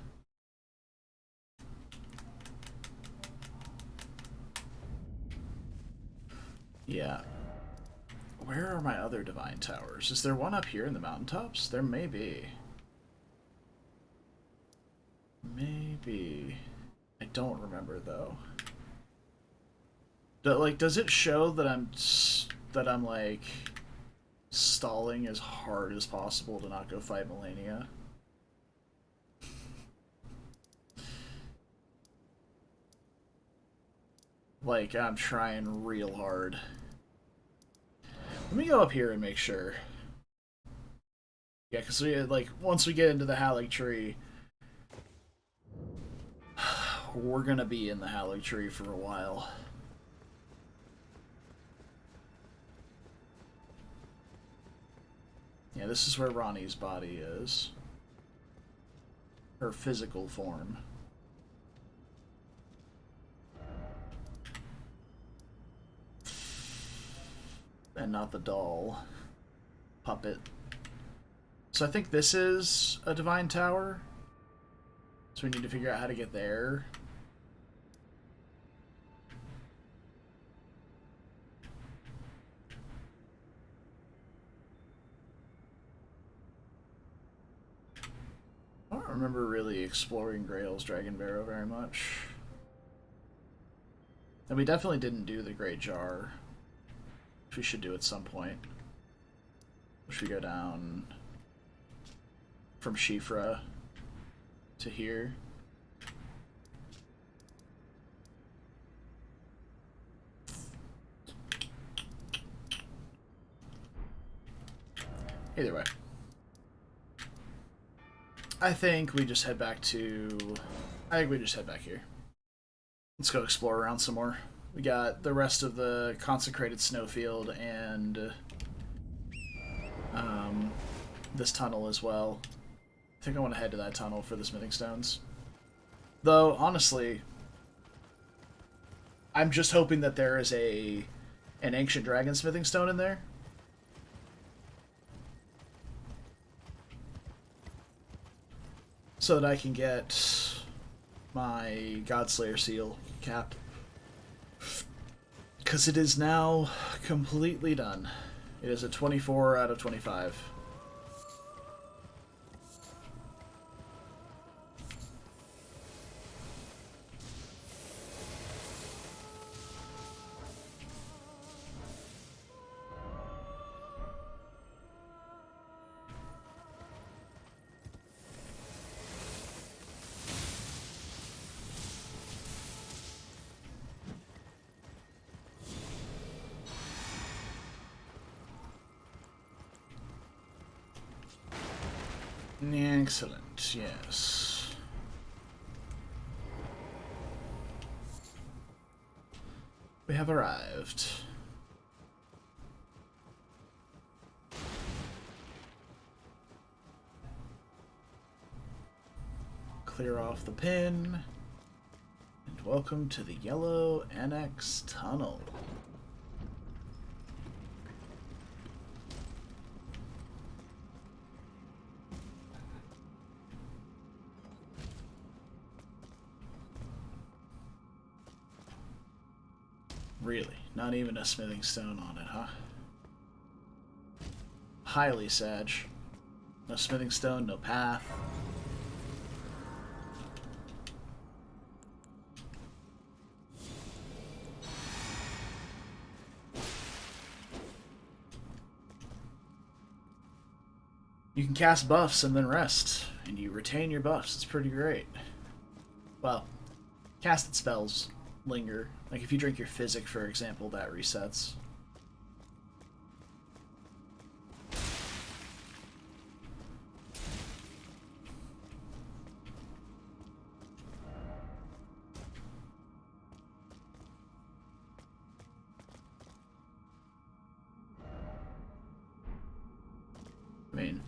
Speaker 1: Yeah. Where are my other divine towers? Is there one up here in the mountaintops? There may be. Maybe. I don't remember though. Does it show that I'm like stalling as hard as possible to not go fight Melania? Like, I'm trying real hard. Let me go up here and make sure. Yeah, because once we get into the haligtree, we're gonna be in the haligtree for a while. Yeah, this is where Ronnie's body is. Her physical form. And not the doll. Puppet. So I think this is a divine tower. So we need to figure out how to get there. I don't remember really exploring Grail's Dragon Barrow very much. And we definitely didn't do the Great Jar, which we should do at some point. Which we go down from Shifra to here. Either way. I think we just head back here. Let's go explore around some more. We got the rest of the consecrated snowfield and this tunnel as well. I think I want to head to that tunnel for the smithing stones. Though, honestly, I'm just hoping that there is an ancient dragon smithing stone in there. So that I can get my Godslayer seal cap. Because it is now completely done. It is a 24 out of 25. Excellent, yes. We have arrived. Clear off the pin. And welcome to the Yellow Annex Tunnel. Really? Not even a smithing stone on it, huh? Highly sad. No smithing stone, no path. You can cast buffs and then rest, and you retain your buffs. It's pretty great. Well, casted spells linger. Like if you drink your physic, for example, that resets. I mean,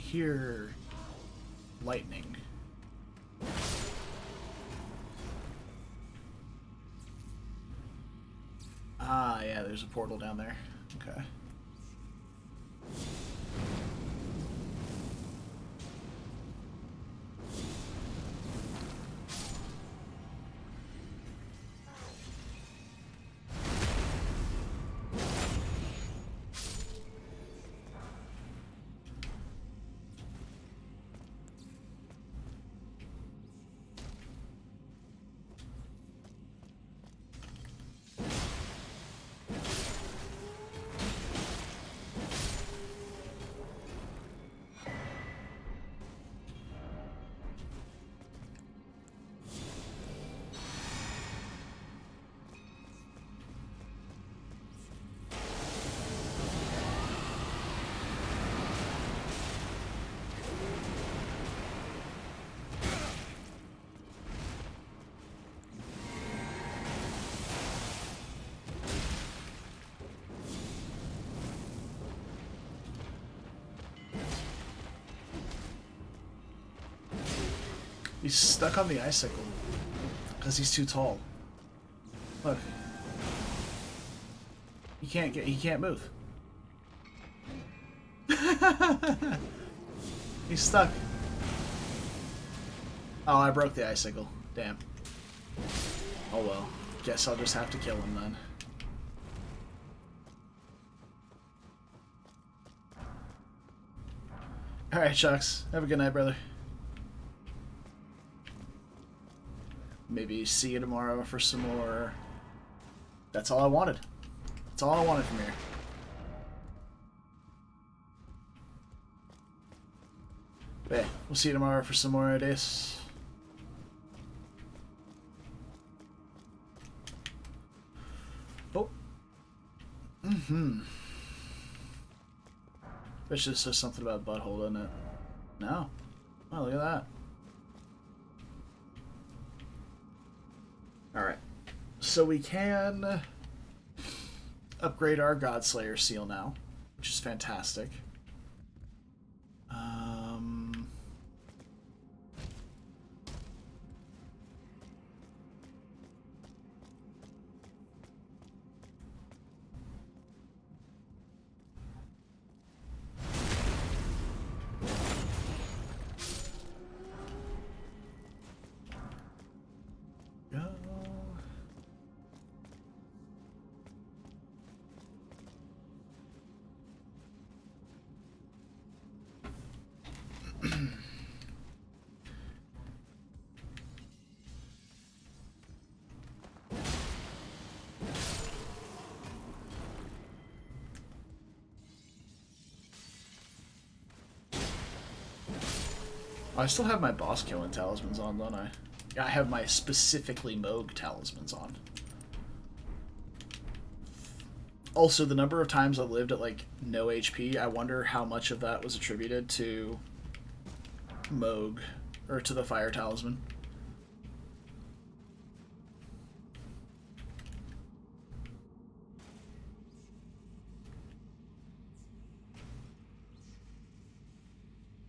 Speaker 1: hear lightning. Ah, yeah, there's a portal down there. Okay. He's stuck on the icicle because he's too tall. Look. He can't move. He's stuck. Oh, I broke the icicle. Damn. Oh well. Guess I'll just have to kill him then. Alright, Chucks. Have a good night, brother. Maybe see you tomorrow for some more. That's all I wanted. That's all I wanted from here. But yeah, we'll see you tomorrow for some more days. Oh. It just says something about butthole, doesn't it? No. Oh, look at that. Alright. So we can upgrade our Godslayer seal now, which is fantastic. I still have my boss killing talismans on, don't I? Yeah, I have my specifically Moog talismans on. Also, the number of times I lived at like no HP, I wonder how much of that was attributed to Moog, or to the fire talisman.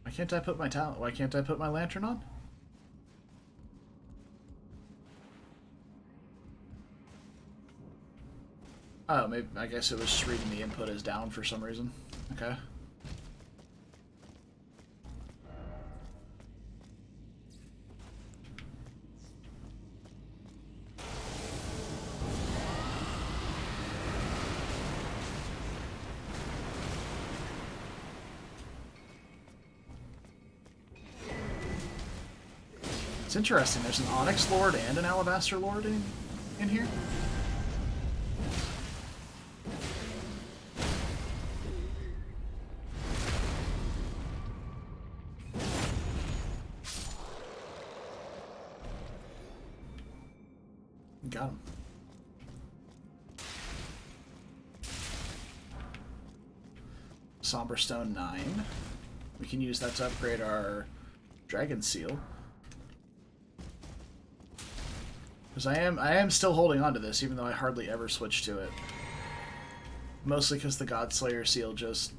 Speaker 1: Why can't I put my Why can't I put my lantern on? Oh, maybe I guess it was just reading the input as down for some reason. Okay. It's interesting, there's an Onyx Lord and an Alabaster Lord in here. Got him. Somber Stone 9. We can use that to upgrade our Dragon Seal. Because I am still holding on to this, even though I hardly ever switch to it. Mostly because the Godslayer seal just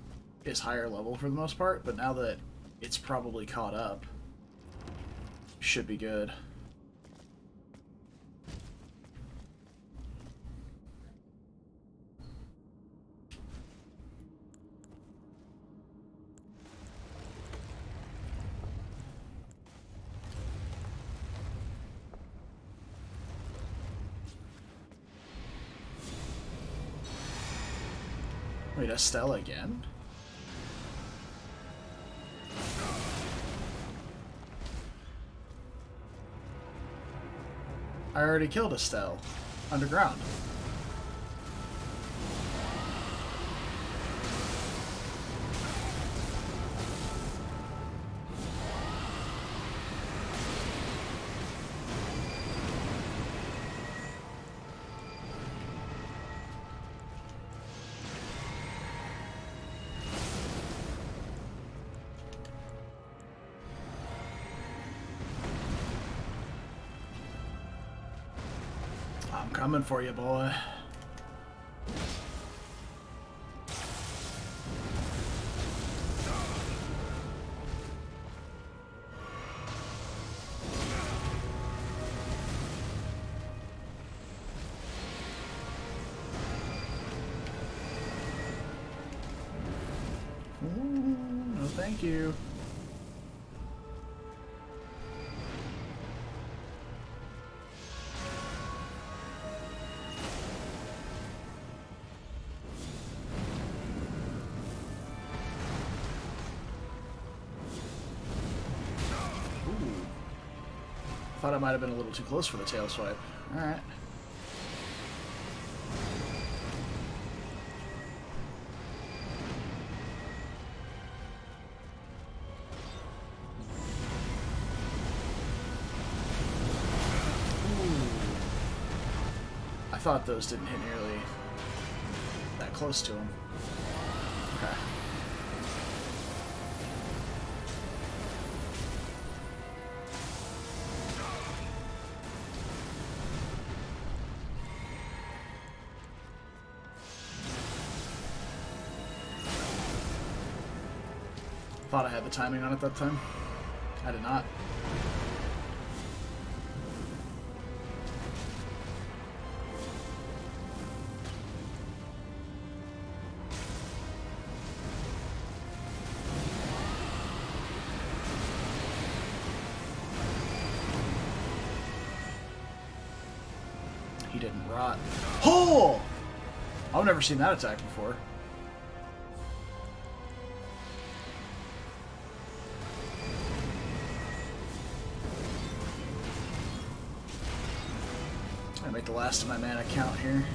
Speaker 1: is higher level for the most part, but now that it's probably caught up. Should be good. Wait, Estelle again? I already killed Estelle. Underground. I'm coming for you, boy. Ooh, no thank you. Thought I might have been a little too close for the tail swipe. Alright. I thought those didn't hit nearly that close to him. Okay. Thought I had the timing on it that time. I did not. He didn't rot. Oh! I've never seen that attack before. I make the last of my mana count here.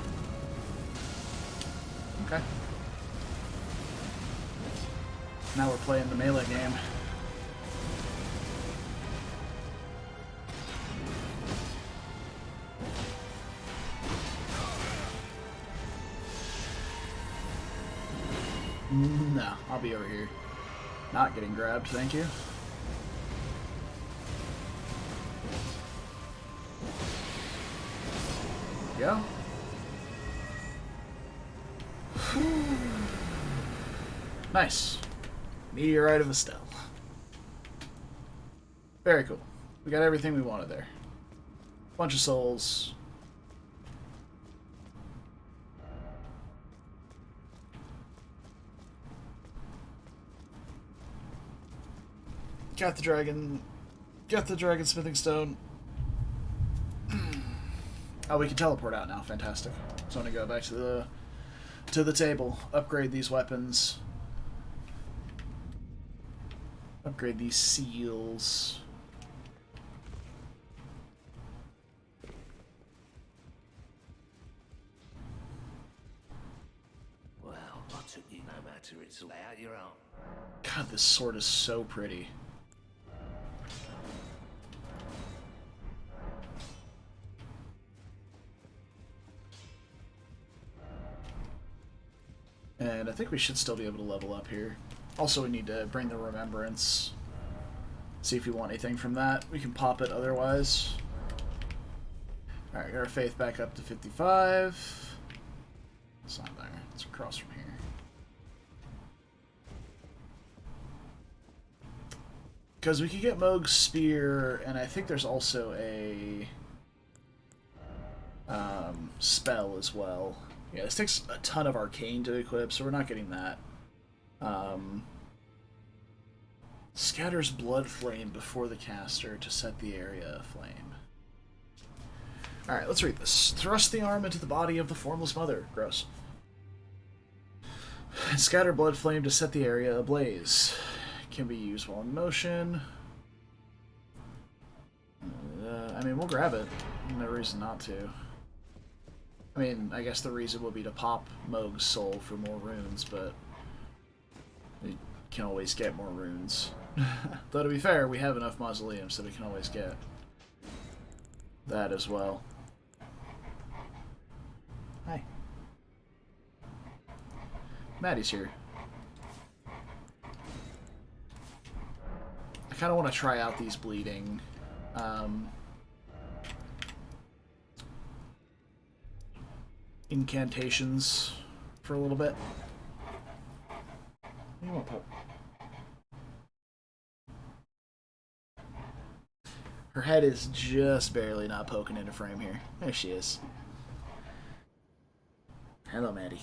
Speaker 1: Okay. Now we're playing the melee game. No, I'll be over here. Not getting grabbed, thank you. Go. Nice. Meteorite of Estelle. Very cool. We got everything we wanted there. Bunch of souls. Got the dragon. Got the dragon smithing stone. Oh, we can teleport out now. Fantastic. So I'm gonna go back to the table. Upgrade these weapons. Upgrade these seals.
Speaker 3: Well, I took you no matter. It's all out your own.
Speaker 1: God, this sword is so pretty. And I think we should still be able to level up here. Also, we need to bring the Remembrance. See if we want anything from that. We can pop it otherwise. Alright, got our faith back up to 55. It's not there. It's across from here. Because we could get Moog's Spear, and I think there's also a spell as well. Yeah, this takes a ton of Arcane to equip, so we're not getting that. Scatters Blood Flame before the caster to set the area aflame. Alright, let's read this. Thrust the arm into the body of the Formless Mother. Gross. And scatter Blood Flame to set the area ablaze. Can be used while in motion. I mean, we'll grab it. No reason not to. I mean, I guess the reason would be to pop Moog's soul for more runes, but we can always get more runes. Though to be fair, we have enough mausoleums, so we can always get that as well. Hi. Maddie's here. I kind of want to try out these bleeding incantations for a little bit. You want to put... Her head is just barely not poking into frame here. There she is. Hello, Maddie.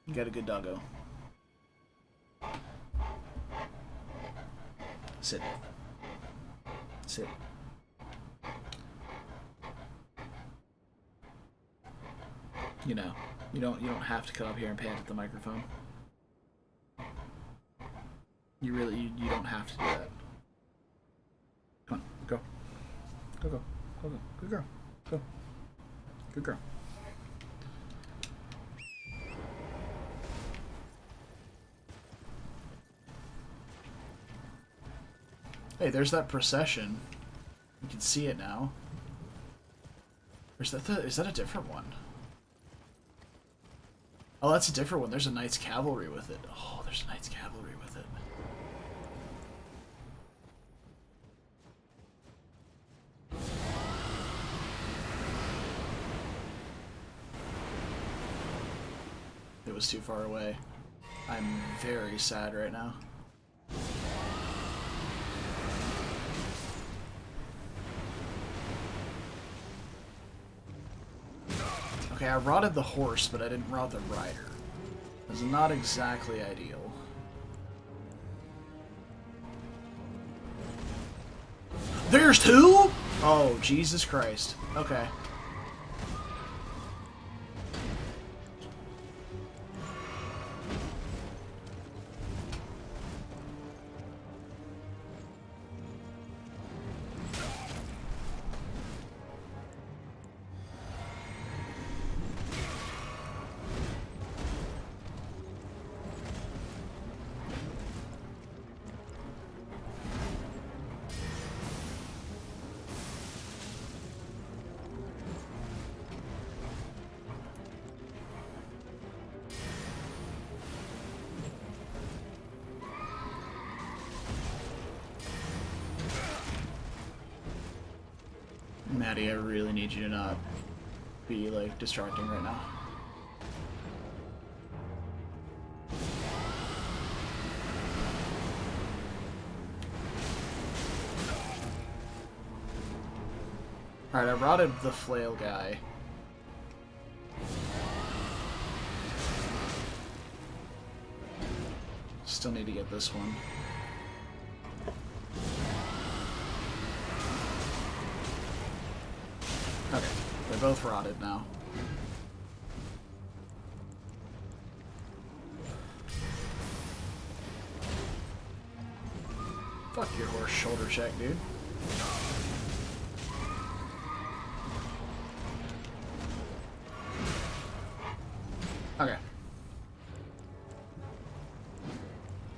Speaker 1: You got a good doggo. Sit. Sit. You know, you don't have to come up here and pant at the microphone. You really you don't have to do that. Come on, go. Go, go. Go, go. Good girl. Go. Good girl. Hey, there's that procession. You can see it now. Or is that a different one? Oh, that's a different one. There's a Knight's Cavalry with it. Oh, there's a Knight's Cavalry with it. It was too far away. I'm very sad right now. Okay, I rotted the horse, but I didn't rot the rider. It's not exactly ideal. There's two?! Oh, Jesus Christ. Okay. Maddie, I really need you to not be, like, distracting right now. Alright, I rotted the flail guy. Still need to get this one. Okay, they're both rotted now. Fuck your horse shoulder check, dude. Okay.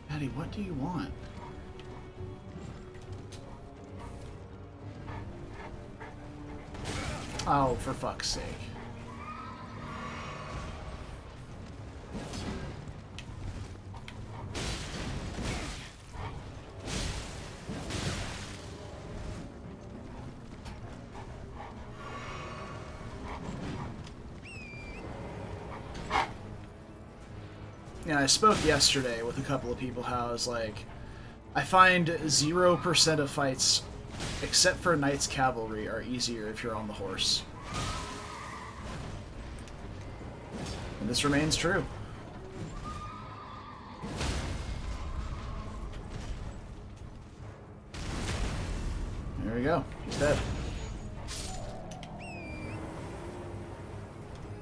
Speaker 1: Maddie, what do you want? Oh, for fuck's sake. Yeah, I spoke yesterday with a couple of people how I was like, I find 0% of fights, except for Knight's Cavalry, are easier if you're on the horse. And this remains true. There we go. He's dead.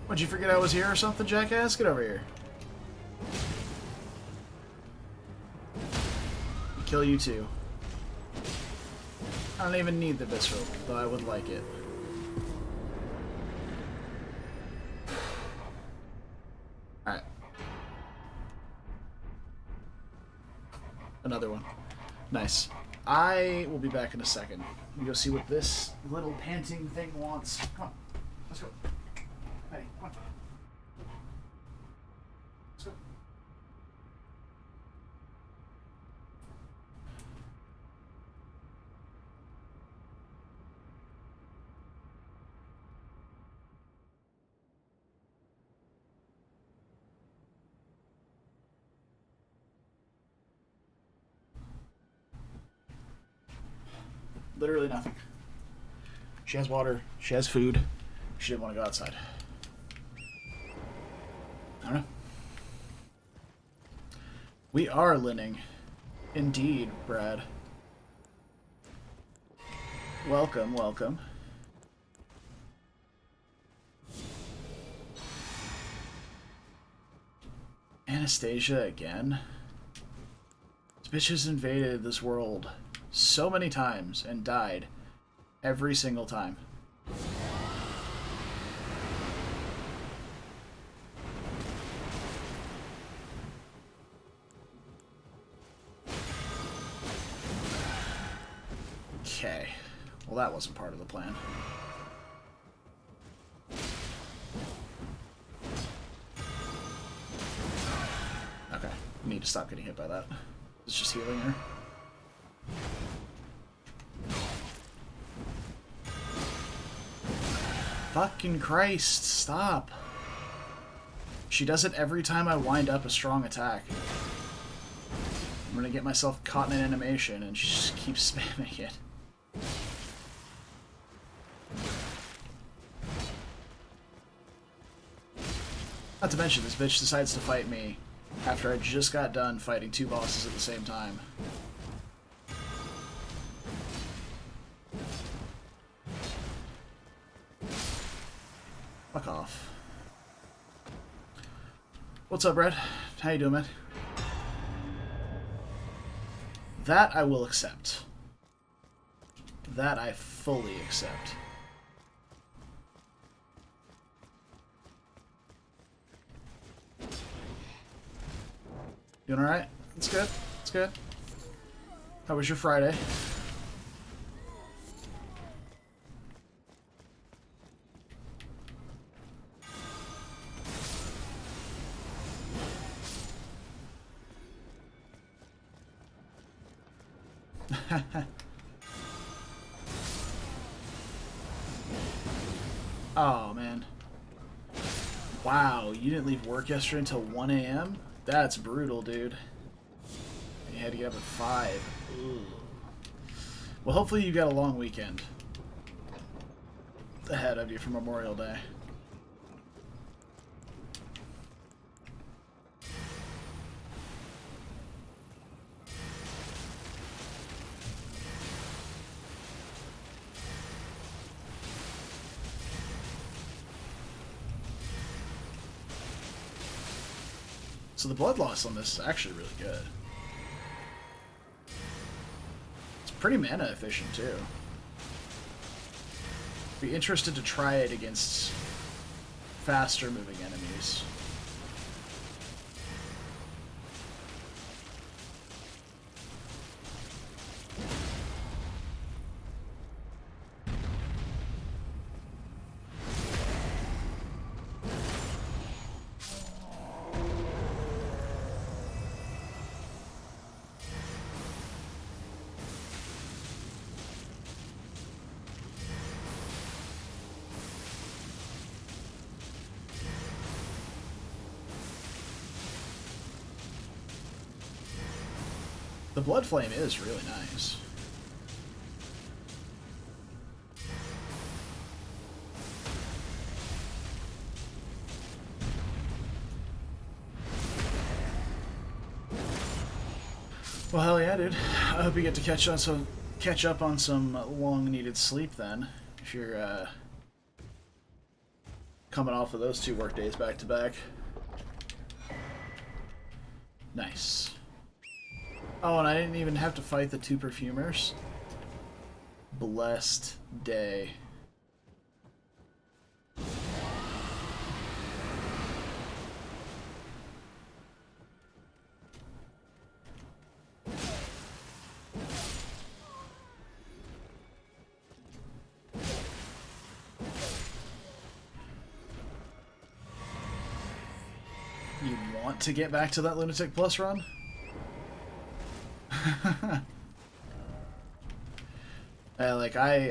Speaker 1: What'd you forget I was here or something, jackass? Get over here. Kill you too. I don't even need the visceral, though I would like it. Alright. Another one. Nice. I will be back in a second. Let me go see what this little panting thing wants. Come on. Let's go. Hey, come on. Let's go. Literally nothing. She has water. She has food. She didn't want to go outside. I don't know. We are Linning. Indeed, Brad. Welcome, welcome. Anastasia again? This bitch has invaded this world so many times and died every single time. Okay. Well, that wasn't part of the plan. Okay. Need to stop getting hit by that. It's just healing her. Fucking Christ, stop. She does it every time I wind up a strong attack. I'm gonna get myself caught in an animation and she just keeps spamming it. Not to mention, this bitch decides to fight me after I just got done fighting two bosses at the same time. Fuck off. What's up, Red? How you doing, man? That I will accept. That I fully accept. Doing alright? That's good. That's good. How was your Friday? Oh, man. Wow, you didn't leave work yesterday until 1 a.m.? That's brutal, dude. You had to get up at 5. Ooh. Well, hopefully you got a long weekend ahead of you for Memorial Day. So the blood loss on this is actually really good. It's pretty mana efficient too. Be interested to try it against faster moving enemies. The Blood Flame is really nice. Well, hell yeah, dude. I hope you get to catch up on some long-needed sleep then. If you're coming off of those 2 work days back to back. Nice. Oh, and I didn't even have to fight the 2 perfumers. Blessed day. You want to get back to that Lunatic Plus run?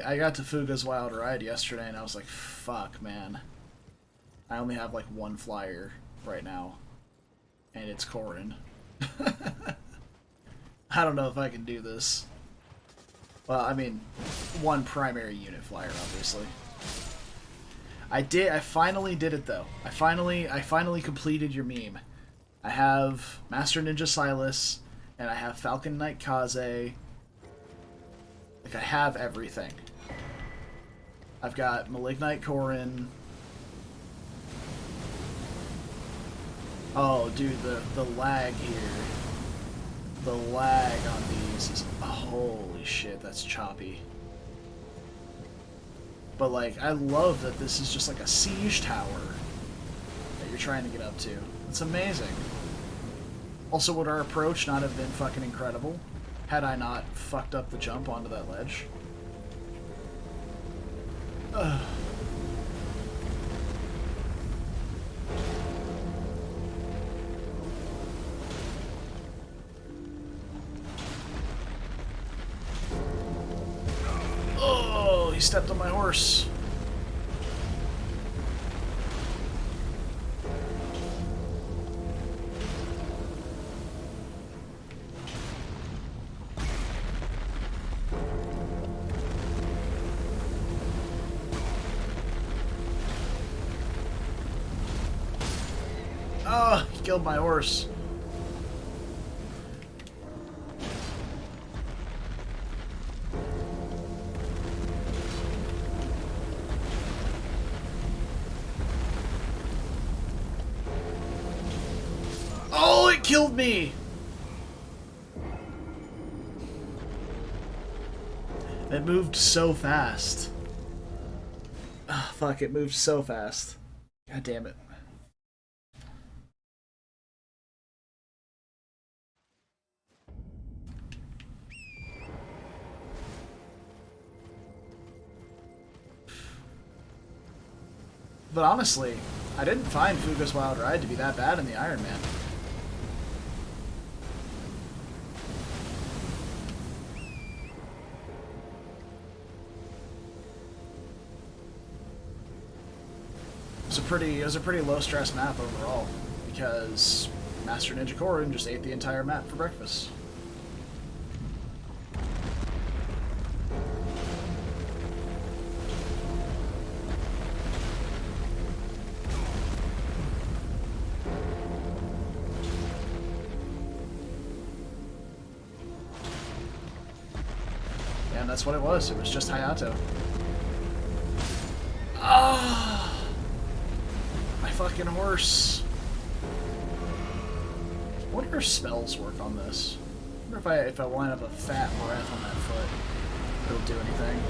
Speaker 1: I got to Fuga's Wild Ride yesterday and I was like, fuck, man. I only have like 1 flyer right now. And it's Corrin. I don't know if I can do this. Well, I mean, 1 primary unit flyer, obviously. I finally did it though. I finally completed your meme. I have Master Ninja Silas, and I have Falcon Knight Kaze. Like, I have everything. I've got Malignite Corrin. Oh, dude, the lag here. The lag on these is... holy shit, that's choppy. But, like, I love that this is just like a siege tower that you're trying to get up to. It's amazing. Also, would our approach not have been fucking incredible had I not fucked up the jump onto that ledge? Ugh. Oh, he stepped on my horse. Oh, he killed my horse. Oh, it killed me! It moved so fast. Oh, fuck, it moved so fast. God damn it. But honestly, I didn't find Fuga's Wild Ride to be that bad in the Iron Man. It was a pretty low stress map overall, because Master Ninja Corrin just ate the entire map for breakfast. And that's what it was. It was just Hayato. Ah! My fucking horse. I wonder if spells work on this. I wonder if I line up a fat breath on that foot, it'll do anything.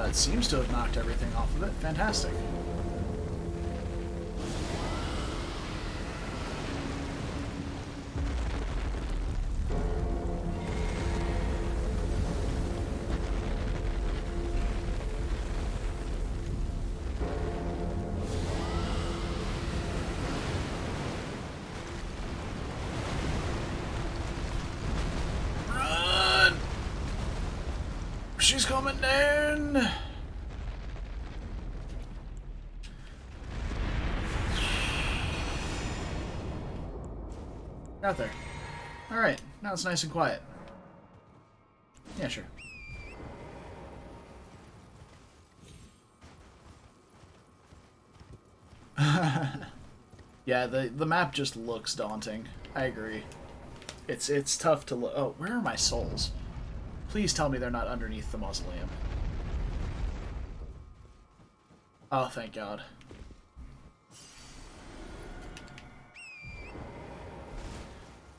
Speaker 1: It seems to have knocked everything off of it. Fantastic. She's coming in! Out there. Alright, now it's nice and quiet. Yeah, sure. Yeah, the map just looks daunting. I agree. It's tough to look. Oh, where are my souls? Please tell me they're not underneath the mausoleum. Oh, thank God.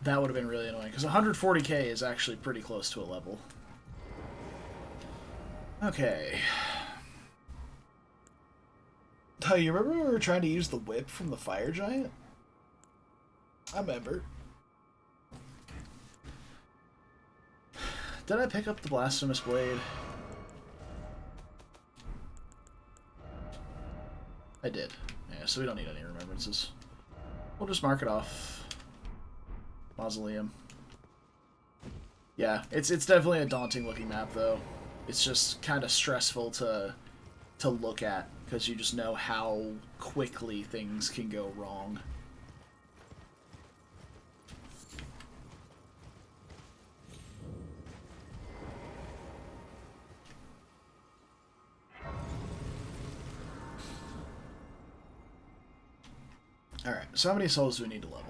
Speaker 1: That would have been really annoying, because 140k is actually pretty close to a level. Okay. Oh, you remember when we were trying to use the whip from the fire giant? I remember. Did I pick up the blasphemous blade? I did. Yeah, so we don't need any remembrances. We'll just mark it off. Mausoleum. Yeah, it's definitely a daunting looking map though. It's just kind of stressful to look at because you just know how quickly things can go wrong. Alright, so how many souls do we need to level?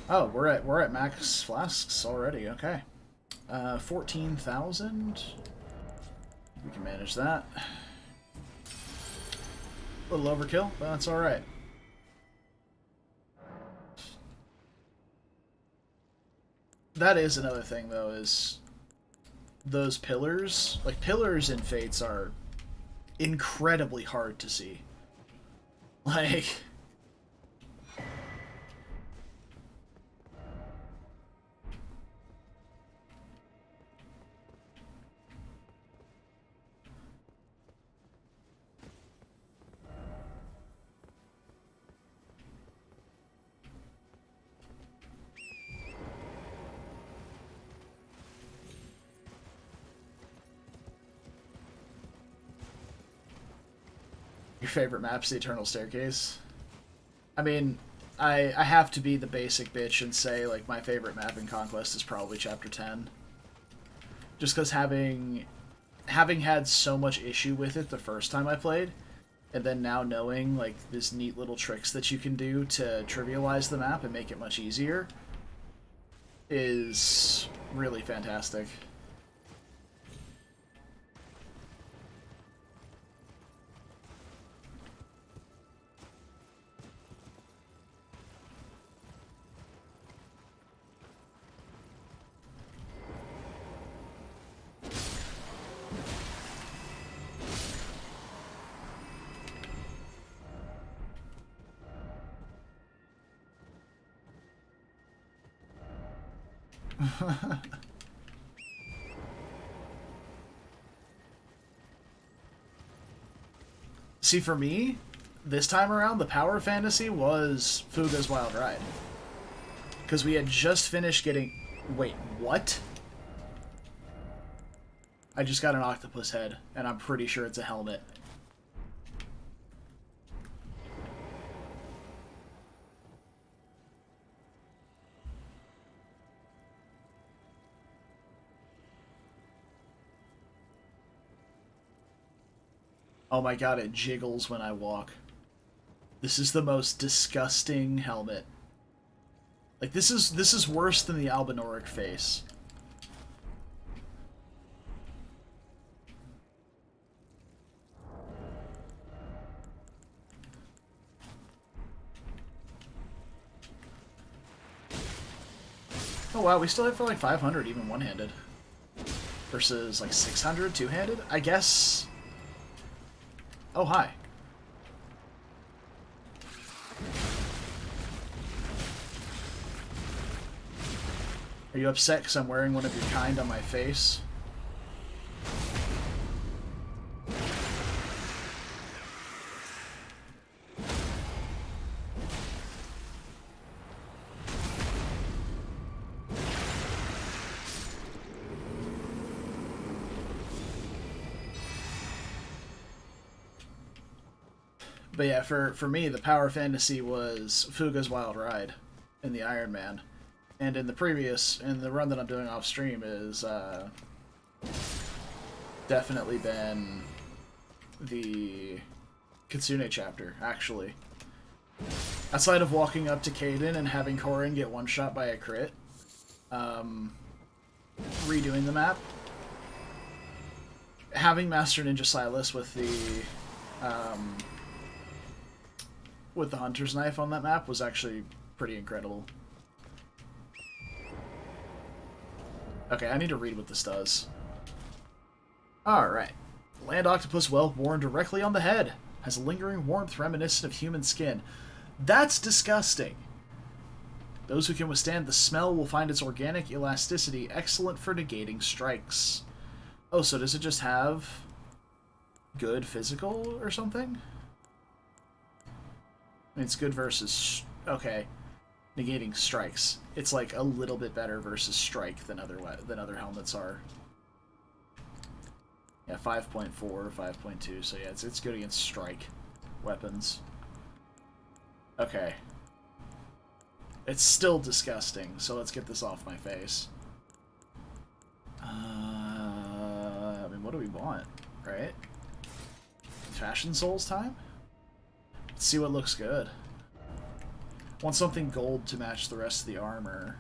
Speaker 1: Oh, we're at max flasks already. Okay, 14,000. We can manage that. A little overkill, but that's all right. That is another thing, though, is those pillars. Like, pillars in Fates are incredibly hard to see. Like... Your favorite map's the Eternal Staircase? I mean, I have to be the basic bitch and say, like, my favorite map in Conquest is probably Chapter 10. Just because having had so much issue with it the first time I played, and then now knowing, like, this neat little tricks that you can do to trivialize the map and make it much easier is really fantastic. See, for me, this time around, the power fantasy was Fuga's Wild Ride. Because we had just finished getting... Wait, what? I just got an octopus head, and I'm pretty sure it's a helmet. Oh my god, it jiggles when I walk. This is the most disgusting helmet. Like, this is worse than the Albinoric face. Oh wow, we still have for like 500 even one-handed. Versus like 600 two-handed? I guess... Oh, hi. Are you upset because I'm wearing one of your kind on my face? But yeah, for me, the power fantasy was Fuga's Wild Ride in the Iron Man. And in the run that I'm doing off stream is definitely been the Kitsune chapter, actually. Outside of walking up to Kaden and having Korin get one shot by a crit, redoing the map, having Master Ninja Silas with the Hunter's Knife on that map was actually pretty incredible. Okay, I need to read what this does. Alright. Land octopus whelp worn directly on the head. Has a lingering warmth reminiscent of human skin. That's disgusting. Those who can withstand the smell will find its organic elasticity excellent for negating strikes. Oh, so does it just have good physical or something? I mean, it's good versus... Okay. Negating strikes. It's like a little bit better versus strike than other helmets are. Yeah, 5.4, 5.2, so yeah, it's good against strike weapons. Okay. It's still disgusting, so let's get this off my face. I mean, what do we want, right? Fashion Souls time? Let's see what looks good. Want something gold to match the rest of the armor.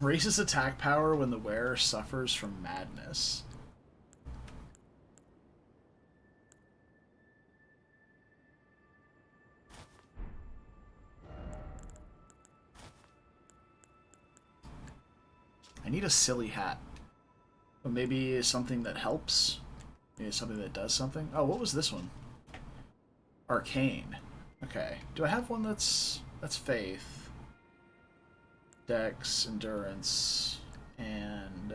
Speaker 1: Raises attack power when the wearer suffers from madness. I need a silly hat. But maybe something that helps? Maybe something that does something? Oh, what was this one? Arcane. Okay. Do I have one that's Faith? Dex, Endurance, and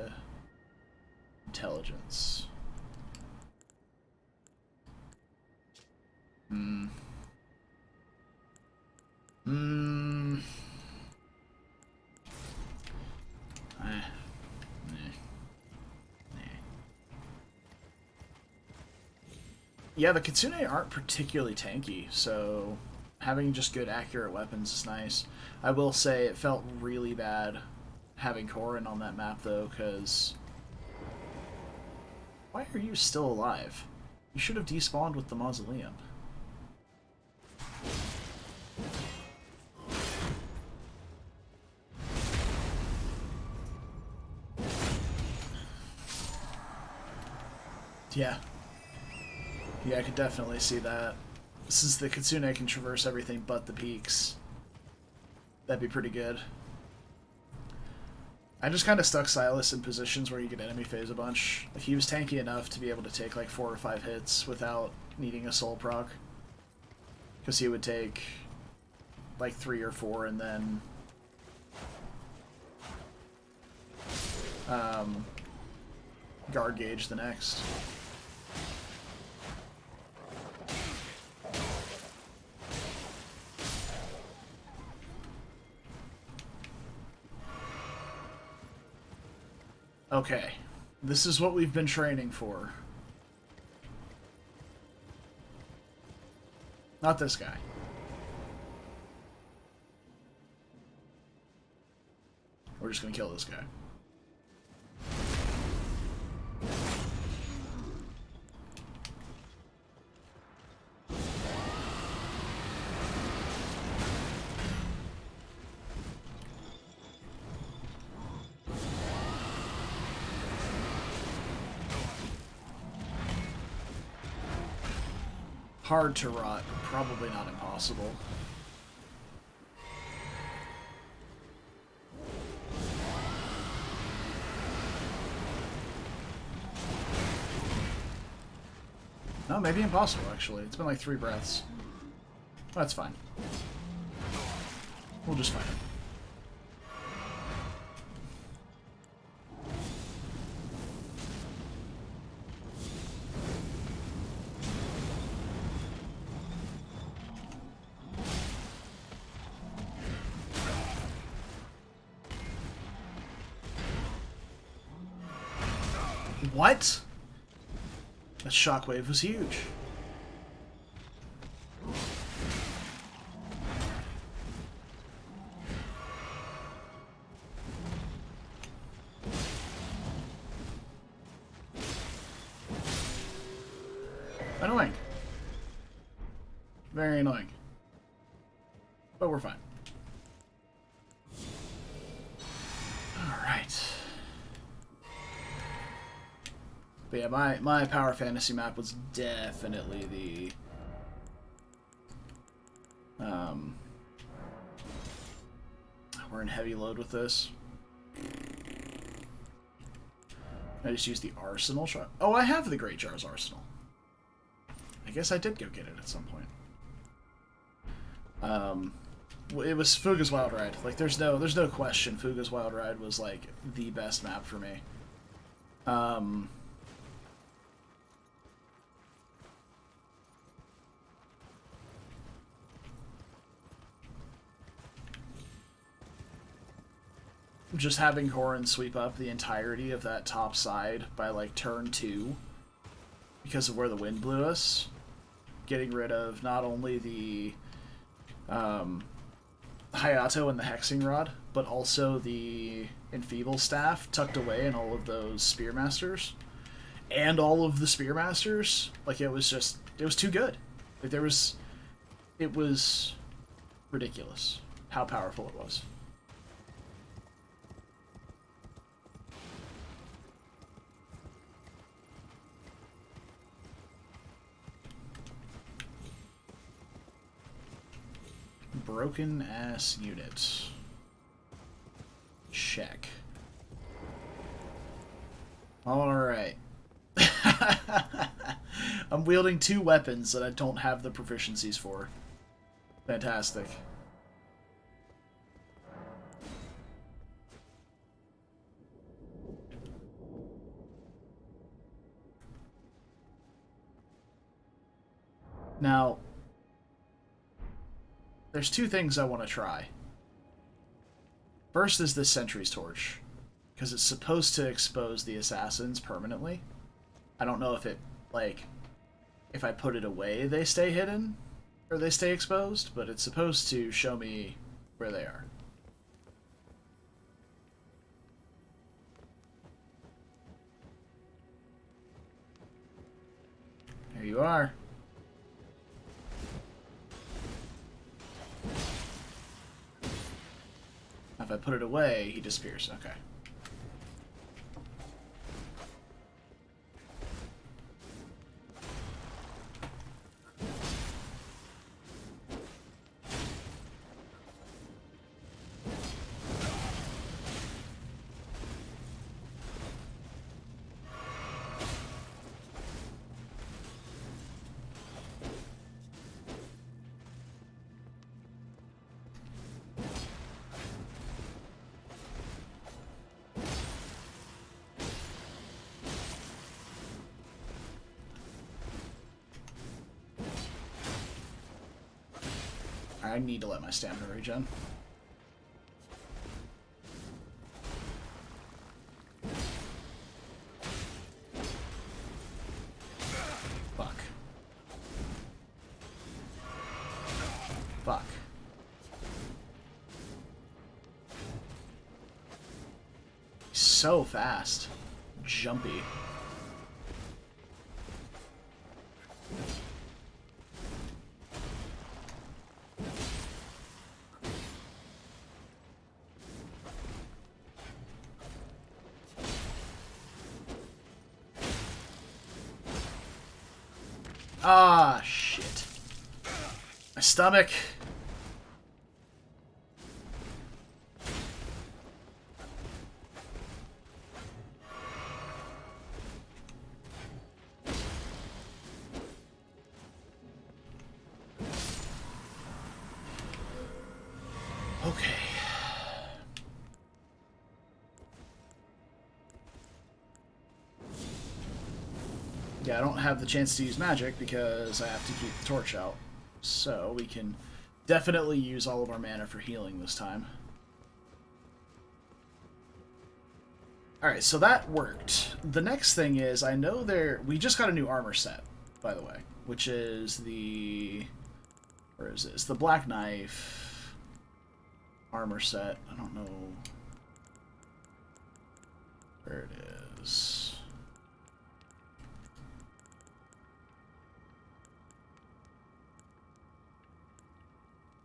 Speaker 1: Intelligence. Yeah, the Kitsune aren't particularly tanky, so having just good accurate weapons is nice. I will say it felt really bad having Korin on that map, though, because... Why are you still alive? You should have despawned with the Mausoleum. Yeah. Yeah, I could definitely see that. Since the Kitsune can traverse everything but the peaks. That'd be pretty good. I just kind of stuck Silas in positions where he could enemy phase a bunch. Like, he was tanky enough to be able to take like 4 or 5 hits without needing a soul proc. Because he would take like 3 or 4 and then guard gauge the next. Okay, this is what we've been training for. Not this guy. We're just gonna kill this guy. Hard to rot, but probably not impossible. No, maybe impossible, actually. It's been like 3 breaths. That's fine. We'll just fight it. What? That shockwave was huge. Annoying. Very annoying. But we're fine. Alright. But yeah, my Power Fantasy map was definitely the we're in heavy load with this. I just used the Arsenal shot. Oh, I have the Great Jar's Arsenal. I guess I did go get it at some point. It was Fuga's Wild Ride. Like, there's no question. Fuga's Wild Ride was like the best map for me. Just having Horan sweep up the entirety of that top side by like turn 2 because of where the wind blew us, getting rid of not only the Hayato and the Hexing Rod, but also the Enfeeble Staff tucked away in all of those Spearmasters, and all of the Spearmasters. Like, it was too good. Like, it was ridiculous how powerful it was. Broken ass unit. Check. Alright. I'm wielding 2 weapons that I don't have the proficiencies for. Fantastic. Now, there's 2 things I want to try. First is this Sentry's Torch, because it's supposed to expose the assassins permanently. I don't know if it, like, if I put it away they stay hidden, or they stay exposed, but it's supposed to show me where they are. There you are. If I put it away, he disappears. Okay. I need to let my stamina regen. Fuck. Fuck. So fast. Jumpy. Ah, shit. My stomach. Okay. Yeah, I don't have the chance to use magic because I have to keep the torch out. So we can definitely use all of our mana for healing this time. Alright, so that worked. The next thing is, I know we just got a new armor set, by the way, which is the... Where is it? It's the Black Knife armor set. I don't know where it is.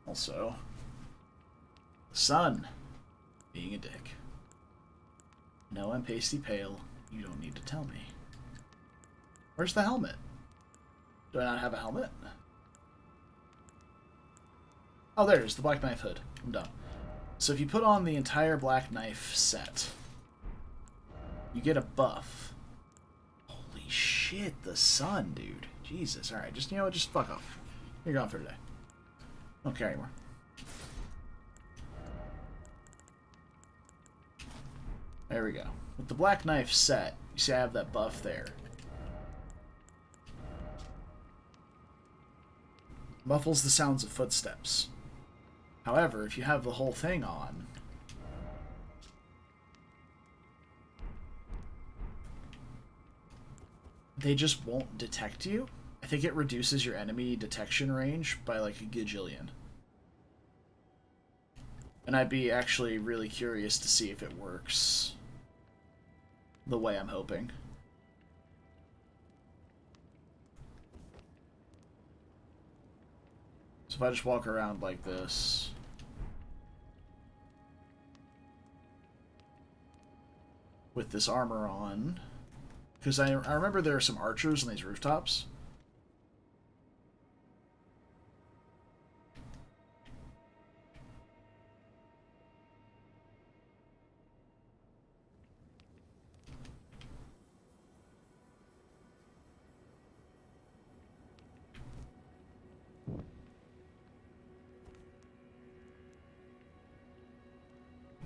Speaker 1: Also, sun being a dick. No, I'm pasty pale. You don't need to tell me. Where's the helmet? Do I not have a helmet? Oh, there's the Black Knife hood. I'm done. So if you put on the entire Black Knife set, you get a buff. Holy shit, the sun, dude. Jesus. Alright, just, you know what, just fuck off. You're gone for today. Don't care anymore. There we go. With the Black Knife set, you see I have that buff there. Muffles the sounds of footsteps. However, if you have the whole thing on, they just won't detect you. I think it reduces your enemy detection range by like a gajillion. And I'd be actually really curious to see if it works the way I'm hoping. So if I just walk around like this, with this armor on, because I remember there are some archers on these rooftops.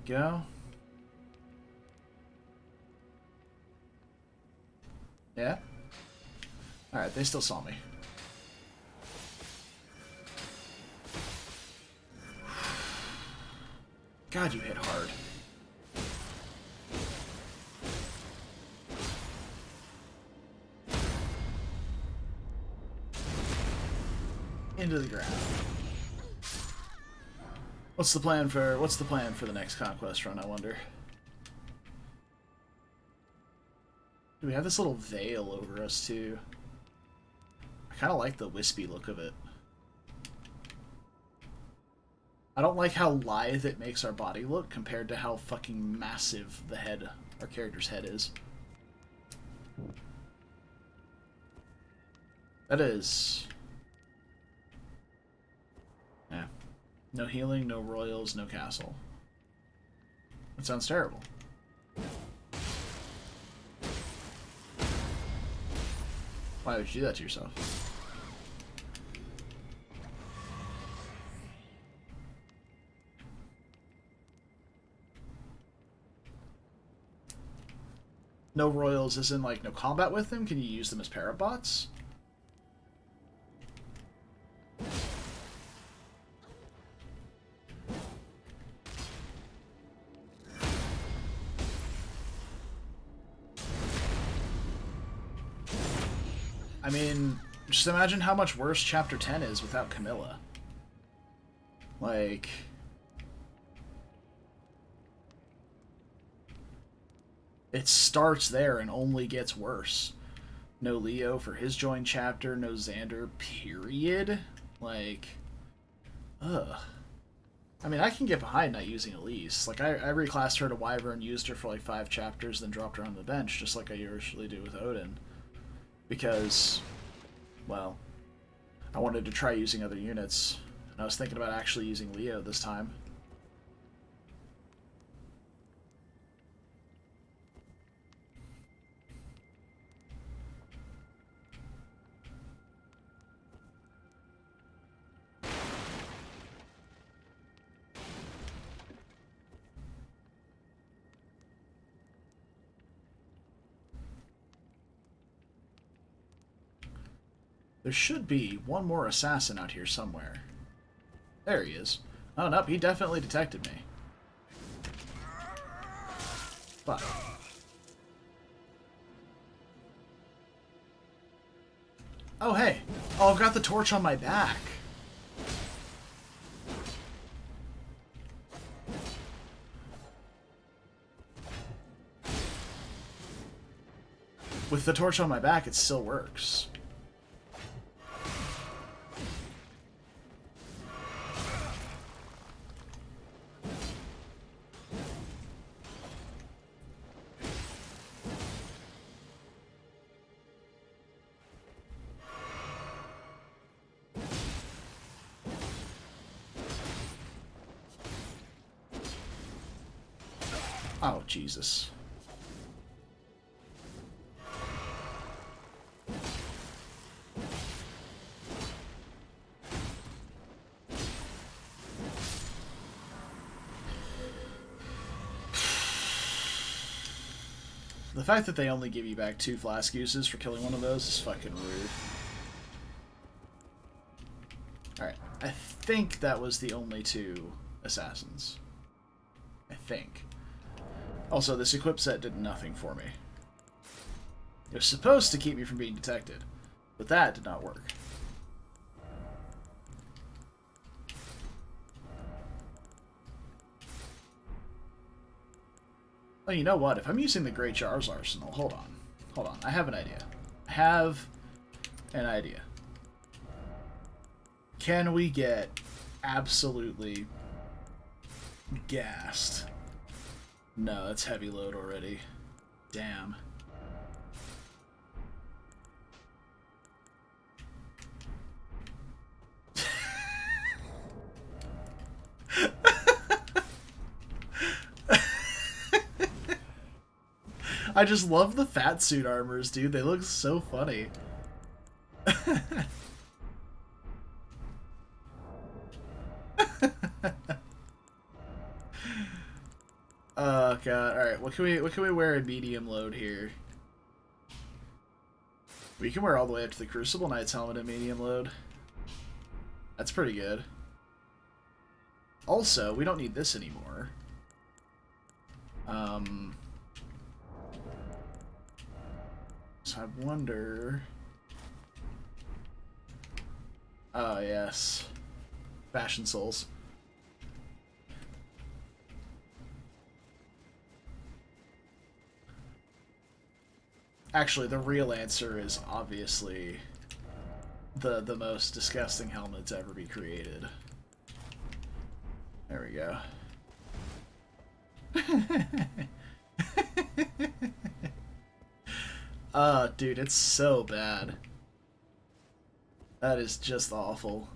Speaker 1: Go. Yeah? Alright, they still saw me. God, you hit hard. Into the ground. What's the plan for the next conquest run, I wonder? Do we have this little veil over us too? I kind of like the wispy look of it. I don't like how lithe it makes our body look compared to how fucking massive the head, our character's head is. That is... Yeah. No healing, no royals, no castle. That sounds terrible. Why would you do that to yourself? No royals as in, like, no combat with them? Can you use them as parabots? I mean, just imagine how much worse Chapter 10 is without Camilla. Like... It starts there and only gets worse. No Leo for his joint chapter, no Xander, period. Like... Ugh. I mean, I can get behind not using Elise. Like, I reclassed her to Wyvern, used her for like 5 chapters, then dropped her on the bench, just like I usually do with Odin. Because, well, I wanted to try using other units, and I was thinking about actually using Leo this time. There should be one more assassin out here somewhere. There he is. Oh, nope, he definitely detected me. Fuck. Oh, hey. Oh, I've got the torch on my back. With the torch on my back, it still works. Oh, Jesus. The fact that they only give you back 2 flask uses for killing one of those is fucking rude. Alright, I think that was the only 2 assassins. I think. Also, this equip set did nothing for me. It was supposed to keep me from being detected, but that did not work. Oh, you know what? If I'm using the Great Jar's Arsenal, hold on. I have an idea. Can we get absolutely gassed? No, that's heavy load already. Damn. I just love the fat suit armors, dude. They look so funny. Oh god. Alright, what can we wear in medium load here? We can wear all the way up to the Crucible Knight's helmet in medium load. That's pretty good. Also, we don't need this anymore. So I wonder... Oh, yes. Fashion Souls. Actually, the real answer is obviously the most disgusting helmet to ever be created. There we go. Dude, it's so bad. That is just awful.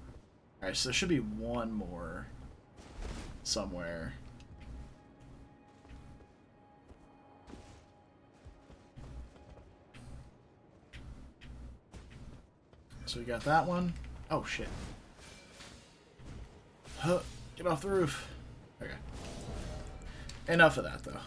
Speaker 1: Alright, so there should be one more somewhere. So we got that one. Oh, shit. Huh, get off the roof. Okay. Enough of that, though.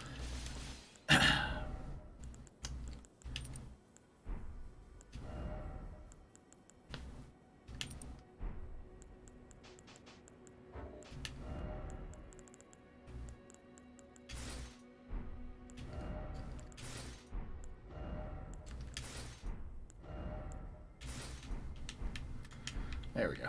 Speaker 1: There we go.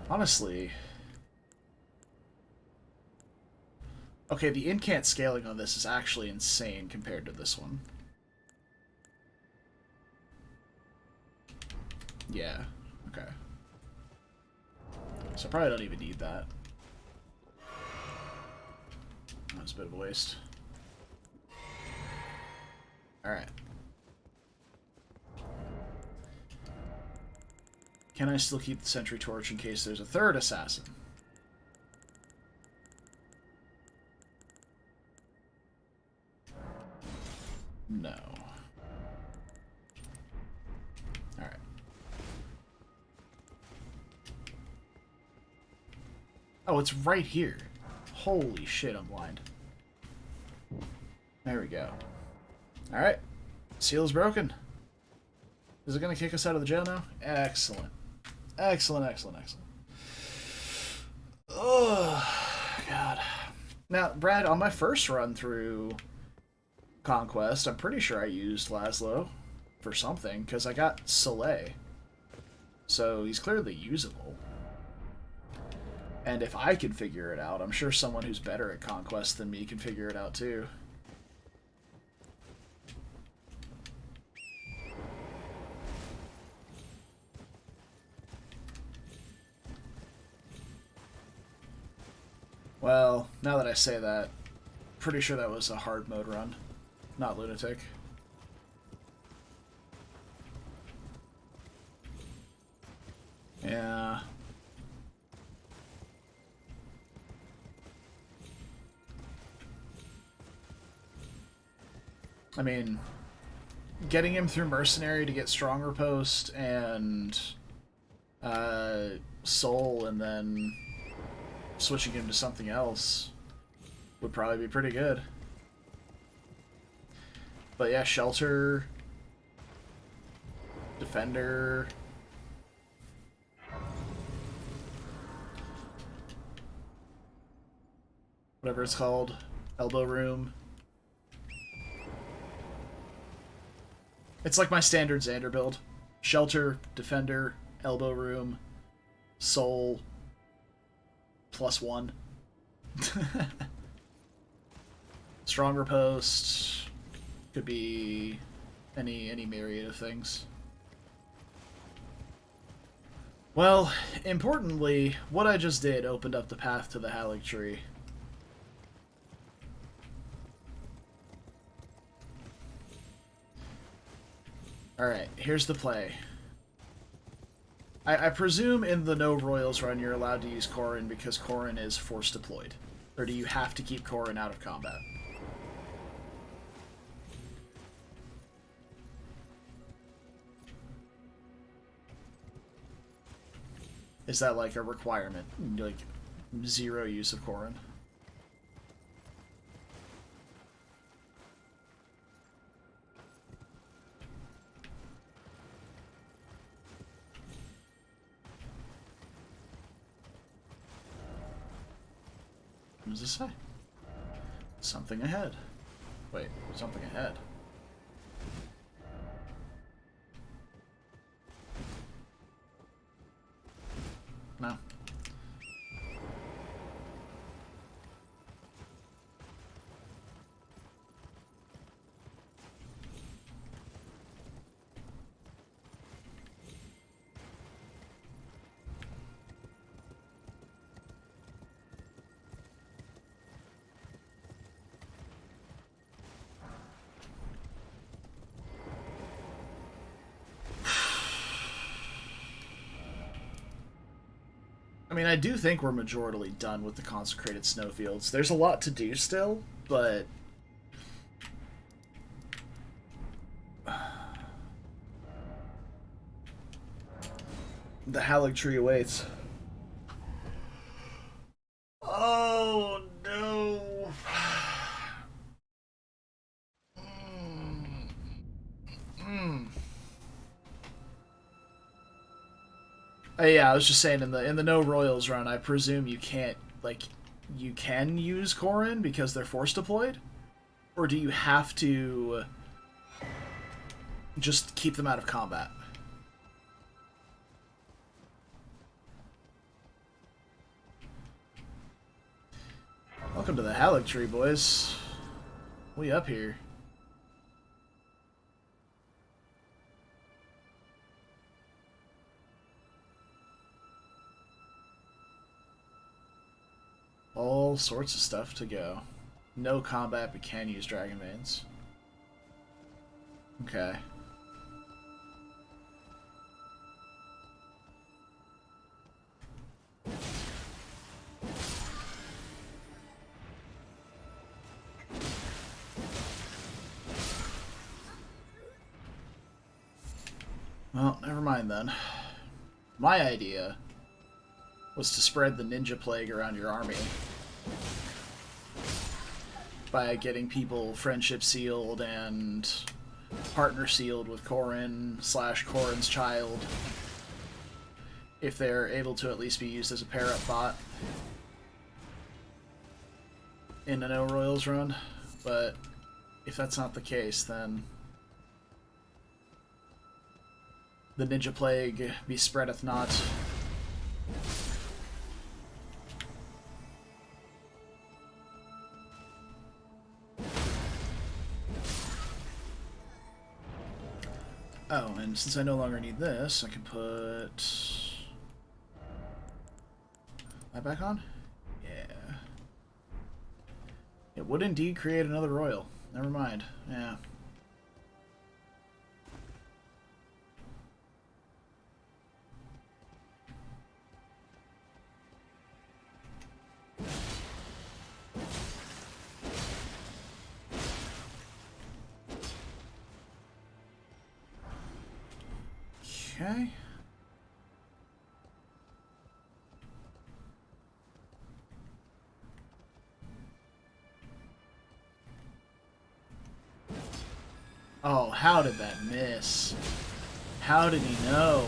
Speaker 1: Honestly... Okay, the incant scaling on this is actually insane compared to this one. Yeah, okay. So I probably don't even need that. That's a bit of a waste. Alright. Can I still keep the sentry torch in case there's a third assassin? No. Alright. Oh, it's right here. Holy shit, I'm blind. There we go. Alright. Seal is broken. Is it going to kick us out of the jail now? Excellent. Excellent, excellent, excellent. Oh, God. Now, Brad, on my first run through Conquest, I'm pretty sure I used Laszlo for something, because I got Soleil. So he's clearly usable. And if I can figure it out, I'm sure someone who's better at Conquest than me can figure it out too. Well, now that I say that, pretty sure that was a hard mode run, not Lunatic. Yeah. I mean, getting him through Mercenary to get Stronger Post and Soul, and then switching him to something else would probably be pretty good. But yeah, Shelter, Defender, whatever it's called, Elbow Room. It's like my standard Xander build. Shelter, Defender, Elbow Room, Soul, +1. Stronger Post. Could be any myriad of things. Well, importantly, what I just did opened up the path to the haligtree. Alright, here's the play. I presume in the no Royals run you're allowed to use Corrin because Corrin is force deployed. Or do you have to keep Corrin out of combat? Is that like a requirement? Like, 0 use of Corrin? What does this say? Something ahead. Wait, something ahead. No. I mean, I do think we're majorly done with the consecrated snowfields. There's a lot to do still, but the haligtree awaits. Oh no. Yeah, I was just saying in the no Royals run, I presume you can't, like, you can use Corrin because they're force deployed, or do you have to just keep them out of combat? Welcome to the haligtree, boys. We up here. All sorts of stuff to go. No combat, but can use Dragon Veins. Okay. Well, never mind then. My idea was to spread the ninja plague around your army by getting people friendship sealed and partner sealed with Corrin / Corrin's child, if they're able to at least be used as a pair-up bot in a No Royals run. But if that's not the case, then the Ninja Plague be spreadeth not. Oh, and since I no longer need this, I can put that back on? Yeah. It would indeed create another royal. Never mind. Yeah. Okay. Oh, how did that miss? How did he know?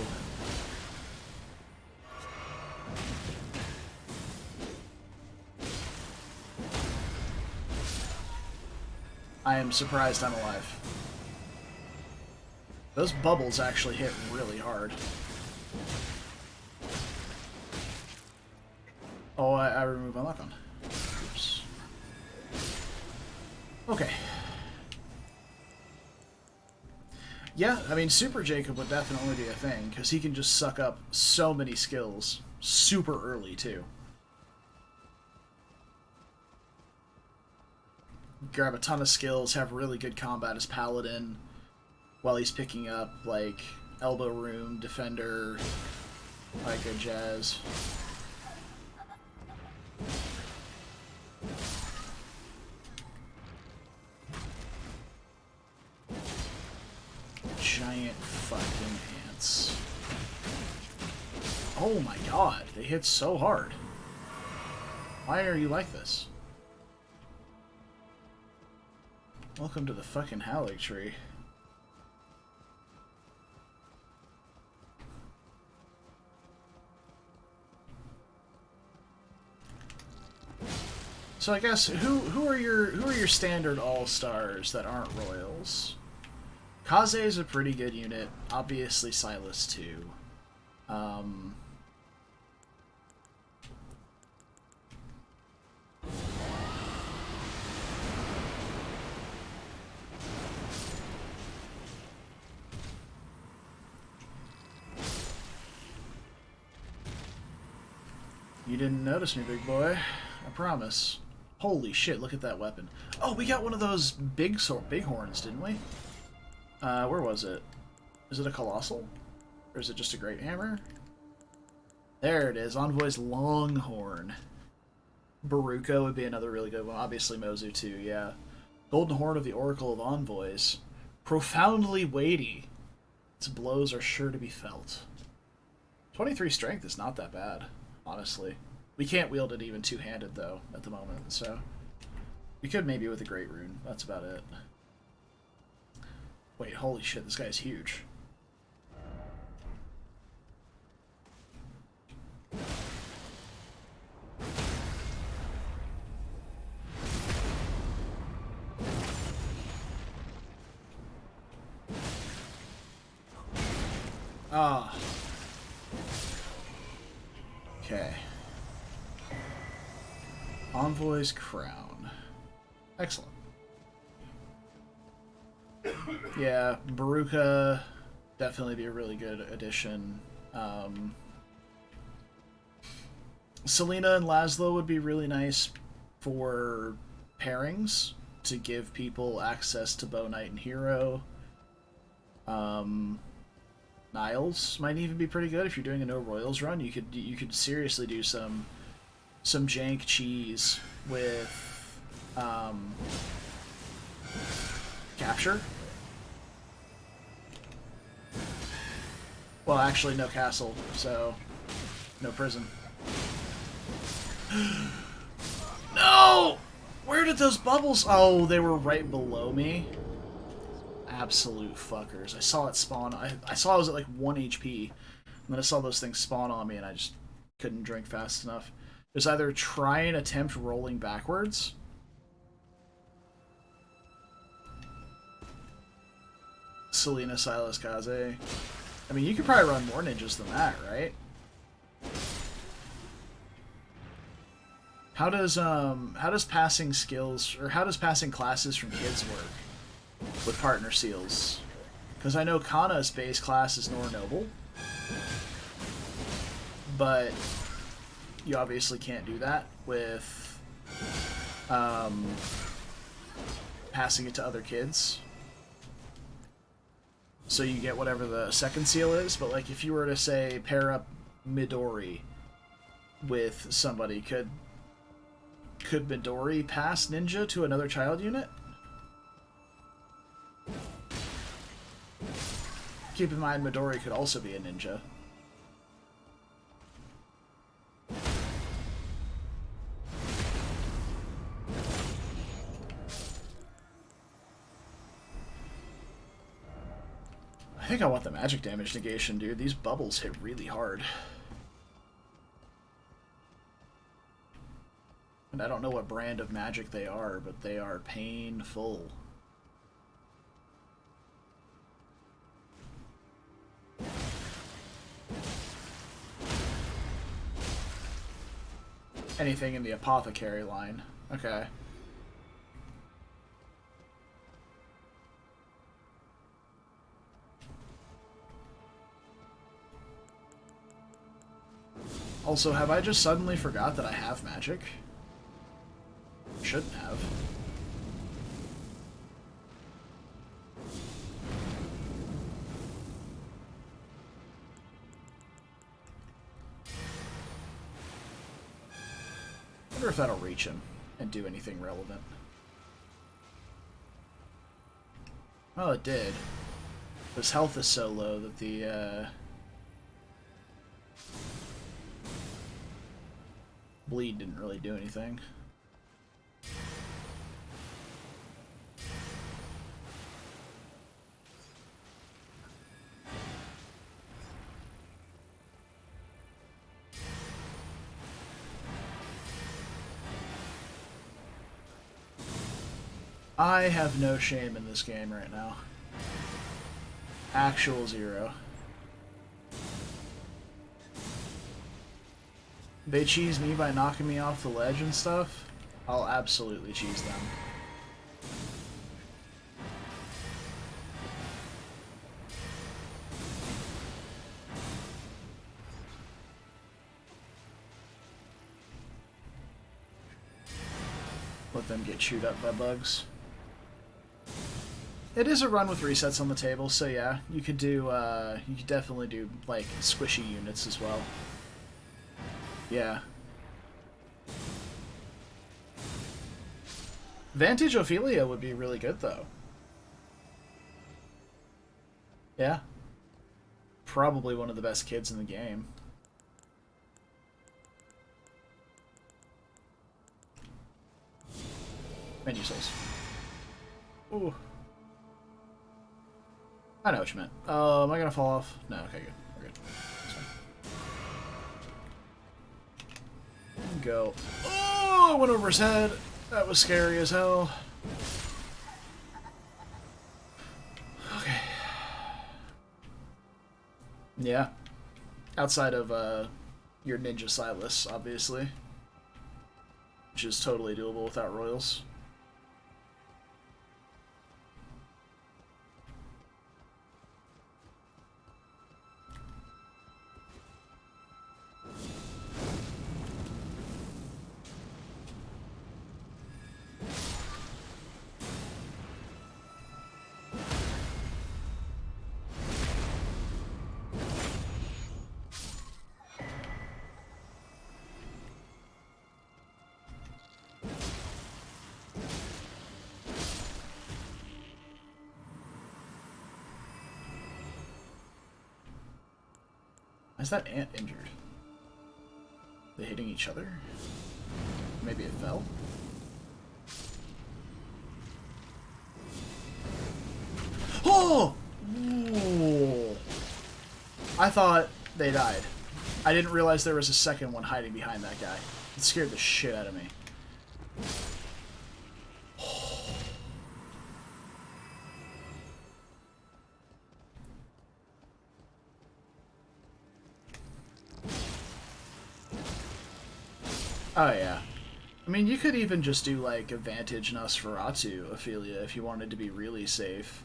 Speaker 1: I am surprised I'm alive. Those bubbles actually hit really hard. Oh, I removed my lock on. Oops. Okay. Yeah, I mean, Super Jacob would definitely be a thing, because he can just suck up so many skills super early, too. Grab a ton of skills, have really good combat as Paladin, while he's picking up, like, Elbow Room, Defender, like good jazz. Giant fucking ants. Oh my god, they hit so hard. Why are you like this? Welcome to the fucking haligtree. So I guess who are your standard all-stars that aren't royals? Kaze is a pretty good unit. Obviously Silas too. You didn't notice me, big boy. I promise. Holy shit, look at that weapon. Oh, we got one of those big horns, didn't we? Where was it? Is it a Colossal? Or is it just a Great Hammer? There it is, Envoy's Longhorn. Baruka would be another really good one. Obviously Mozu too, yeah. Golden Horn of the Oracle of Envoys. Profoundly weighty. Its blows are sure to be felt. 23 strength is not that bad, honestly. We can't wield it even two-handed, though, at the moment, so... We could maybe with a Great Rune. That's about it. Wait, holy shit, this guy's huge. Ah. Okay. Envoy's Crown. Excellent. Yeah, Baruka definitely be a really good addition. Selena and Laszlo would be really nice for pairings to give people access to Bow Knight and Hero. Niles might even be pretty good if you're doing a no royals run. You could seriously do some jank cheese with capture. Well, actually, no castle, so no prison. No! Where did those bubbles... Oh, they were right below me. Absolute fuckers. I saw it spawn. I saw I was at like 1 HP. And then I saw those things spawn on me and I just couldn't drink fast enough. It was either try and attempt rolling backwards. Selena, Silas, Kaze. I mean, you could probably run more ninjas than that, right? How does passing skills, or how does passing classes from kids work with partner seals? Because I know Kana's base class is Nor Noble, but you obviously can't do that with passing it to other kids. So you get whatever the second seal is, but like if you were to say pair up Midori with somebody, could Midori pass ninja to another child unit? Keep in mind Midori could also be a ninja. I think I want the magic damage negation, dude. These bubbles hit really hard. And I don't know what brand of magic they are, but they are painful. Anything in the apothecary line. Okay. Also, have I just suddenly forgot that I have magic? Shouldn't have. I wonder if that'll reach him and do anything relevant. Oh, it did. His health is so low that the bleed didn't really do anything. I have no shame in this game right now. Actual zero. They cheese me by knocking me off the ledge and stuff. I'll absolutely cheese them. Let them get chewed up by bugs. It is a run with resets on the table, so yeah, you could do, you could definitely do, like, squishy units as well. Yeah. Vantage Ophelia would be really good, though. Yeah. Probably one of the best kids in the game. Menu souls. Ooh. I know what you meant. Am I gonna fall off? No, okay, good. We're good. Go. Oh, I went over his head. That was scary as hell. Okay. Yeah. Outside of your Ninja Silas, obviously. Which is totally doable without Royals. Is that ant injured? They hitting each other? Maybe it fell? Oh! Ooh. I thought they died. I didn't realize there was a second one hiding behind that guy. It scared the shit out of me. Oh yeah. I mean, you could even just do like a Vantage Nosferatu Ophelia if you wanted to be really safe.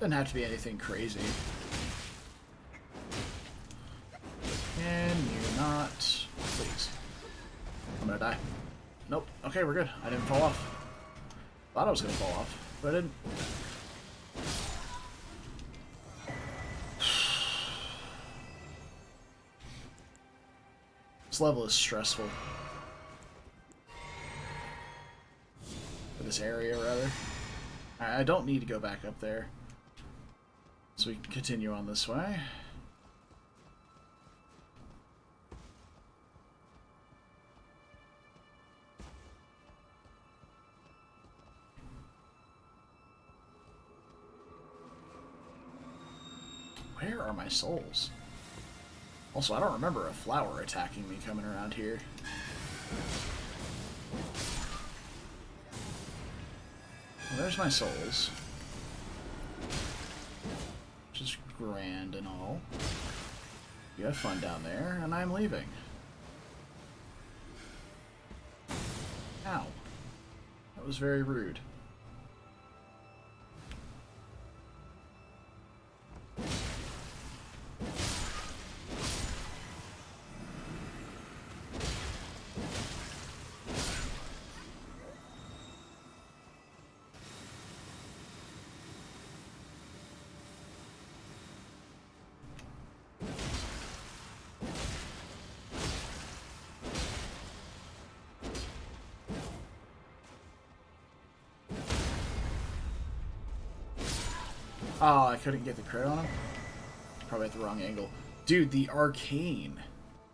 Speaker 1: Doesn't have to be anything crazy. Can you not? Please. I'm gonna die. Nope. Okay, we're good. I didn't fall off. Thought I was gonna fall off, but I didn't. This level is stressful. For this area, rather. I don't need to go back up there. So we can continue on this way. Where are my souls? Also, I don't remember a flower attacking me coming around here. Well, there's my souls. Which is grand and all. You have fun down there, and I'm leaving. Ow. That was very rude. Oh, I couldn't get the crit on him? Probably at the wrong angle. Dude, the arcane.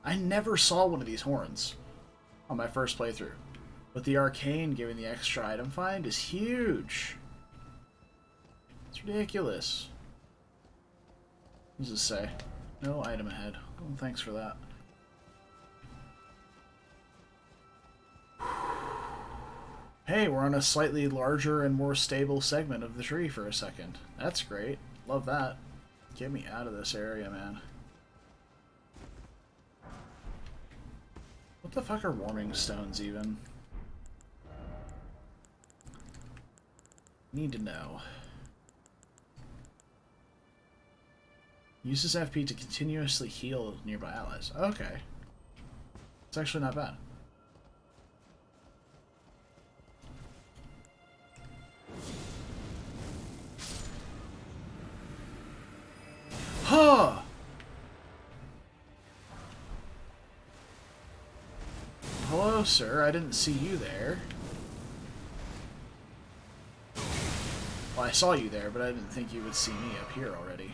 Speaker 1: I never saw one of these horns on my first playthrough. But the arcane giving the extra item find is huge. It's ridiculous. What does it say? No item ahead. Well, thanks for that. Hey, we're on a slightly larger and more stable segment of the tree for a second. That's great. Love that. Get me out of this area, man. What the fuck are warming stones, even? Need to know. Uses FP to continuously heal nearby allies. Okay. It's actually not bad. Huh! Hello, sir. I didn't see you there. Well, I saw you there, but I didn't think you would see me up here already.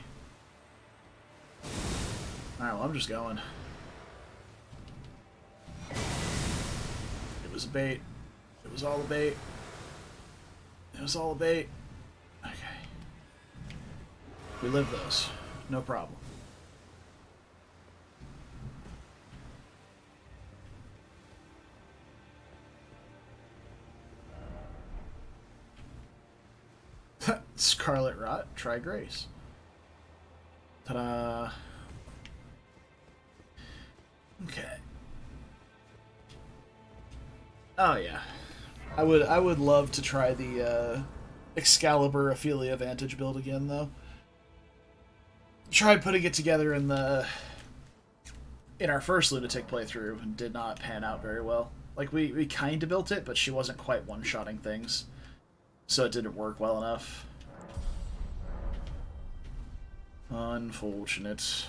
Speaker 1: Alright, well, I'm just going. It was a bait. It was all a bait. It was all a bait. Okay. We live those. No problem. Scarlet Rot, try Grace. Ta-da. Okay. Oh yeah. I would love to try the Excalibur Ophelia Vantage build again though. Tried putting it together in our first Lunatic playthrough and did not pan out very well. Like we kinda built it, but she wasn't quite one-shotting things. So it didn't work well enough. Unfortunate.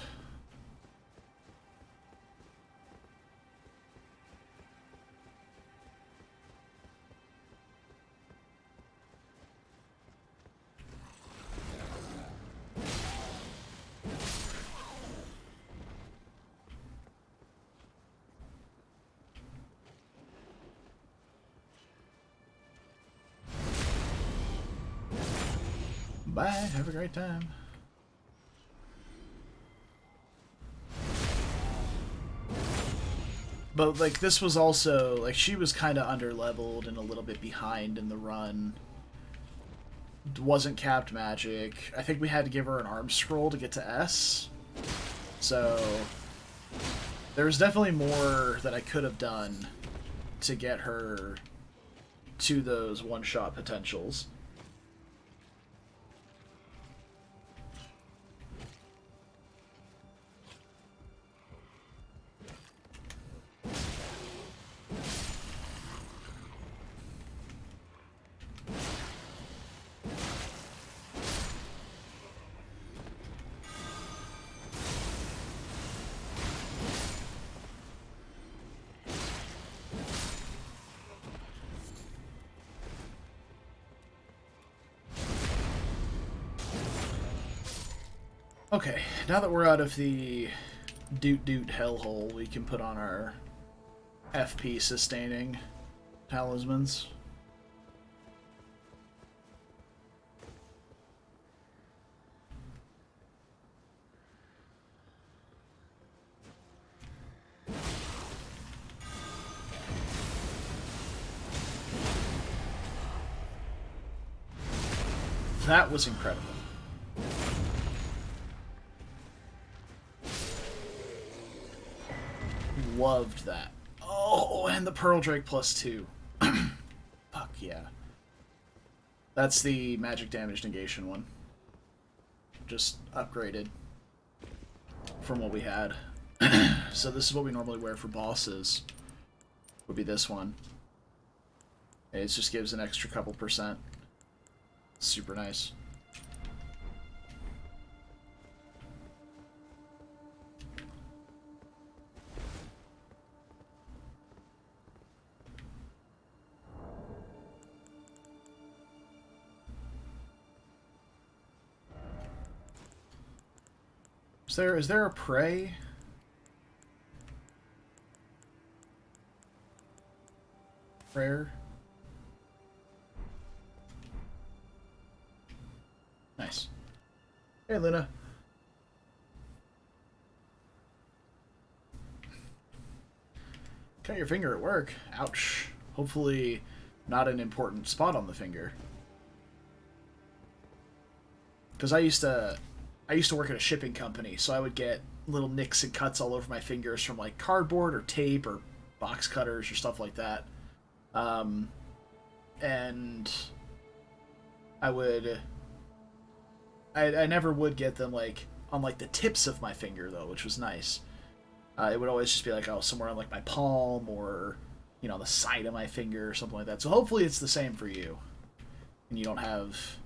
Speaker 1: Bye. Have a great time. But, like, this was also, like, she was kind of under-leveled and a little bit behind in the run. Wasn't capped magic. I think we had to give her an arm scroll to get to S. So, there was definitely more that I could have done to get her to those one-shot potentials. Okay, now that we're out of the doot hellhole, we can put on our FP sustaining talismans. That was incredible. Loved that. Oh, and the Pearl Drake +2. Fuck yeah. That's the magic damage negation one. Just upgraded from what we had. So this is what we normally wear for bosses. Would be this one. It just gives an extra couple %. Super nice. Is there a prey? Prayer? Nice. Hey, Luna. Cut your finger at work. Ouch. Hopefully not an important spot on the finger. Because I used to work at a shipping company, so I would get little nicks and cuts all over my fingers from like cardboard or tape or box cutters or stuff like that. And I never would get them like on like the tips of my finger though, which was nice. It would always just be like, oh, somewhere on like my palm or, you know, on the side of my finger or something like that. So hopefully it's the same for you, and you don't have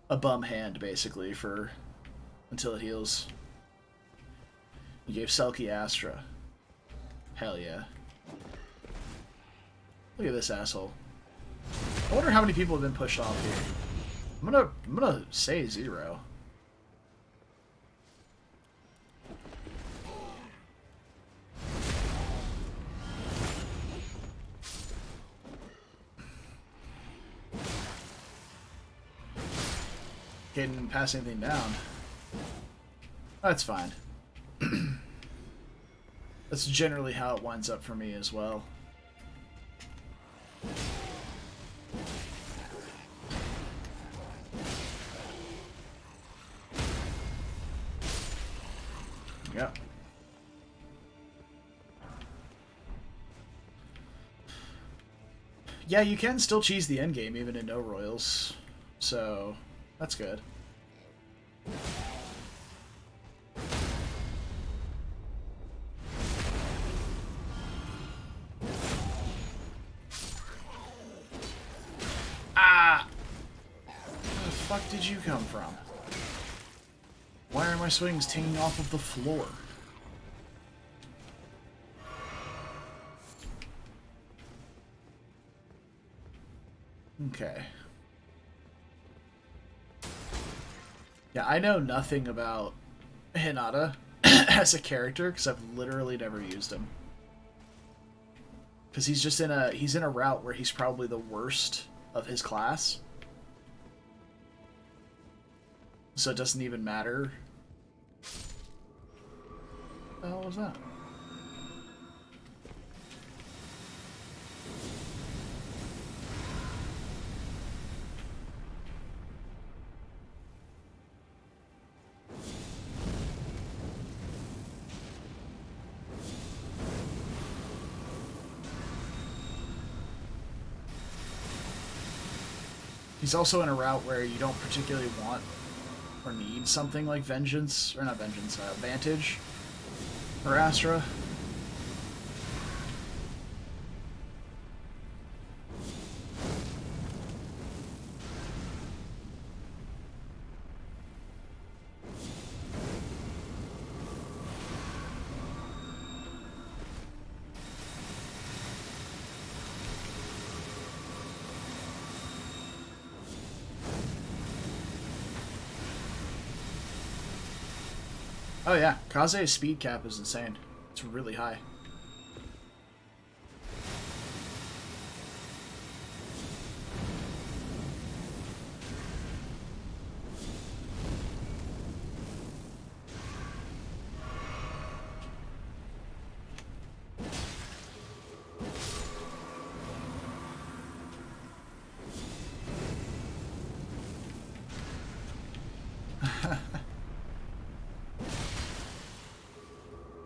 Speaker 1: a bum hand basically for until it heals. You gave Selkie Astra. Hell yeah. Look at this asshole. I wonder how many people have been pushed off here. I'm gonna say 0. Didn't pass anything down. That's fine. That's generally how it winds up for me as well. Yep. Yeah, you can still cheese the endgame even in no royals, so that's good. Ah! Where the fuck did you come from? Why are my swings tinging off of the floor? Okay. Yeah, I know nothing about Hinata as a character because I've literally never used him. Because he's in a route where he's probably the worst of his class. So it doesn't even matter. What the hell was that? He's also in a route where you don't particularly want or need something like Vengeance, or not Vengeance, Vantage, or Astra. Oh yeah, Kaze's speed cap is insane. It's really high.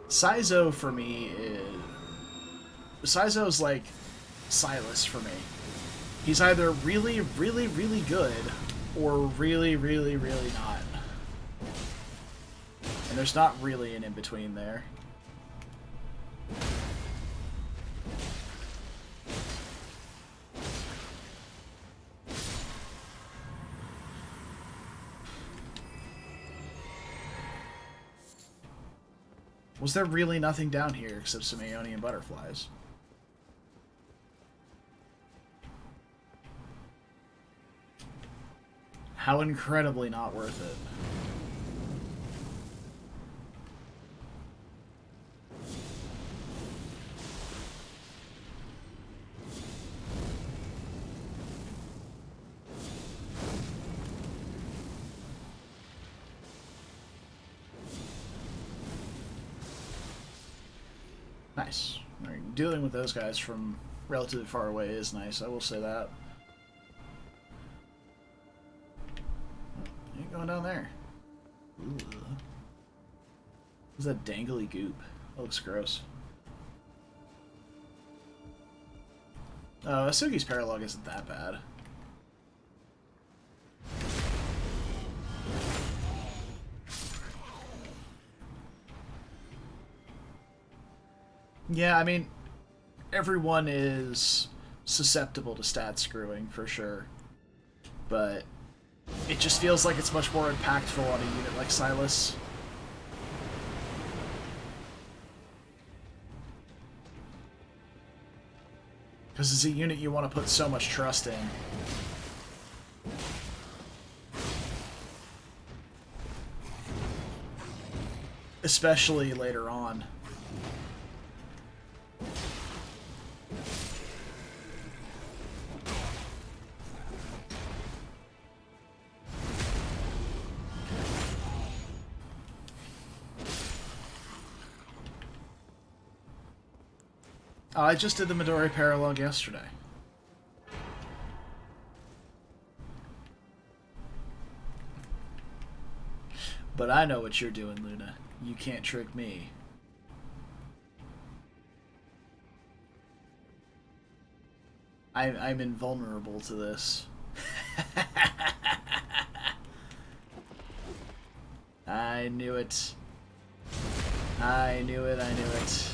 Speaker 1: Saizo for me is... Saizo's like Silas for me. He's either really, really, really good, or really, really, really not. And there's not really an in-between there. Was there really nothing down here except some Aeonian butterflies? How incredibly not worth it. Nice. Dealing with those guys from relatively far away is nice, I will say that. You ain't going down there. Ooh. What's that dangly goop? That looks gross. Oh, Asugi's paralog isn't that bad. Yeah, I mean, everyone is susceptible to stat screwing, for sure. But it just feels like it's much more impactful on a unit like Silas. Because it's a unit you want to put so much trust in. Especially later on. Oh, I just did the Midori paralog yesterday. But I know what you're doing, Luna. You can't trick me. I'm invulnerable to this. I knew it. I knew it, I knew it.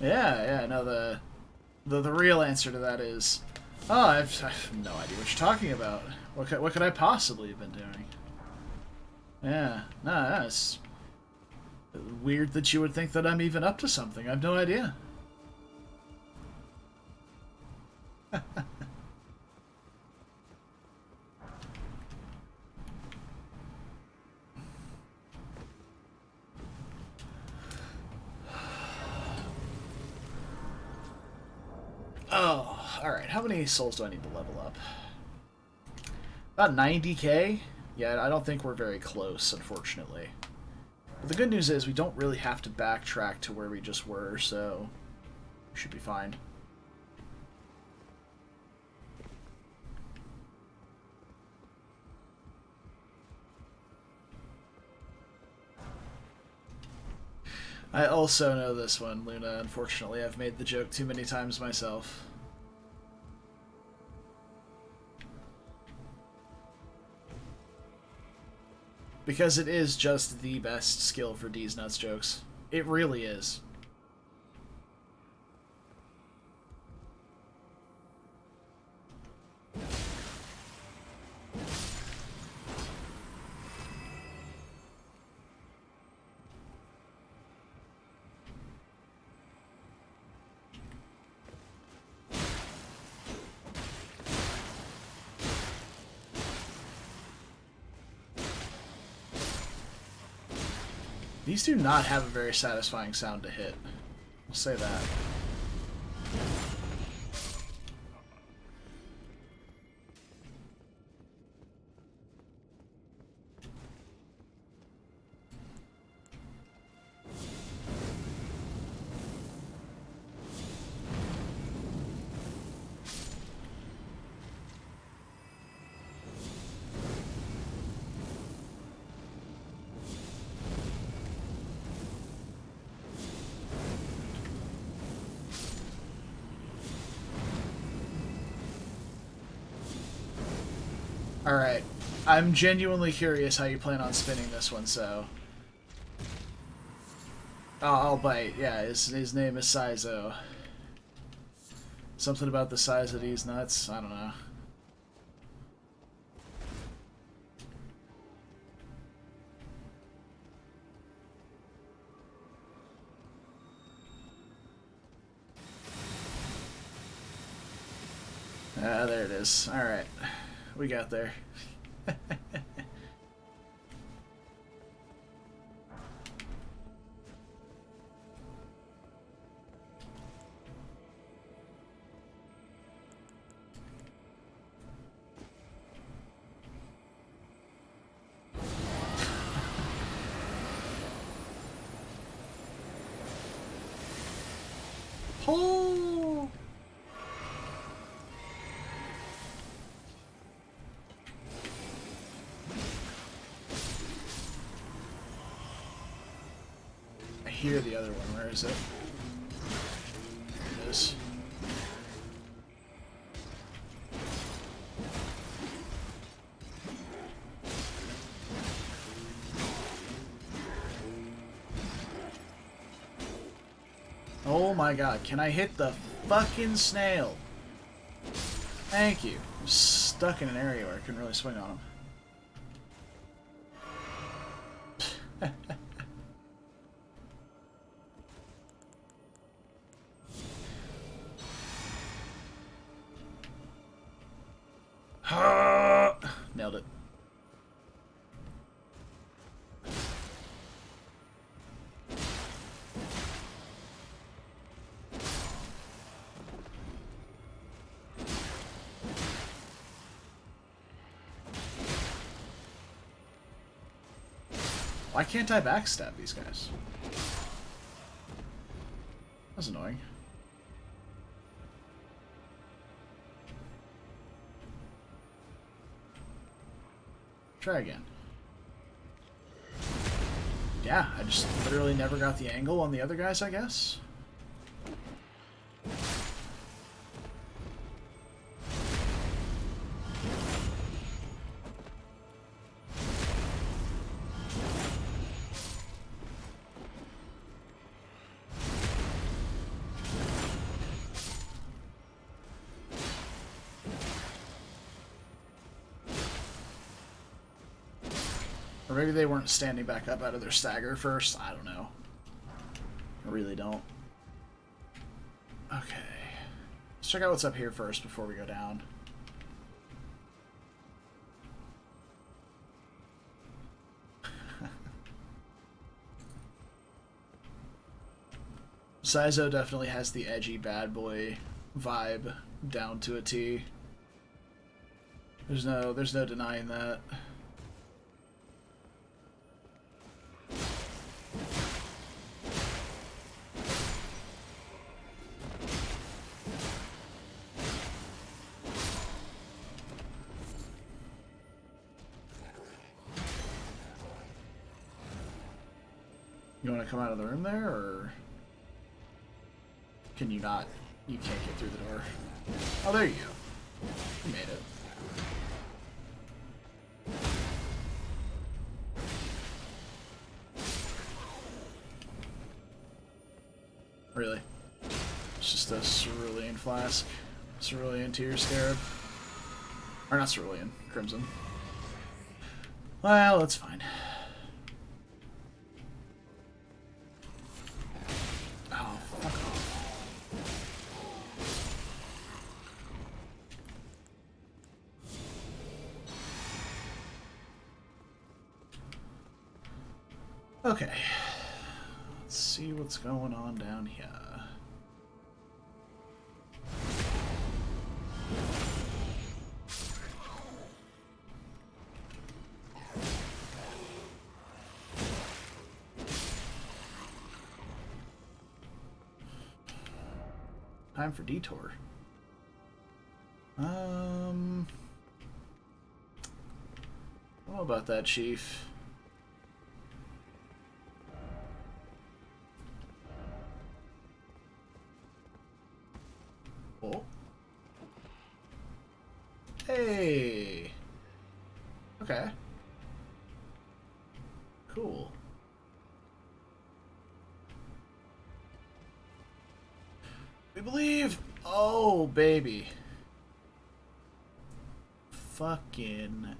Speaker 1: Yeah, no, the real answer to that is, oh, I've no idea what you're talking about. What could I possibly have been doing? Yeah, no, it's weird that you would think that I'm even up to something. I have no idea. Oh, alright. How many souls do I need to level up? About 90k? Yeah, I don't think we're very close, unfortunately. But the good news is we don't really have to backtrack to where we just were, so we should be fine. I also know this one, Luna. Unfortunately, I've made the joke too many times myself. Because it is just the best skill for D's Nuts jokes. It really is. These do not have a very satisfying sound to hit. I'll say that. Alright. I'm genuinely curious how you plan on spinning this one, so... Oh, I'll bite. Yeah, his name is Saizo. Something about the size of these nuts? I don't know. Ah, there it is. Alright. We got there. Oh! I hear the other one. Where is it? There it is. Oh my god, can I hit the fucking snail? Thank you. I'm stuck in an area where I couldn't really swing on him. Nailed it. Why can't I backstab these guys? That's annoying. Try again. Yeah, I just literally never got the angle on the other guys, I guess. Or maybe they weren't standing back up out of their stagger first. I don't know. I really don't. Okay. Let's check out what's up here first before we go down. Saizo definitely has the edgy bad boy vibe down to a T. There's no denying that. You want to come out of the room there, or can you not? You can't get through the door. Oh, there you go. You made it. Really? It's just a cerulean flask. Cerulean tear scarab. Or not cerulean, crimson. Well, that's fine. Oh, fuck off. Okay. Let's see what's going on down here. Time for detour. I don't know about that, Chief. Oh. Hey. Okay. Cool. We believe. Oh, baby. Fucking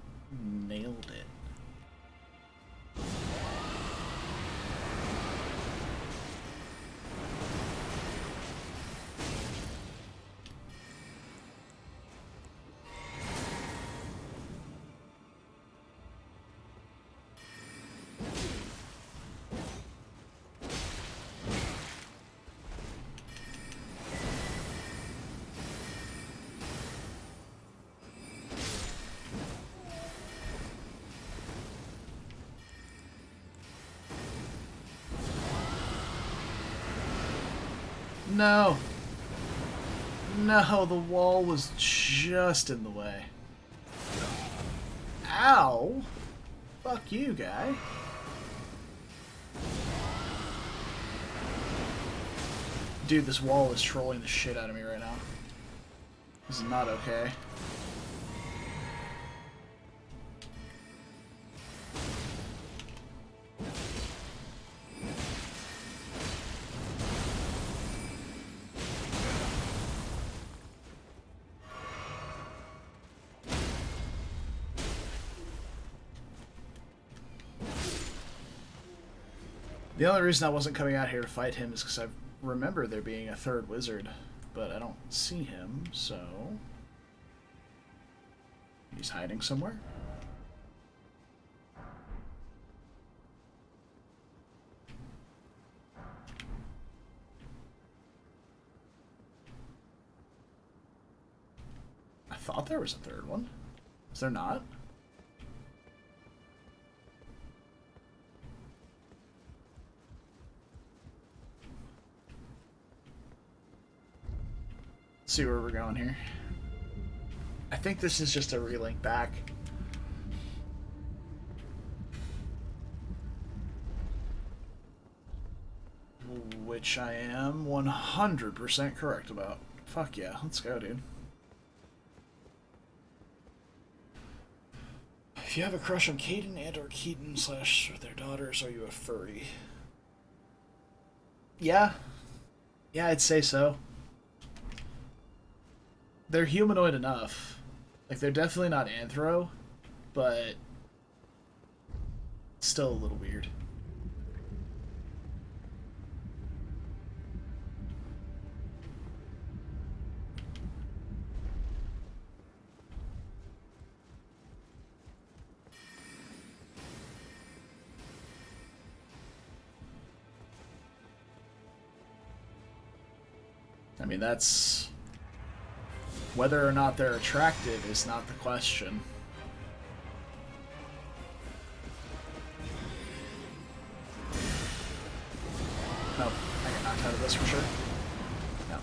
Speaker 1: nailed it. No. No, the wall was just in the way. Ow! Fuck you, guy. Dude, this wall is trolling the shit out of me right now. This is not okay. The only reason I wasn't coming out here to fight him is because I remember there being a third wizard, but I don't see him, so... He's hiding somewhere? I thought there was a third one. Is there not? See where we're going here. I think this is just a relink back. Which I am 100% correct about. Fuck yeah, let's go, dude. If you have a crush on Caden and or Keaton / their daughters, are you a furry? Yeah. Yeah, I'd say so. They're humanoid enough. Like, they're definitely not anthro, but still a little weird. I mean, that's Whether or not they're attractive is not the question. Nope, I get knocked out of this for sure. No.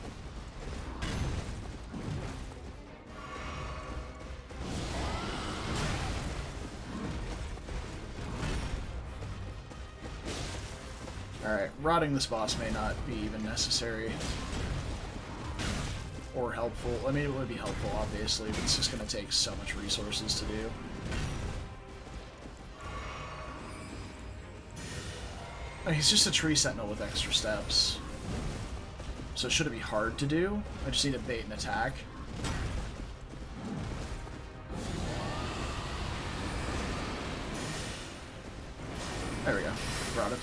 Speaker 1: Alright, rotting this boss may not be even necessary. Or helpful. I mean, it would be helpful, obviously, but it's just going to take so much resources to do. He's just a tree sentinel with extra steps. So should it be hard to do? I just need to bait and attack. There we go. Brought it.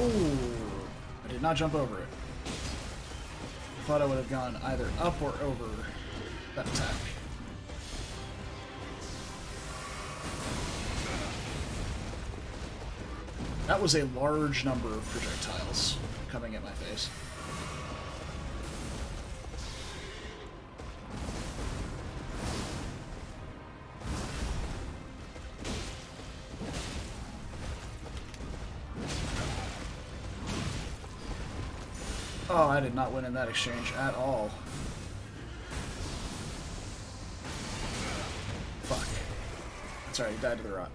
Speaker 1: Ooh, I did not jump over it. I thought I would have gone either up or over that attack. That was a large number of projectiles coming at my face. Oh, I did not win in that exchange at all. Fuck. That's right, he died to the rot.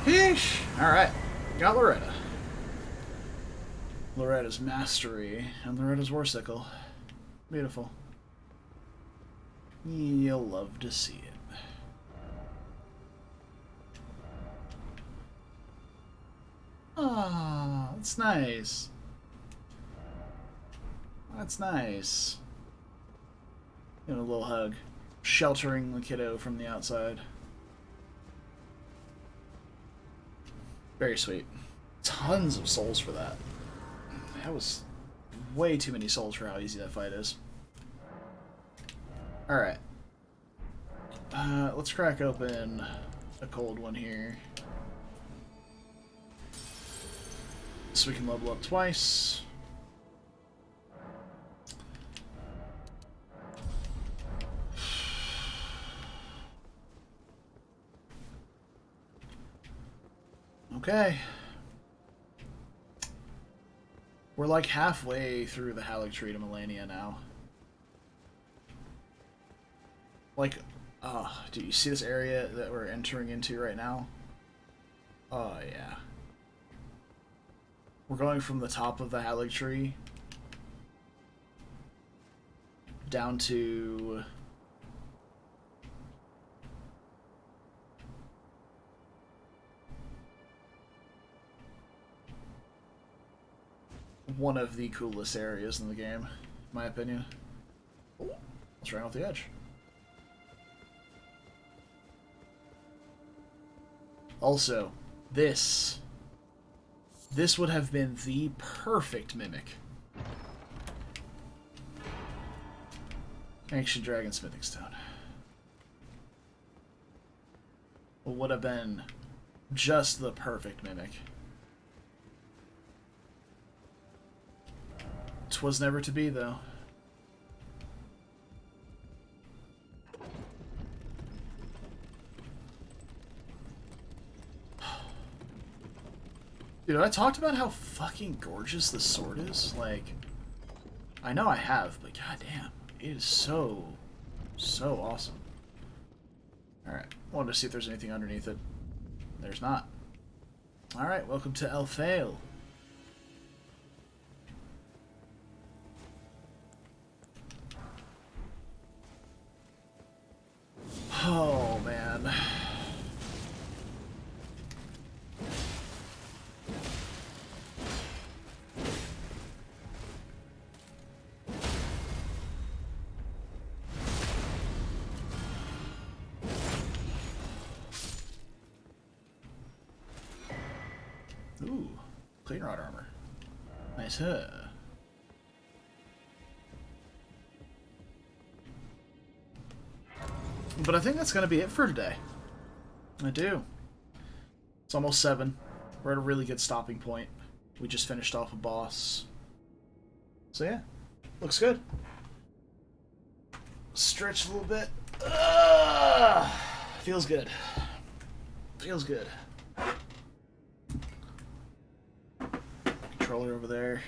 Speaker 1: Yeesh! Alright, got Loretta. Loretta's mastery and Loretta's Warsickle. Beautiful. You'll love to see it. Ah, that's nice. That's nice. Give him a little hug. Sheltering the kiddo from the outside. Very sweet. Tons of souls for that. That was way too many souls for how easy that fight is. Alright. Let's crack open a cold one here. So we can level up twice. Okay. We're like halfway through the haligtree to Melania now. Like, do you see this area that we're entering into right now? Oh, yeah. We're going from the top of the haligtree down to one of the coolest areas in the game, in my opinion. Oh, let's right off the edge. Also, this would have been the perfect mimic. Ancient Dragon Smithing Stone. Would have been just the perfect mimic. 'Twas never to be, though. Dude, I talked about how fucking gorgeous this sword is. Like, I know I have, but goddamn, it is so awesome. Alright, wanted to see if there's anything underneath it. There's not. Alright, welcome to El Fail. Oh, man. Ooh, clean rod armor. Nice, huh? But I think that's going to be it for today. I do. It's almost 7. We're at a really good stopping point. We just finished off a boss. So yeah, looks good. Stretch a little bit. Feels good. Feels good. Controller over there.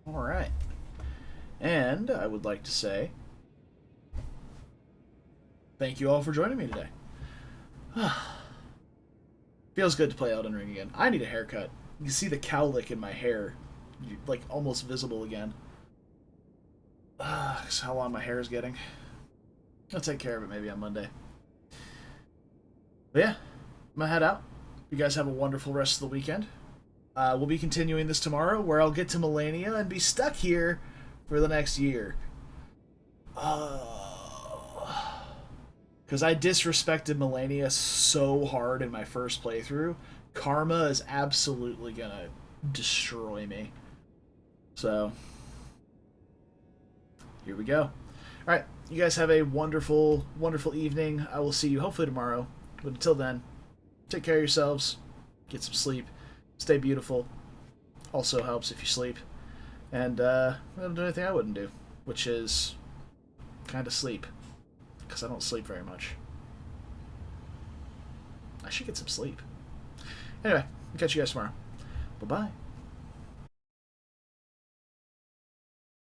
Speaker 1: Alright. And I would like to say thank you all for joining me today. Feels good to play Elden Ring again. I need a haircut. You can see the cowlick in my hair, like almost visible again. That's how long my hair is getting. I'll take care of it maybe on Monday. But yeah, I'm gonna head out. You guys have a wonderful rest of the weekend. We'll be continuing this tomorrow, where I'll get to Melania and be stuck here for the next year. Because I disrespected Melania so hard in my first playthrough. Karma is absolutely gonna destroy me. So, here we go. Alright, you guys have a wonderful, wonderful evening. I will see you hopefully tomorrow. But until then, take care of yourselves. Get some sleep. Stay beautiful. Also helps if you sleep. And don't do anything I wouldn't do, which is kind of sleep. Because I don't sleep very much. I should get some sleep. Anyway, I'll catch you guys tomorrow. Bye-bye.